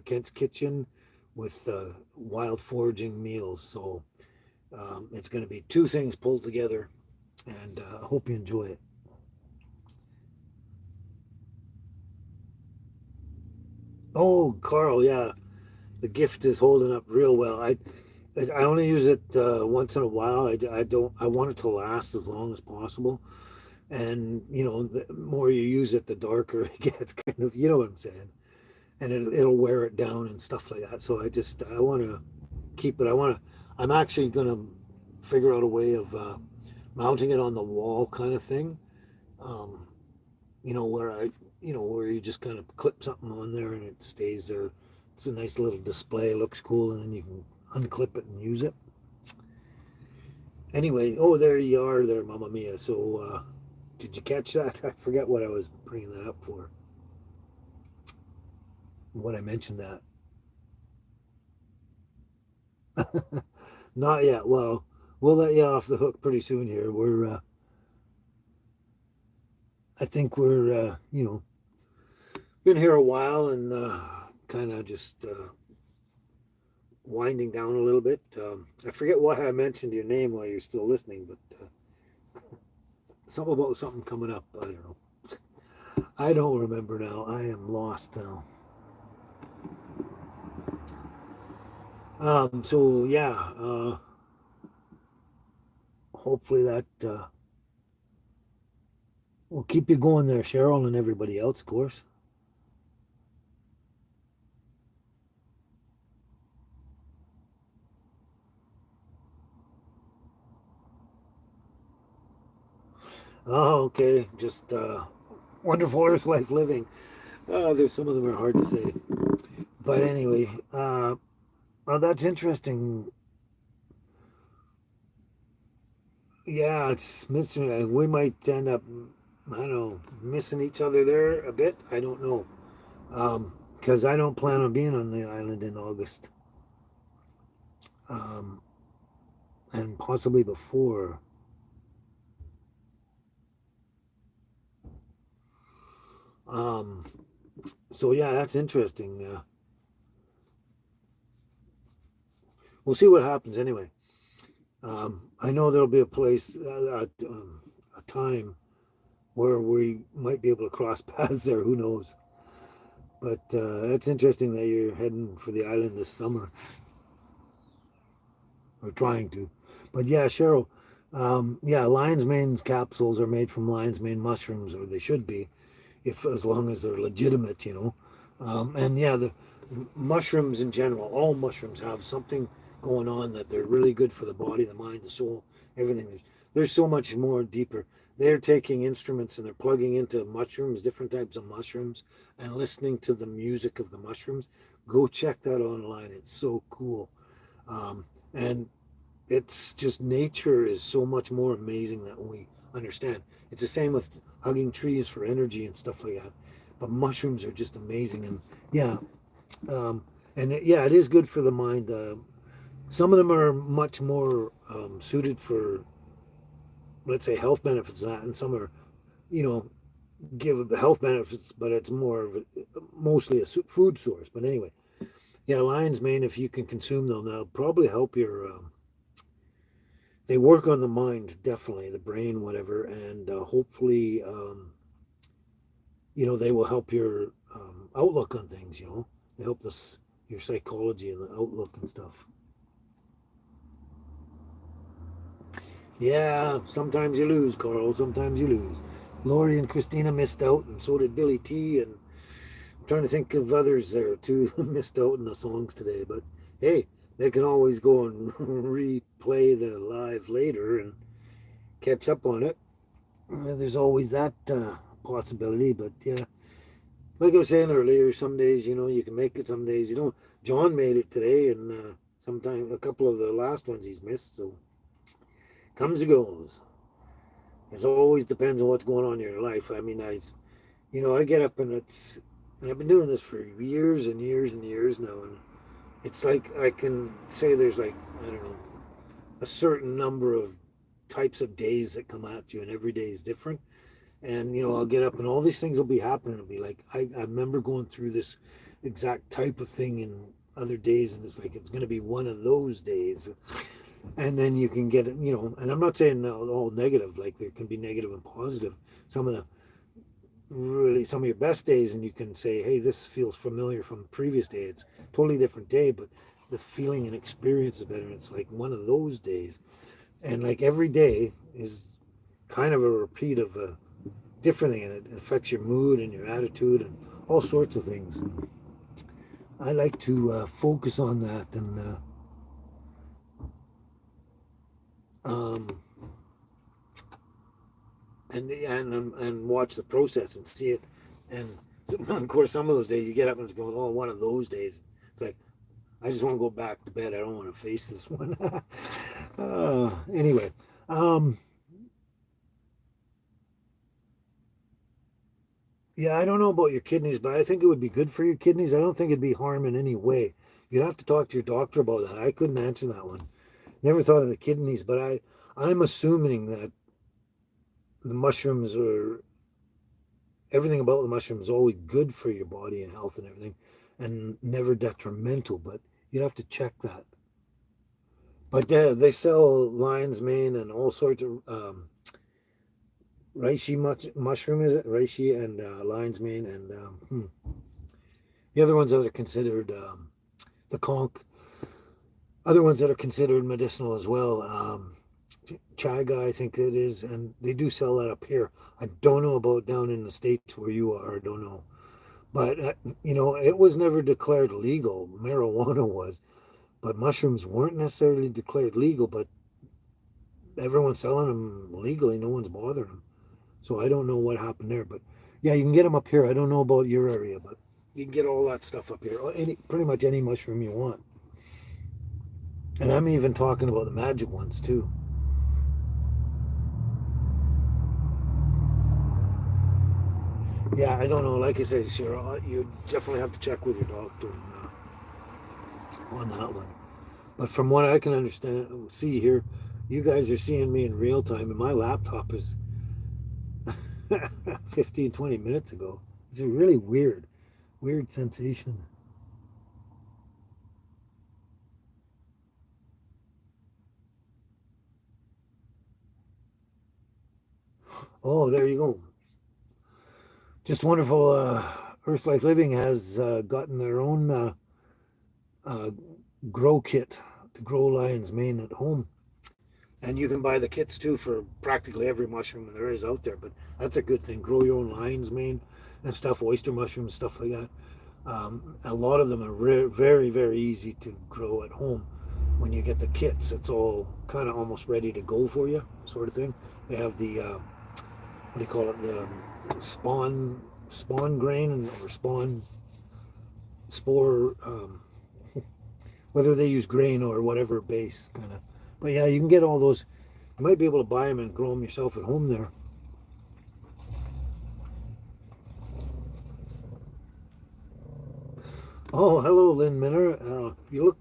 Kent's Kitchen with wild foraging meals. So it's going to be two things pulled together, and I hope you enjoy it. Oh, Carl, yeah, the gift is holding up real well. I only use it once in a while. I don't. I want it to last as long as possible. And the more you use it, the darker it gets. Kind of, you know what I'm saying. And it'll wear it down and stuff like that. So I want to keep it. I'm actually gonna figure out a way of mounting it on the wall, kind of thing. Um, where where you just kind of clip something on there and it stays there. It's a nice little display, looks cool, and then you can unclip it and use it. Anyway, oh, there you are there, Mamma Mia. So did you catch that? I forget what I was bringing that up for, when I mentioned that. Not yet. Well, we'll let you off the hook pretty soon here. I think we're, been here a while and kind of just winding down a little bit. I forget why I mentioned your name while you're still listening, but something about something coming up. I don't know. I don't remember now. I am lost now. So yeah, hopefully that will keep you going there, Cheryl, and everybody else, of course. Oh, okay. Just wonderful Earth life living. There's some of them are hard to say, but anyway, well, that's interesting. Yeah, it's missing. We might end up, I don't know, missing each other there a bit. I don't know, because I don't plan on being on the island in August, um, and possibly before. Um, so yeah, that's interesting. We'll see what happens anyway. I know there'll be a place, a time where we might be able to cross paths there. Who knows? But it's interesting that you're heading for the island this summer, or trying to. But yeah, Cheryl, yeah, lion's mane capsules are made from lion's mane mushrooms, or they should be, if as long as they're legitimate. And yeah, the mushrooms in general, all mushrooms have something going on that they're really good for the body, the mind, the soul, everything. There's so much more deeper. They're taking instruments and they're plugging into mushrooms, different types of mushrooms, and listening to the music of the mushrooms. Go check that online. It's so cool. And it's just, nature is so much more amazing than we understand. It's the same with hugging trees for energy and stuff like that. But mushrooms are just amazing. And yeah, yeah, it is good for the mind. Some of them are much more suited for, let's say, health benefits, and some are, you know, give health benefits, but it's more of mostly a food source. But anyway, yeah, lion's mane, if you can consume them, they'll probably help your. They work on the mind, definitely, the brain, whatever, and hopefully, they will help your outlook on things. They help this your psychology and the outlook and stuff. Yeah, sometimes you lose, Carl. Sometimes you lose. Lori and Christina missed out, and so did Billy T. And I'm trying to think of others there too missed out in the songs today. But hey, they can always go and replay the live later and catch up on it. There's always that possibility. But yeah, like I was saying earlier, some days you can make it. Some days you don't. John made it today, and Sometimes a couple of the last ones he's missed. So comes and goes. It always depends on what's going on in your life. I mean, I get up and I've been doing this for years and years and years now, and it's like I can say there's like, I don't know, a certain number of types of days that come at you, and every day is different. And I'll get up and all these things will be happening. It'll be like I remember going through this exact type of thing in other days, and it's like it's going to be one of those days. And then you can get it, and I'm not saying all negative, like there can be negative and positive. Some of your best days, and you can say, hey, this feels familiar from the previous day. It's a totally different day, but the feeling and experience is better. It's like one of those days. And like every day is kind of a repeat of a different thing, and it affects your mood and your attitude and all sorts of things. And I like to focus on that um, and watch the process and see it. And so, of course, some of those days you get up and it's going, oh, one of those days. It's like, I just want to go back to bed. I don't want to face this one. Anyway, yeah, I don't know about your kidneys, but I think it would be good for your kidneys. I don't think it'd be harm in any way. You'd have to talk to your doctor about that. I couldn't answer that one. Never thought of the kidneys, but I'm assuming that the mushrooms are everything about the mushroom is always good for your body and health and everything, and never detrimental. But you'd have to check that. But yeah, they sell lion's mane and all sorts of reishi mushroom. Is it reishi and lion's mane and the other ones that are considered the conch. Other ones that are considered medicinal as well. Chaga, I think it is, and they do sell that up here. I don't know about down in the States where you are. I don't know. But, it was never declared legal. Marijuana was. But mushrooms weren't necessarily declared legal, but everyone's selling them legally. No one's bothering them. So I don't know what happened there. But, yeah, you can get them up here. I don't know about your area, but you can get all that stuff up here. Pretty much any mushroom you want. And I'm even talking about the magic ones, too. Yeah, I don't know. Like I said, sure, you definitely have to check with your doctor on that one. But from what I can understand, see here, you guys are seeing me in real time, and my laptop is 15, 20 minutes ago. It's a really weird sensation. Oh, there you go. Just wonderful. Earth Life Living has gotten their own uh, grow kit to grow lion's mane at home. And you can buy the kits too for practically every mushroom there is out there. But that's a good thing. Grow your own lion's mane and stuff, oyster mushrooms, stuff like that. A lot of them are very, very easy to grow at home. When you get the kits, it's all kind of almost ready to go for you, sort of thing. They have the what do you call it? The spawn grain or spawn spore. Whether they use grain or whatever base kind of. But yeah, you can get all those. You might be able to buy them and grow them yourself at home there. Oh, hello, Lynn Miller. You look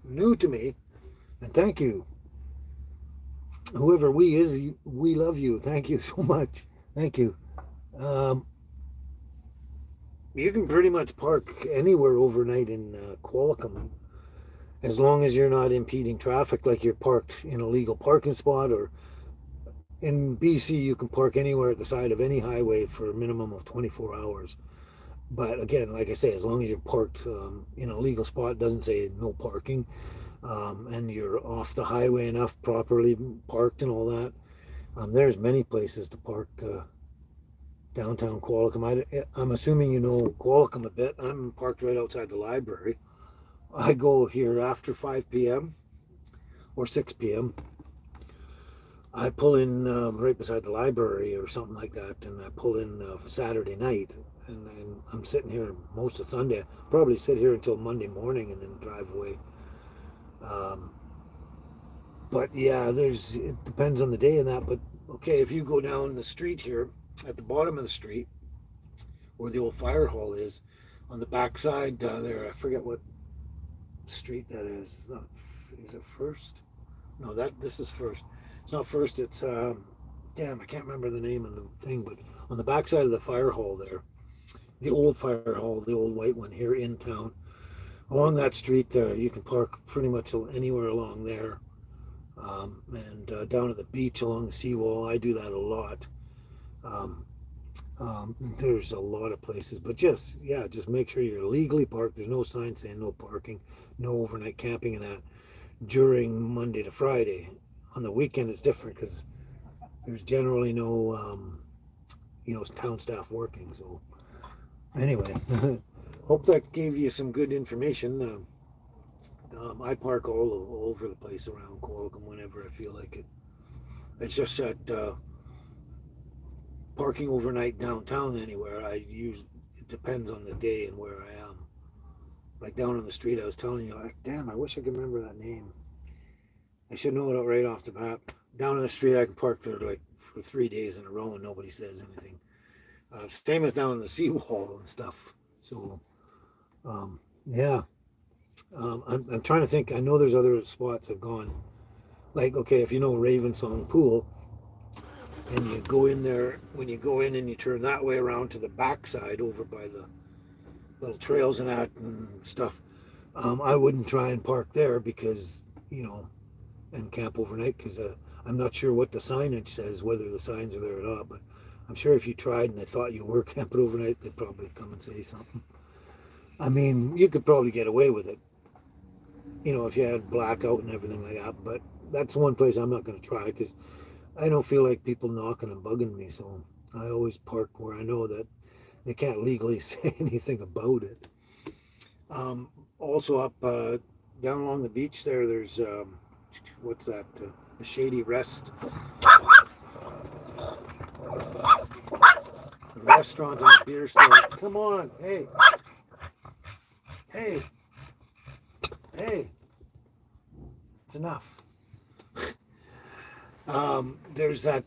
new to me, and thank you. Whoever we is, we love you. Thank you so much. Thank you. Um, you can pretty much park anywhere overnight in Qualicum, as long as you're not impeding traffic, like you're parked in a legal parking spot. Or in BC, you can park anywhere at the side of any highway for a minimum of 24 hours. But again, like I say, as long as you're parked in a legal spot, it doesn't say no parking, and you're off the highway enough, properly parked and all that. There's many places to park downtown Qualicum. I'm assuming you know Qualicum a bit. I'm parked right outside the library. I go here after 5 p.m. or 6 p.m. I pull in right beside the library or something like that, and I pull in Saturday night, and I'm sitting here most of Sunday. Probably sit here until Monday morning and then drive away. Um, but yeah, it depends on the day and that. But okay, if you go down the street here, at the bottom of the street, where the old fire hall is, on the backside there, I forget what street that is. Not, is it First? No, that this is First. It's not First. It's damn, I can't remember the name of the thing, but on the backside of the fire hall there, the old fire hall, the old white one here in town. Along that street there, you can park pretty much anywhere along there. And down at the beach along the seawall, I do that a lot. Um, there's a lot of places, but just make sure you're legally parked. There's no sign saying no parking, no overnight camping, and that during Monday to Friday. On the weekend, it's different because there's generally no, town staff working. So anyway, hope that gave you some good information. I park all over the place around Corlcom whenever I feel like it. It's just that parking overnight downtown anywhere, it depends on the day and where I am. Like down on the street, I was telling you, like, damn, I wish I could remember that name. I should know it right off the bat. Down on the street, I can park there like for 3 days in a row and nobody says anything. Same as down on the seawall and stuff. So, yeah. I'm trying to think. I know there's other spots I've gone. Like, okay, if you know Ravensong Pool, and you go in there, when you go in and you turn that way around to the backside over by the little trails and that and stuff, I wouldn't try and park there because, and camp overnight because I'm not sure what the signage says, whether the signs are there or not, but I'm sure if you tried and they thought you were camping overnight, they'd probably come and say something. I mean, you could probably get away with it, if you had blackout and everything like that, but that's one place I'm not going to try because I don't feel like people knocking and bugging me, so I always park where I know that they can't legally say anything about it. Also up down along the beach there's what's that? The Shady Rest, the restaurant and the beer store. Come on, hey, hey, hey, it's enough. There's that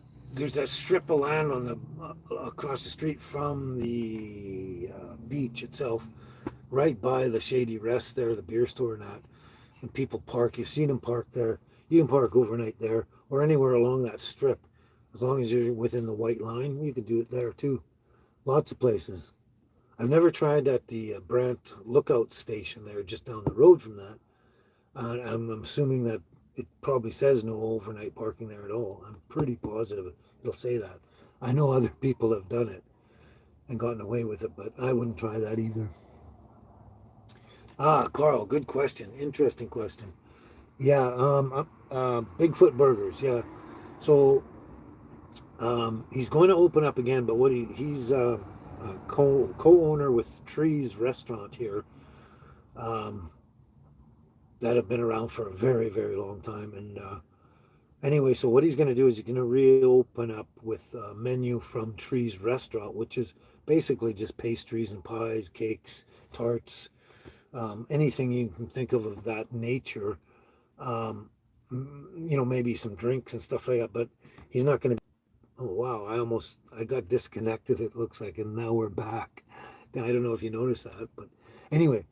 strip of land on the across the street from the beach itself, right by the Shady Rest there, the beer store and that. And people park. You've seen them park there. You can park overnight there or anywhere along that strip, as long as you're within the white line. You can do it there too. Lots of places. I've never tried at the Brant Lookout Station there, just down the road from that. I'm assuming that it probably says no overnight parking there at all. I'm pretty positive it'll say that. I know other people have done it and gotten away with it, but I wouldn't try that either. Carl, good question. Interesting question. Yeah, Bigfoot Burgers. Yeah, so he's going to open up again, but he's a co-owner with Trees Restaurant here. That have been around for a very, very long time. And anyway, so what he's going to do is he's going to reopen up with a menu from Trees Restaurant, which is basically just pastries and pies, cakes, tarts, anything you can think of that nature. Maybe some drinks and stuff like that. But he's not going to. Oh wow! I got disconnected. It looks like, and now we're back. Now, I don't know if you noticed that, but anyway.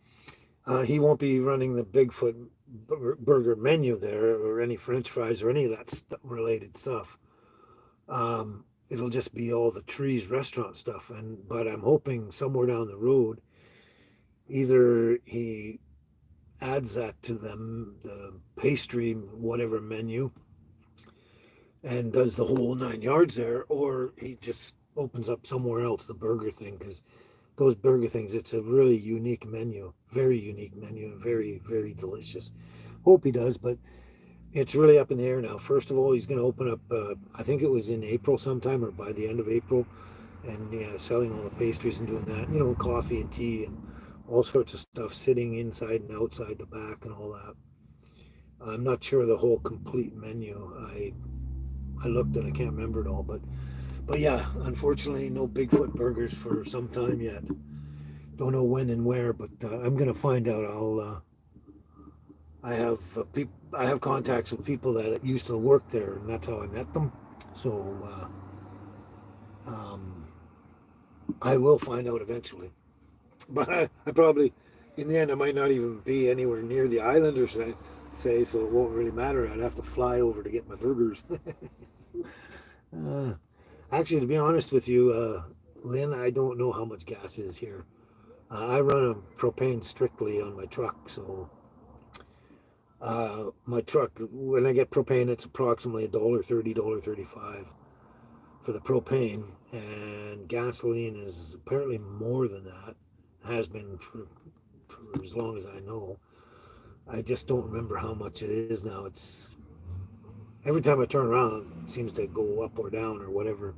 He won't be running the Bigfoot burger menu there or any French fries or any of that related stuff. It'll just be all the Trees Restaurant stuff. But I'm hoping somewhere down the road, either he adds that to the pastry whatever menu and does the whole 9 yards there, or he just opens up somewhere else the burger thing because those burger things, it's a really unique menu, very unique menu, and very, very delicious. Hope he does, but it's really up in the air now. First of all, he's going to open up, I think it was in April sometime or by the end of April, and yeah, selling all the pastries and doing that, coffee and tea and all sorts of stuff sitting inside and outside the back and all that. I'm not sure the whole complete menu. I looked and I can't remember it all, but yeah, unfortunately, no Bigfoot burgers for some time yet. Don't know when and where, but I'm gonna find out. I have contacts with people that used to work there, and that's how I met them. So um, I will find out eventually. But I probably, in the end, I might not even be anywhere near the island or say, so it won't really matter. I'd have to fly over to get my burgers. uh, Actually, to be honest with you, Lynn, I don't know how much gas is here. I run on propane strictly on my truck, so my truck, when I get propane, it's approximately $1.30, $1.35 for the propane, and gasoline is apparently more than that. Has been for as long as I know. I just don't remember how much it is now. It's every time I turn around, it seems to go up or down or whatever.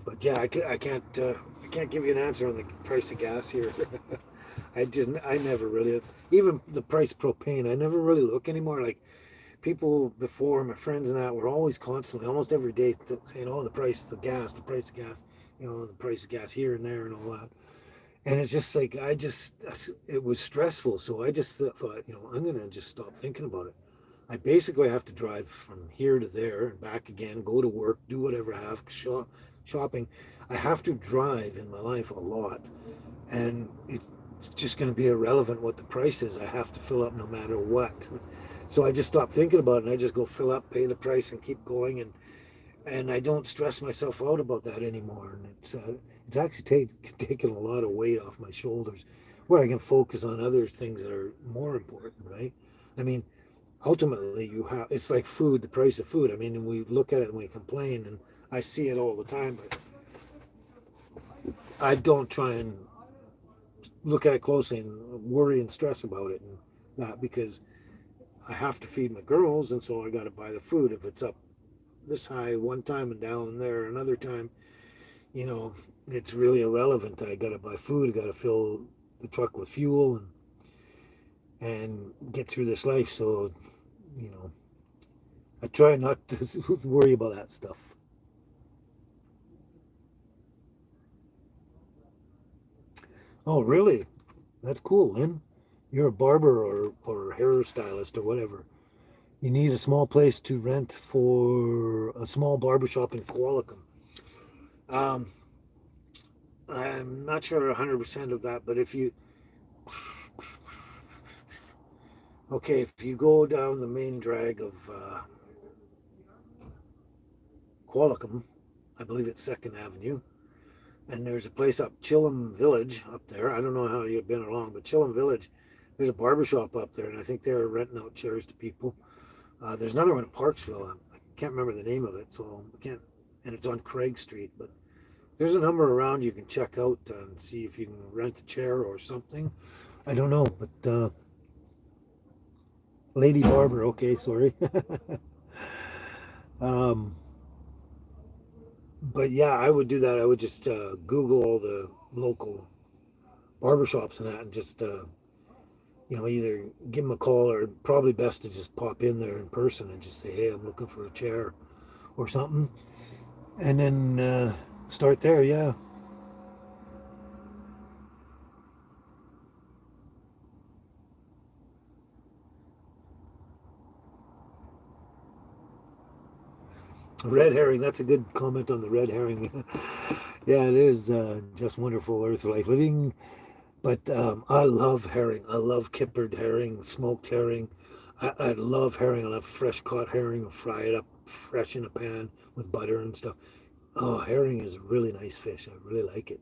But yeah, I can't give you an answer on the price of gas here. I never really, even the price of propane, I never really look anymore. Like people before, my friends and that were always constantly, almost every day, saying, "Oh, the price of the gas, the price of gas, the price of gas here and there and all that." And it's just like it was stressful. So I just thought, I'm gonna just stop thinking about it. I basically have to drive from here to there and back again, go to work, do whatever I have, shopping. I have to drive in my life a lot, and it's just going to be irrelevant what the price is. I have to fill up no matter what. So I just stop thinking about it, and I just go fill up, pay the price, and keep going. And I don't stress myself out about that anymore. And it's actually taken a lot of weight off my shoulders, where I can focus on other things that are more important, right? I mean, ultimately you have it's like food, the price of food. I mean, we look at it and we complain, and I see it all the time, but I don't try and look at it closely and worry and stress about it and that, because I have to feed my girls, and so I got to buy the food. If it's up this high one time and down there another time, you know it's really irrelevant. I got to buy food, I got to fill the truck with fuel, and get through this life. So you know I try not to worry about that stuff. Oh, really? That's cool, Lynn. You're a barber or hairstylist or whatever. You need a small place to rent for a small barbershop in Qualicum. Um, I'm not sure 100% of that, but if you go down the main drag of Qualicum, I believe it's Second Avenue, and there's a place up Chillum Village up there. I don't know how you've been along, but Chillum Village, there's a barbershop up there, and I think they're renting out chairs to people. There's another one in Parksville. I can't remember the name of it, so I can't. And it's on Craig Street. But there's a number around you can check out and see if you can rent a chair or something. I don't know, but Lady Barber. Okay, sorry. um, but yeah, I would do that. I would just Google all the local barbershops and that, and just either give them a call, or probably best to just pop in there in person and just say, "Hey, I'm looking for a chair," or something, and then start there. Yeah. Red herring. That's a good comment on the red herring. Yeah, it is just wonderful earth life living. But I love herring. I love kippered herring, smoked herring. I love herring. I love fresh caught herring. Fry it up fresh in a pan with butter and stuff. Oh, herring is a really nice fish. I really like it.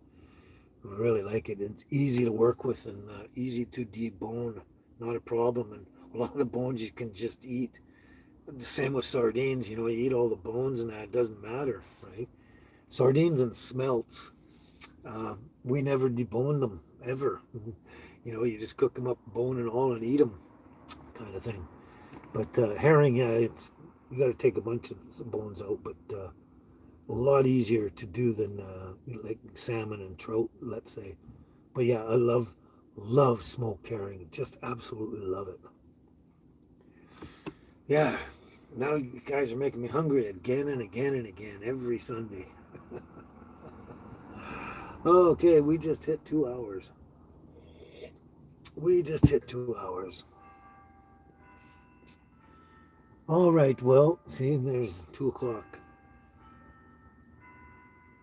Really like it. It's easy to work with and easy to debone. Not a problem. And a lot of the bones you can just eat. The same with sardines. You eat all the bones and that. It doesn't matter, right? Sardines and smelts. We never debone them ever. You just cook them up, bone and all, and eat them, kind of thing. But herring, yeah, you got to take a bunch of the bones out, but a lot easier to do than like salmon and trout, let's say. But yeah, I love smoked herring. Just absolutely love it. Yeah, now you guys are making me hungry again and again and again every Sunday. Okay, we just hit 2 hours. We just hit 2 hours. All right, well, see, there's 2 o'clock.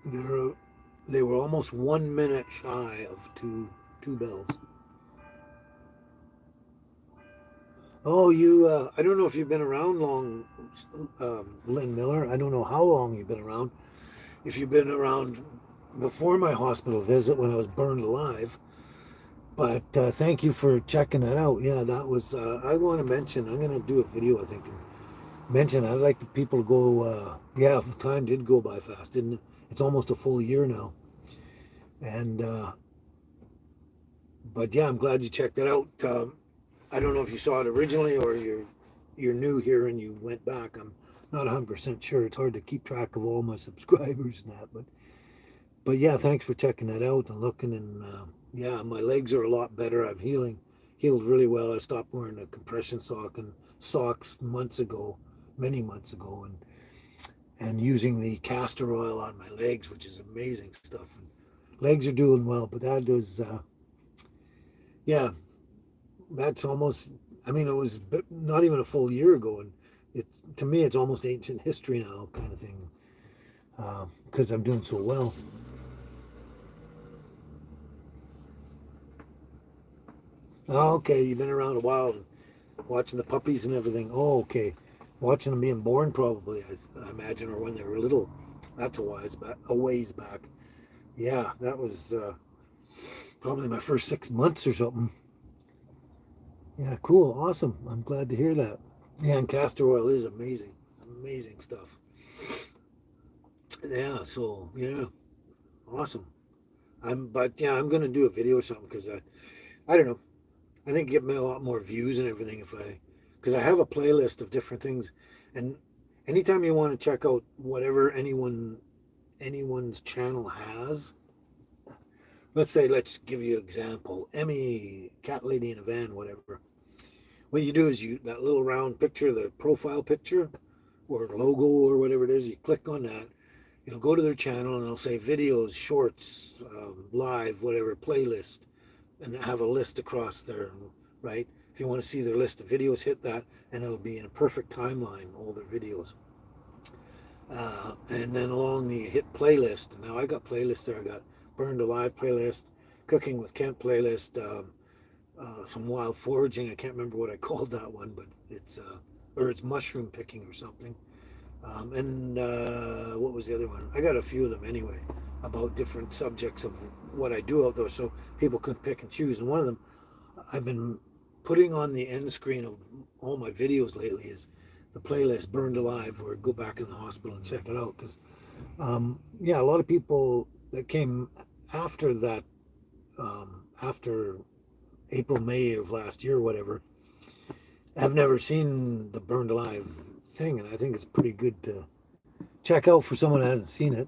They're, they were almost 1 minute shy of two bells. Oh, I don't know if you've been around long, Lynn Miller. I don't know how long you've been around. If you've been around before my hospital visit when I was burned alive. But thank you for checking that out. Yeah, that was, I want to mention, I'm going to do a video, I think, and mention, I'd like the people to go, yeah, time did go by fast, didn't it? It's almost a full year now. And, but yeah, I'm glad you checked it out. I don't know if you saw it originally or you're new here and you went back. I'm not 100% sure. It's hard to keep track of all my subscribers and that, but yeah, thanks for checking that out and looking. And yeah, my legs are a lot better. I'm healed really well. I stopped wearing a compression socks months ago, many months ago, and using the castor oil on my legs, which is amazing stuff. And legs are doing well, but that was yeah, that's almost. I mean, it was not even a full year ago, and it to me it's almost ancient history now, kind of thing, because I'm doing so well. Oh, okay, you've been around a while and watching the puppies and everything. Oh, okay, watching them being born probably. I imagine, or when they were little. That's a ways back. Yeah, that was probably my first 6 months or something. Yeah, cool, awesome. I'm glad to hear that. Yeah, and castor oil is amazing, amazing stuff. Yeah, so yeah, awesome. But yeah, I'm gonna do a video or something because I don't know. I think get me a lot more views and everything if because I have a playlist of different things, and anytime you want to check out whatever anyone's channel has, let's give you an example. Emmy, cat lady in a van, whatever. What you do is you that little round picture, the profile picture or logo or whatever it is, you click on that. It'll go to their channel and it'll say videos, shorts, live, whatever, playlist, and have a list across there, right? If you want to see their list of videos, hit that, and it'll be in a perfect timeline, all their videos. And then along the hit playlist. Now I got playlists there. I got Burned Alive playlist, Cooking with Kent playlist, some wild foraging. I can't remember what I called that one, but it's mushroom picking or something. And what was the other one? I got a few of them anyway about different subjects of what I do out there, so people can pick and choose. And one of them I've been putting on the end screen of all my videos lately is the playlist Burned Alive, where go back in the hospital and check it out. Because yeah, a lot of people that came after that, after April, May of last year, or whatever, have never seen the Burned Alive thing, and I think it's pretty good to check out for someone that hasn't seen it.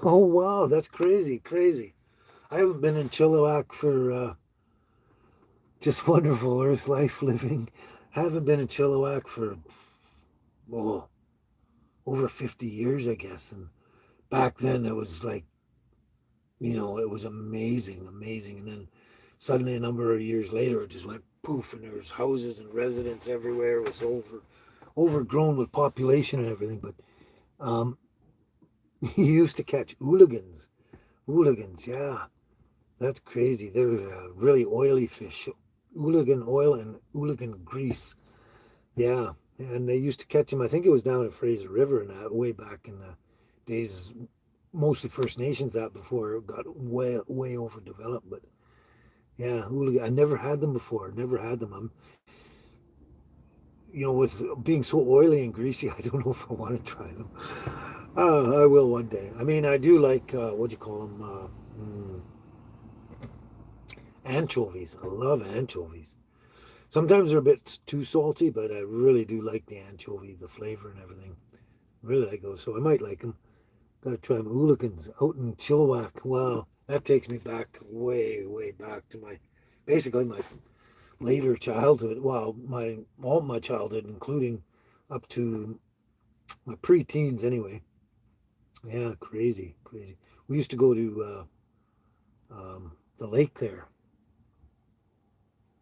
Oh wow, that's crazy, crazy. I haven't been in Chilliwack for just wonderful Earth life living. Haven't been in Chilliwack for oh, over 50 years, I guess. And back then it was like, it was amazing, amazing. And then suddenly a number of years later, it just went poof, and there was houses and residents everywhere. It was overgrown with population and everything. But um, you used to catch hooligans. Hooligans, yeah. That's crazy. They're really oily fish. Hooligan oil and hooligan grease. Yeah. And they used to catch them, I think it was down at Fraser River and that way back in the days, mostly First Nations that before it got way, way overdeveloped. But yeah, hooligan. I never had them before. Never had them. With being so oily and greasy, I don't know if I want to try them. I will one day. I mean, I do like, what do you call them? Anchovies. I love anchovies. Sometimes they're a bit too salty, but I really do like the anchovy, the flavor and everything. Really like those, so I might like them. Got to try them. Hooligans out in Chilliwack. Wow, that takes me back way, way back to basically my later childhood. Well, all my childhood, including up to my pre-teens anyway. Yeah, crazy, crazy. We used to go to the lake there.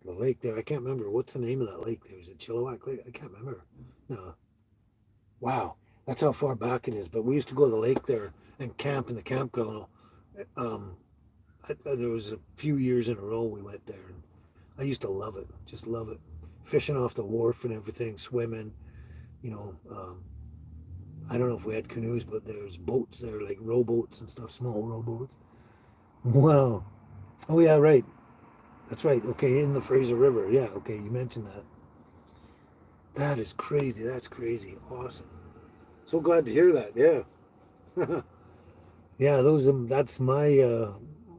The lake there. I can't remember what's the name of that lake there. Is it Chilliwack Lake? I can't remember. No. Wow, that's how far back it is. But we used to go to the lake there and camp in the campground. Um, there was a few years in a row we went there, and I used to love it. Just love it. Fishing off the wharf and everything, swimming. You know, I don't know if we had canoes, but there's boats there, like rowboats and stuff, small rowboats. Wow. Oh yeah, right. That's right. Okay, in the Fraser River. Yeah. Okay, you mentioned that. That is crazy. That's crazy. Awesome. So glad to hear that. Yeah. Yeah. Those. That's my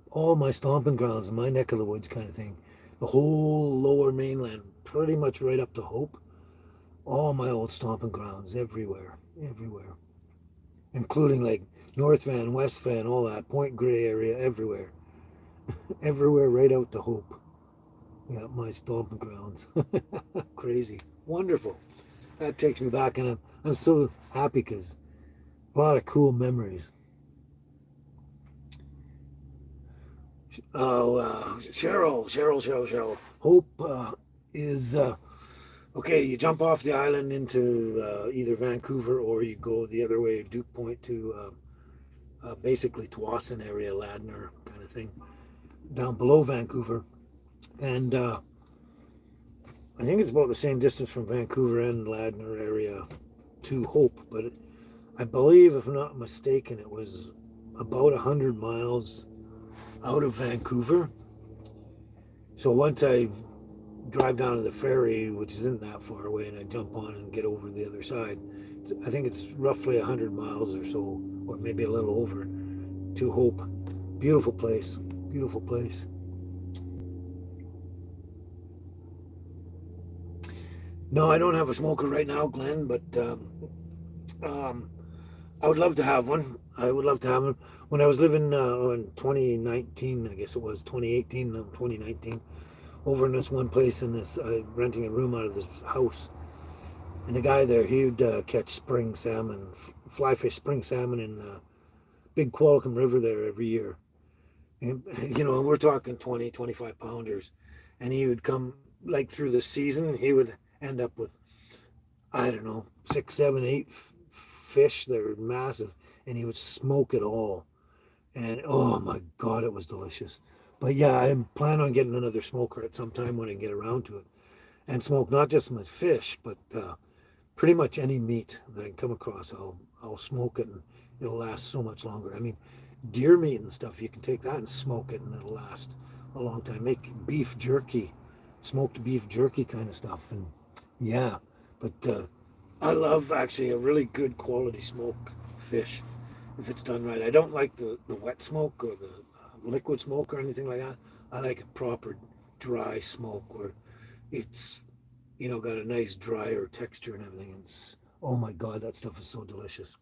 all my stomping grounds in my neck of the woods, kind of thing. The whole lower mainland, pretty much right up to Hope. All my old stomping grounds, everywhere, everywhere, including like North Van, West Van, all that Point Grey area, everywhere, everywhere, right out to Hope. Yeah, my stomping grounds. Crazy, wonderful. That takes me back, and I'm so happy because a lot of cool memories. Oh, Cheryl. Hope is okay. You jump off the island into either Vancouver or you go the other way, Duke Point to basically Tsawwassen area, Ladner kind of thing, down below Vancouver, and I think it's about the same distance from Vancouver and Ladner area to Hope, but I believe, if I'm not mistaken, it was about 100 miles out of Vancouver. So once I drive down to the ferry, which isn't that far away, and I jump on and get over the other side, I think it's roughly 100 miles or so, or maybe a little over, to Hope. Beautiful place. Beautiful place. No, I don't have a smoker right now, Glenn, but um, I would love to have one. I would love to have one. When I was living in 2019, I guess it was 2018, no, 2019, over in this one place in this, renting a room out of this house. And the guy there, he would catch spring salmon, fly fish spring salmon in the big Qualicum River there every year. And, we're talking 20, 25 pounders. And he would come, like through the season, he would end up with, I don't know, six, seven, eight fish. They're massive. And he would smoke it all. And oh my God, it was delicious. But yeah, I plan on getting another smoker at some time when I get around to it. And smoke not just my fish, but pretty much any meat that I can come across. I'll smoke it and it'll last so much longer. I mean, deer meat and stuff, you can take that and smoke it and it'll last a long time. Make beef jerky, smoked beef jerky kind of stuff. And yeah, but I love actually a really good quality smoke fish if it's done right. I don't like the wet smoke or the liquid smoke or anything like that. I like a proper dry smoke where it's got a nice drier texture and everything. It's, oh my God, that stuff is so delicious.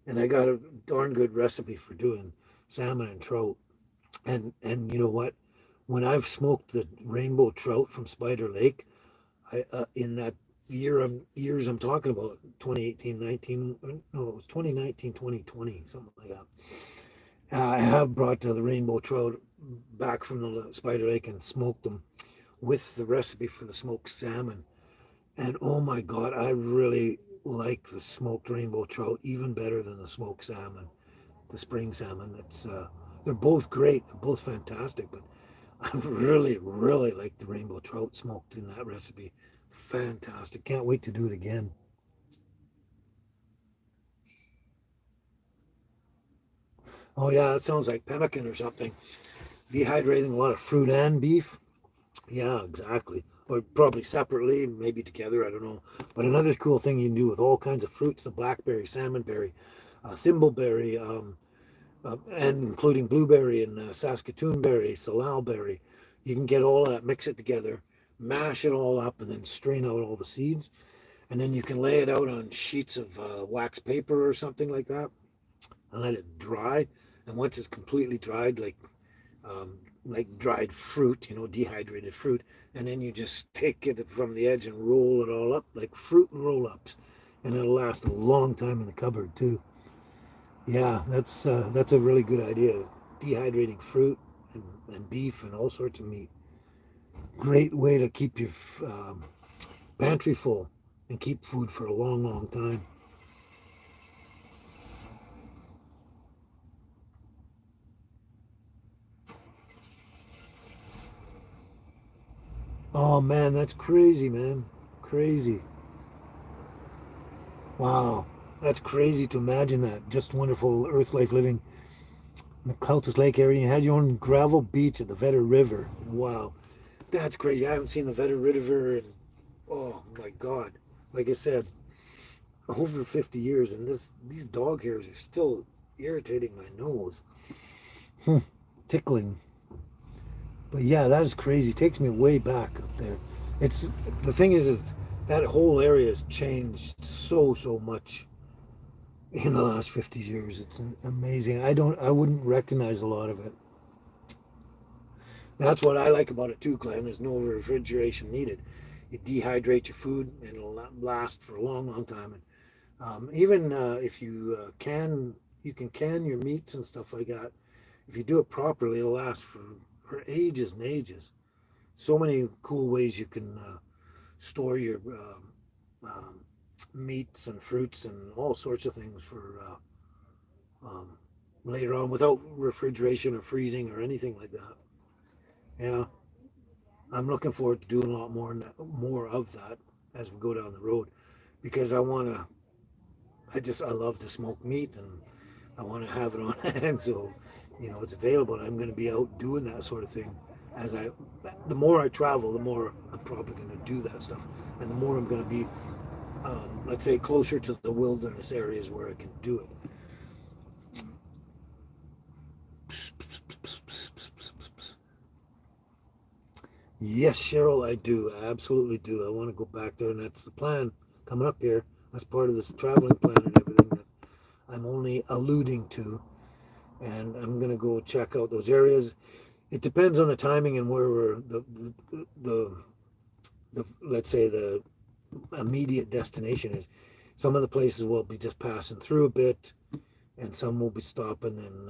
And I got a darn good recipe for doing salmon and trout. And you know what? When I've smoked the rainbow trout from Spider Lake, I in that years I'm talking about, 2018, 19, no, it was 2019, 2020, something like that. I have brought the rainbow trout back from the Spider Lake and smoked them with the recipe for the smoked salmon. And oh my God, I really like the smoked rainbow trout even better than the smoked salmon, the spring salmon. It's they're both great, they're both fantastic, but I really, really like the rainbow trout smoked in that recipe. Fantastic. Can't wait to do it again. Oh yeah, that sounds like pemmican or something. Dehydrating a lot of fruit and beef. Yeah, exactly. Or probably separately, maybe together, I don't know. But another cool thing you can do with all kinds of fruits, the blackberry, salmonberry, thimbleberry, and including blueberry and Saskatoon berry, salal you can get all that, mix it together, mash it all up, and then strain out all the seeds. And then you can lay it out on sheets of wax paper or something like that and let it dry. And once it's completely dried, like like dried fruit, dehydrated fruit, and then you just take it from the edge and roll it all up like fruit roll-ups, and it'll last a long time in the cupboard too. Yeah, that's a really good idea. Dehydrating fruit and beef and all sorts of meat. Great way to keep your pantry full and keep food for a long, long time. Oh man, that's crazy, man. Crazy. Wow. That's crazy to imagine that. Just wonderful earth life living in the Cultus Lake area. You had your own gravel beach at the Vedder River. Wow. That's crazy. I haven't seen the Vedder River in, oh my God. Like I said, over 50 years, and these dog hairs are still irritating my nose. Tickling. But yeah, that is crazy. It takes me way back up there. It's the thing is that whole area has changed so much in the last 50 years. It's amazing. I wouldn't recognize a lot of it. That's what I like about it too, Glenn. There's no refrigeration needed. You dehydrate your food and it'll last for a long, long time. And even if you can can your meats and stuff like that. If you do it properly, it'll last for ages and ages. So many cool ways you can store your meats and fruits and all sorts of things for later on without refrigeration or freezing or anything like that. Yeah, I'm looking forward to doing a lot more of that as we go down the road because I love to smoke meat and I want to have it on hand so it's available. I'm going to be out doing that sort of thing as the more I travel, the more I'm probably going to do that stuff, and the more I'm going to be, let's say, closer to the wilderness areas where I can do it. Yes, Cheryl, I do. I absolutely do. I want to go back there, and that's the plan coming up here. That's part of this traveling plan and everything that I'm only alluding to. And I'm going to go check out those areas. It depends on the timing and where the let's say the immediate destination is. Some of the places will be just passing through a bit, and some will be stopping and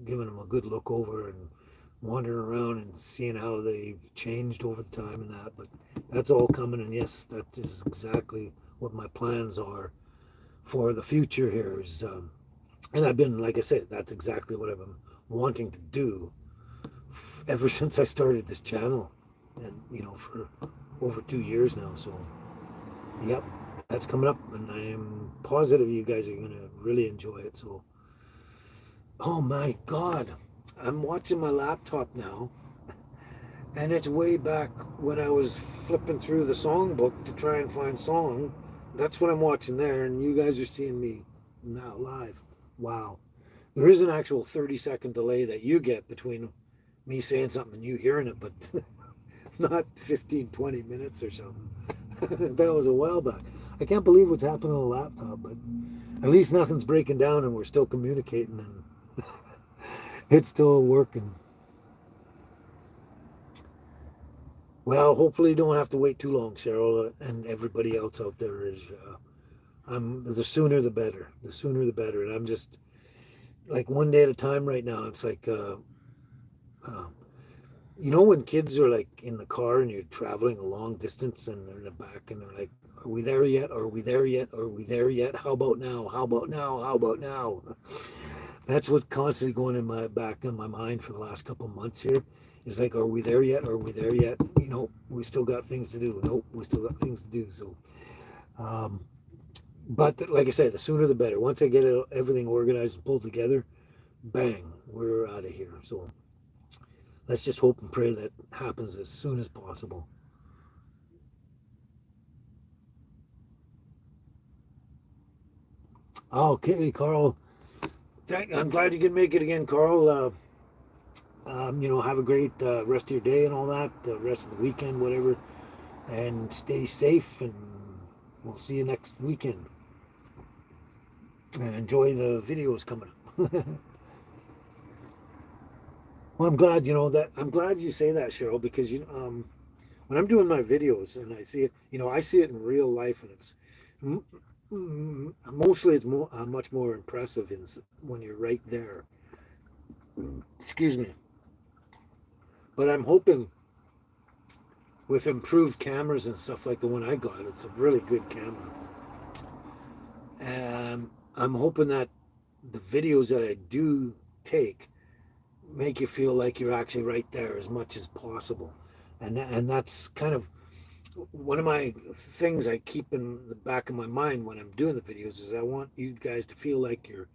giving them a good look over and wandering around and seeing how they've changed over the time and that. But that's all coming, and yes, that is exactly what my plans are for the future here. And I've been, like I said, that's exactly what I've been wanting to do ever since I started this channel, and for over 2 years now. So, yep, that's coming up, and I am positive you guys are gonna really enjoy it. So, oh my God, I'm watching my laptop now, and it's way back when I was flipping through the songbook to try and find song. That's what I'm watching there, and you guys are seeing me now live. Wow. There is an actual 30-second delay that you get between me saying something and you hearing it, but not 15, 20 minutes or something. That was a while back. I can't believe what's happened on the laptop, but at least nothing's breaking down and we're still communicating and it's still working. Well, hopefully you don't have to wait too long, Cheryl, and everybody else out there is. The sooner the better. The sooner the better. And I'm just like one day at a time right now. It's like, uh, when kids are like in the car and you're traveling a long distance and they're in the back and they're like, "Are we there yet? Are we there yet? Are we there yet? How about now? How about now? How about now?" That's what's constantly going in my back in my mind for the last couple of months here. Is like, are we there yet? Are we there yet? We still got things to do. Nope, we still got things to do. So, but like I said, the sooner the better. Once I get everything organized and pulled together, bang, we're out of here. So let's just hope and pray that happens as soon as possible. Okay, Carl. I'm glad you can make it again, Carl. Have a great rest of your day and all that, the rest of the weekend, whatever, and stay safe. And we'll see you next weekend. And enjoy the videos coming up. Well, I'm glad I'm glad you say that, Cheryl, because when I'm doing my videos and I see it, I see it in real life, and it's mostly it's much more impressive when you're right there. Excuse me. But I'm hoping with improved cameras and stuff like the one I got, it's a really good camera. And I'm hoping that the videos that I do take make you feel like you're actually right there as much as possible. And that's kind of one of my things I keep in the back of my mind when I'm doing the videos is I want you guys to feel like you're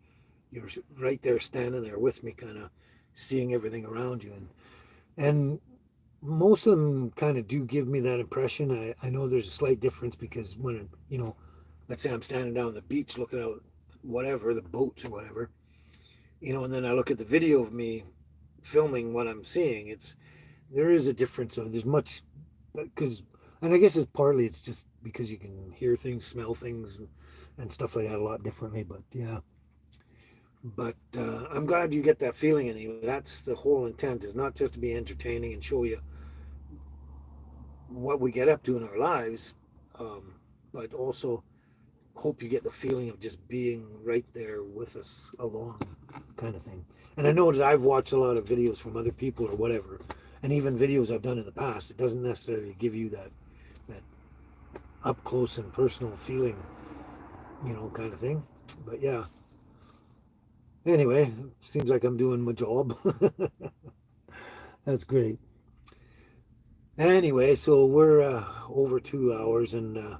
right there standing there with me, kind of seeing everything around you. And most of them kind of do give me that impression. I know there's a slight difference because when, let's say I'm standing down the beach looking out, whatever, the boats or whatever, and then I look at the video of me filming what I'm seeing, there is a difference. So there's much, because, and I guess it's just because you can hear things, smell things, and stuff like that a lot differently. But yeah, but I'm glad you get that feeling anyway. That's the whole intent, is not just to be entertaining and show you what we get up to in our lives, but also hope you get the feeling of just being right there with us along, kind of thing. And I know that I've watched a lot of videos from other people or whatever, and even videos I've done in the past. It doesn't necessarily give you that up close and personal feeling, kind of thing. But yeah. Anyway, seems like I'm doing my job. That's great. Anyway, so we're over 2 hours, and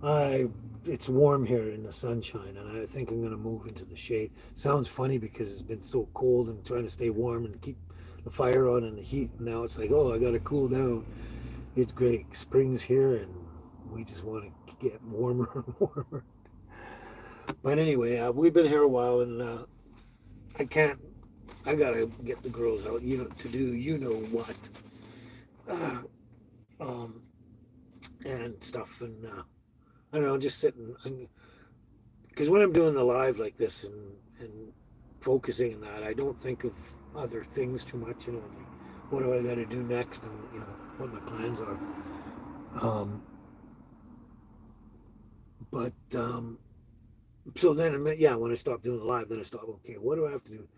I it's warm here in the sunshine, and I think I'm going to move into the shade. Sounds funny because it's been so cold and trying to stay warm and keep the fire on and the heat. And now it's like, oh, I got to cool down. It's great. Spring's here, and we just want to get warmer and warmer. But anyway, we've been here a while, and I can't. I gotta get the girls out, to do what, uh, um, and stuff, and I don't know, just sitting. Because when I'm doing the live like this and focusing on that, I don't think of other things too much. Like what do I got to do next, and what my plans are. But so then, yeah, when I stop doing the live, then I stop. Okay, what do I have to do?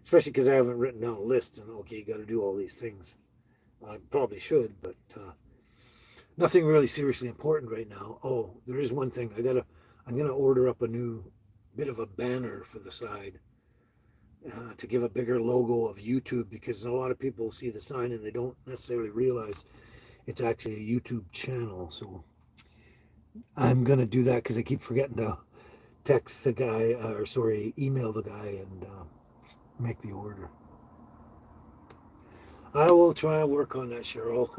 Especially because I haven't written down a list, and okay, you got to do all these things. I probably should, but nothing really seriously important right now. Oh, there is one thing. I'm gonna order up a new bit of a banner for the side, to give a bigger logo of YouTube, because a lot of people see the sign and they don't necessarily realize it's actually a YouTube channel. So I'm gonna do that because I keep forgetting to text the guy, or sorry, email the guy and make the order. I will try and work on that, Cheryl.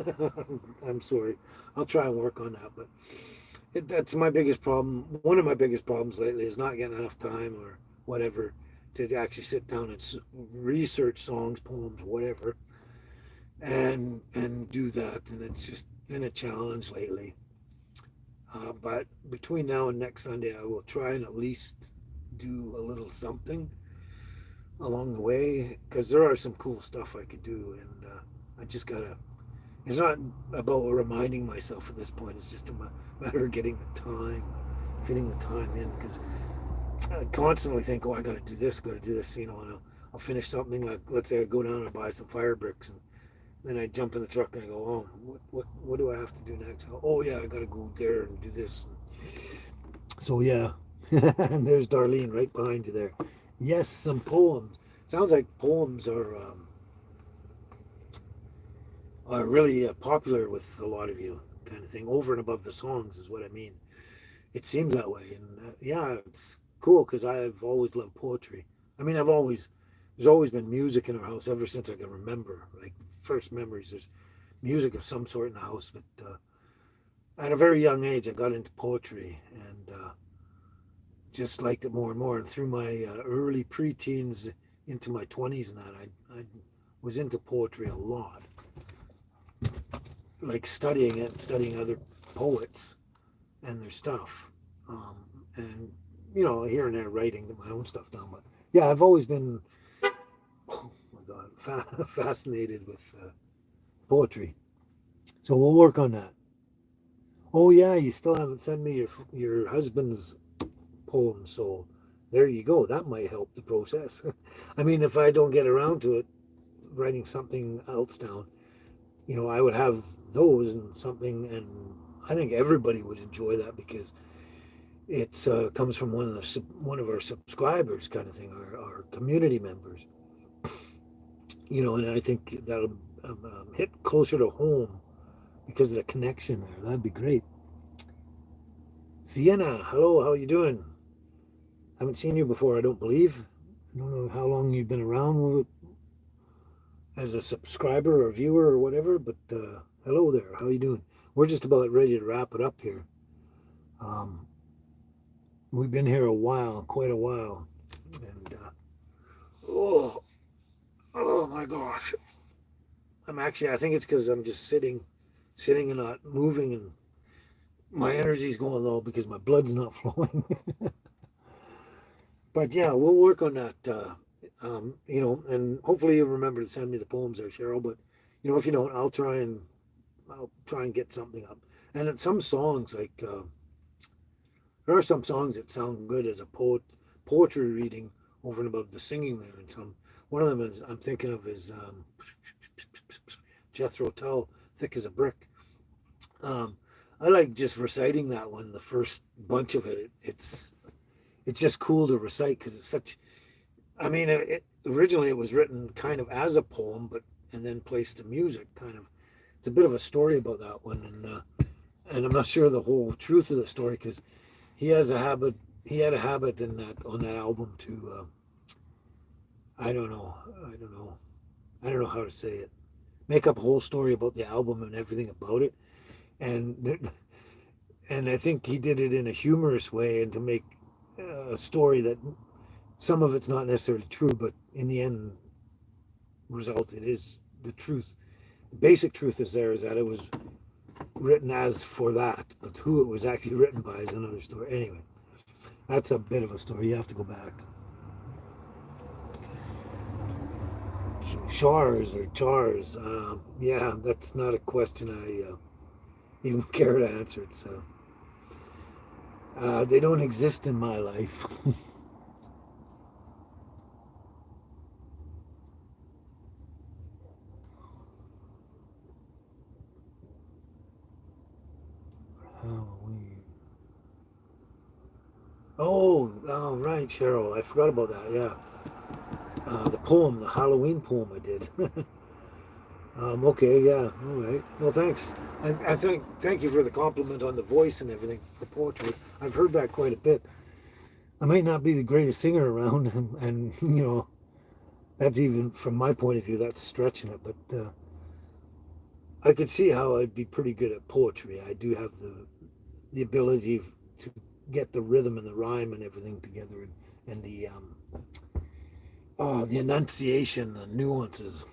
I'm sorry. I'll try and work on that, but that's my biggest problem. One of my biggest problems lately is not getting enough time or whatever to actually sit down and research songs, poems, whatever, and do that. And it's just been a challenge lately. But between now and next Sunday, I will try and at least do a little something along the way, because there are some cool stuff I could do, and I just gotta. It's not about reminding myself at this point. It's just a matter of getting the time, fitting the time in, because I constantly think, oh, I got to do this, and I'll finish something. Like, let's say I go down and buy some fire bricks, and then I jump in the truck and I go, oh, what do I have to do next? Oh yeah, I got to go there and do this. So yeah, and there's Darlene right behind you there. Yes, some poems. Sounds like poems are really popular with a lot of you, kind of thing. Over and above the songs is what I mean. It seems that way, and yeah, it's cool because I've always loved poetry. I mean, there's always been music in our house ever since I can remember. Like first memories, there's music of some sort in the house. But at a very young age, I got into poetry and just liked it more and more. And through my early preteens into my 20s and that, I was into poetry a lot, like studying it, studying other poets and their stuff, and here and there writing my own stuff down. But yeah, I've always been God, fascinated with poetry. So we'll work on that. Oh yeah, you still haven't sent me your husband's poem, so there you go. That might help the process. I mean, if I don't get around to it, writing something else down, I would have those and something, and I think everybody would enjoy that because it's comes from one of our subscribers, kind of thing, our community members. And I think that'll hit closer to home because of the connection there. That'd be great. Sienna, hello, how you doing? Haven't seen you before, I don't believe. I don't know how long you've been around as a subscriber or viewer or whatever, but hello there, how you doing? We're just about ready to wrap it up here. Um, we've been here a while, quite a while, and oh, oh my gosh, I think it's because I'm just sitting and not moving, and my energy's going low because my blood's not flowing. But yeah, we'll work on that. And hopefully you remember to send me the poems there, Cheryl. But if you don't, I'll try and get something up. And at some songs, like there are some songs that sound good as a poetry reading over and above the singing there. And one of them is I'm thinking of is Jethro Tull, "Thick as a Brick." I like just reciting that one, the first bunch of it. It's just cool to recite because it's such. I mean, originally it was written kind of as a poem, and then placed to music. Kind of, it's a bit of a story about that one, and I'm not sure the whole truth of the story because he has a habit. He had a habit in that on that album to. I don't know. I don't know how to say it. Make up a whole story about the album and everything about it, and and I think he did it in a humorous way and to make a story that some of it's not necessarily true, but in the end result, it is the truth. The basic truth is that it was written as for that, but who it was actually written by is another story. Anyway, that's a bit of a story. You have to go back. Chars or chars. Yeah, that's not a question I even care to answer. They don't exist in my life. Halloween. Oh, right, Cheryl. I forgot about that. Yeah, the Halloween poem I did. Okay, yeah, all right. Well, thanks. I thank you for the compliment on the voice and everything for poetry. I've heard that quite a bit. I might not be the greatest singer around, and that's even from my point of view, that's stretching it. But I could see how I'd be pretty good at poetry. I do have the ability to get the rhythm and the rhyme and everything together, and the enunciation, the nuances.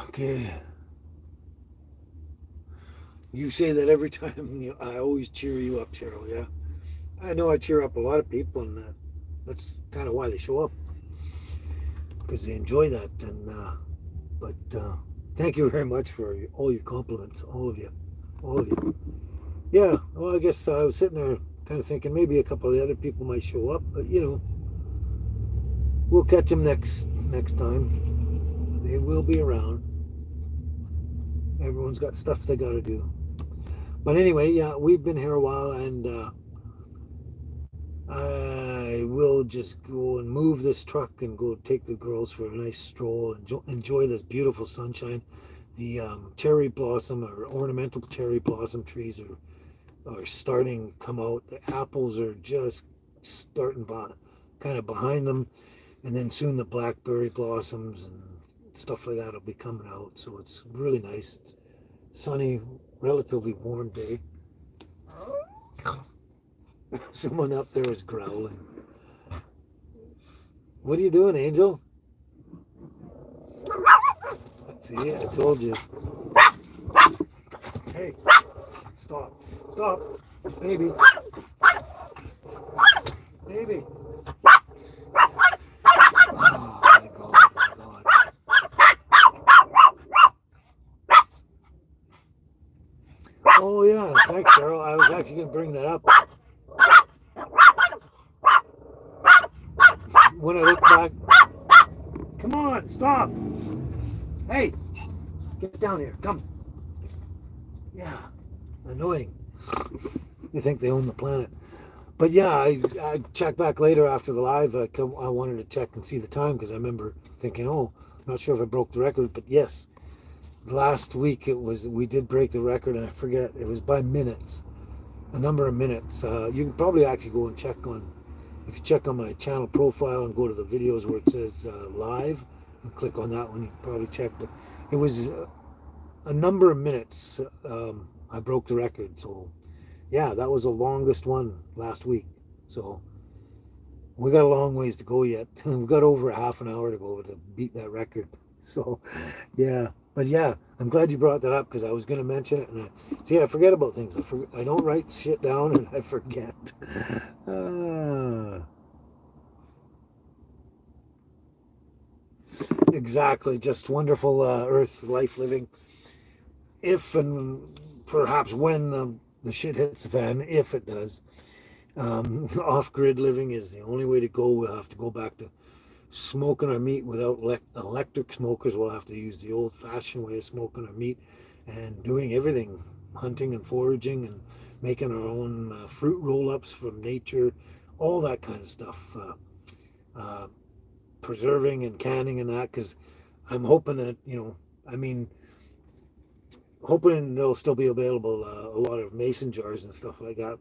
Okay. You say that every time. I always cheer you up, Cheryl. Yeah, I know I cheer up a lot of people, and that's kind of why they show up because they enjoy that. And but thank you very much for all your compliments, all of you, all of you. Yeah. Well, I guess I was sitting there kind of thinking maybe a couple of the other people might show up, but we'll catch them next time. They will be around. Everyone's got stuff they got to do. But anyway, yeah, we've been here a while, and I will just go and move this truck and go take the girls for a nice stroll and enjoy this beautiful sunshine. The cherry blossom or ornamental cherry blossom trees are starting to come out. The apples are just starting kind of behind them, and then soon the blackberry blossoms and stuff like that will be coming out. So it's really nice. It's sunny, relatively warm day. Someone up there is growling. What are you doing, Angel? See, I told you. Hey, stop. Stop. Baby. Baby. Oh, my God. My God. Oh, yeah. Thanks, Cheryl. I was actually going to bring that up. When I look back. Come on, stop. Hey, get down here. Come. Yeah, annoying. You think they own the planet. But yeah, I checked back later after the live. I wanted to check and see the time because I remember thinking, oh, I'm not sure if I broke the record, but yes, last week we did break the record, and I forget, it was by minutes, a number of minutes. You can probably actually go and check on, if you check on my channel profile and go to the videos where it says live and click on that one, you can probably check. But it was a number of minutes. I broke the record, so yeah, that was the longest one last week. So we got a long ways to go yet. We've got over a half an hour to go to beat that record. So yeah, but yeah, I'm glad you brought that up because I was going to mention it, and I forget about things. I don't write shit down, and I forget. Exactly, just wonderful Earth life living. If and perhaps when the shit hits the fan, if it does, off-grid living is the only way to go. We'll have to go back to smoking our meat without electric smokers. We'll have to use the old-fashioned way of smoking our meat and doing everything, hunting and foraging and making our own fruit roll-ups from nature, all that kind of stuff. Preserving and canning and that, because I'm hoping that, hoping there'll still be available a lot of mason jars and stuff like that,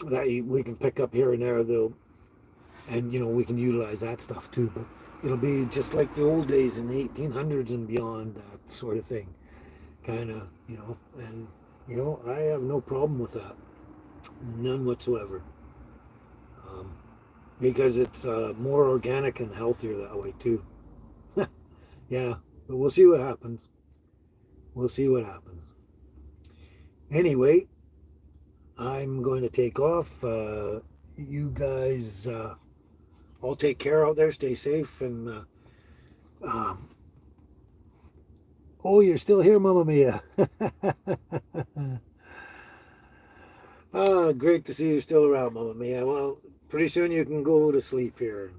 that we can pick up here and there, though, and we can utilize that stuff too. But it'll be just like the old days in the 1800s and beyond, that sort of thing, kind of, and I have no problem with that, none whatsoever, because it's more organic and healthier that way too. Yeah, but we'll see what happens. We'll see what happens. Anyway, I'm going to take off. You guys all take care out there. Stay safe. And oh, you're still here, Mamma Mia. Great to see you still around, Mamma Mia. Well, pretty soon you can go to sleep here.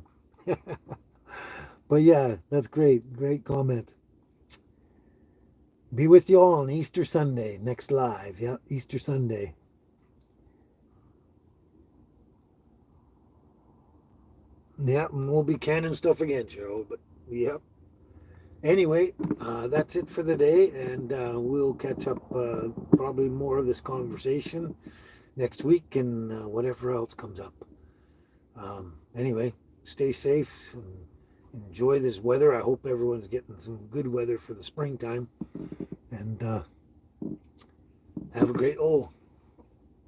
But yeah, that's great. Great comment. Be with you all on Easter Sunday, next live. Yeah, Easter Sunday. Yeah, and we'll be canning stuff again, Cheryl. But yep. Anyway, that's it for the day, and we'll catch up probably more of this conversation next week and whatever else comes up. Anyway, stay safe and enjoy this weather. I hope everyone's getting some good weather for the springtime. And have a great... Oh,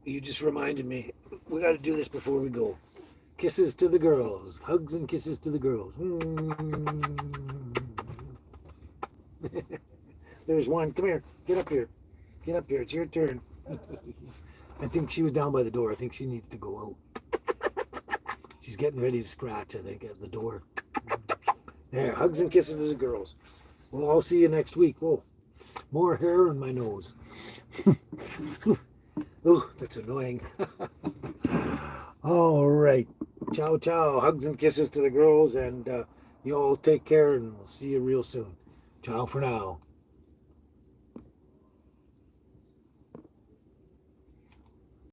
you just reminded me. We got to do this before we go. Kisses to the girls. Hugs and kisses to the girls. There's one. Come here. Get up here. Get up here. It's your turn. I think she was down by the door. I think she needs to go out. She's getting ready to scratch, I think, at the door. There. Hugs and kisses to the girls. We'll all see you next week. Whoa. More hair in my nose. Oh, that's annoying. All right. Ciao, ciao. Hugs and kisses to the girls, and you all take care, and we'll see you real soon. Ciao for now.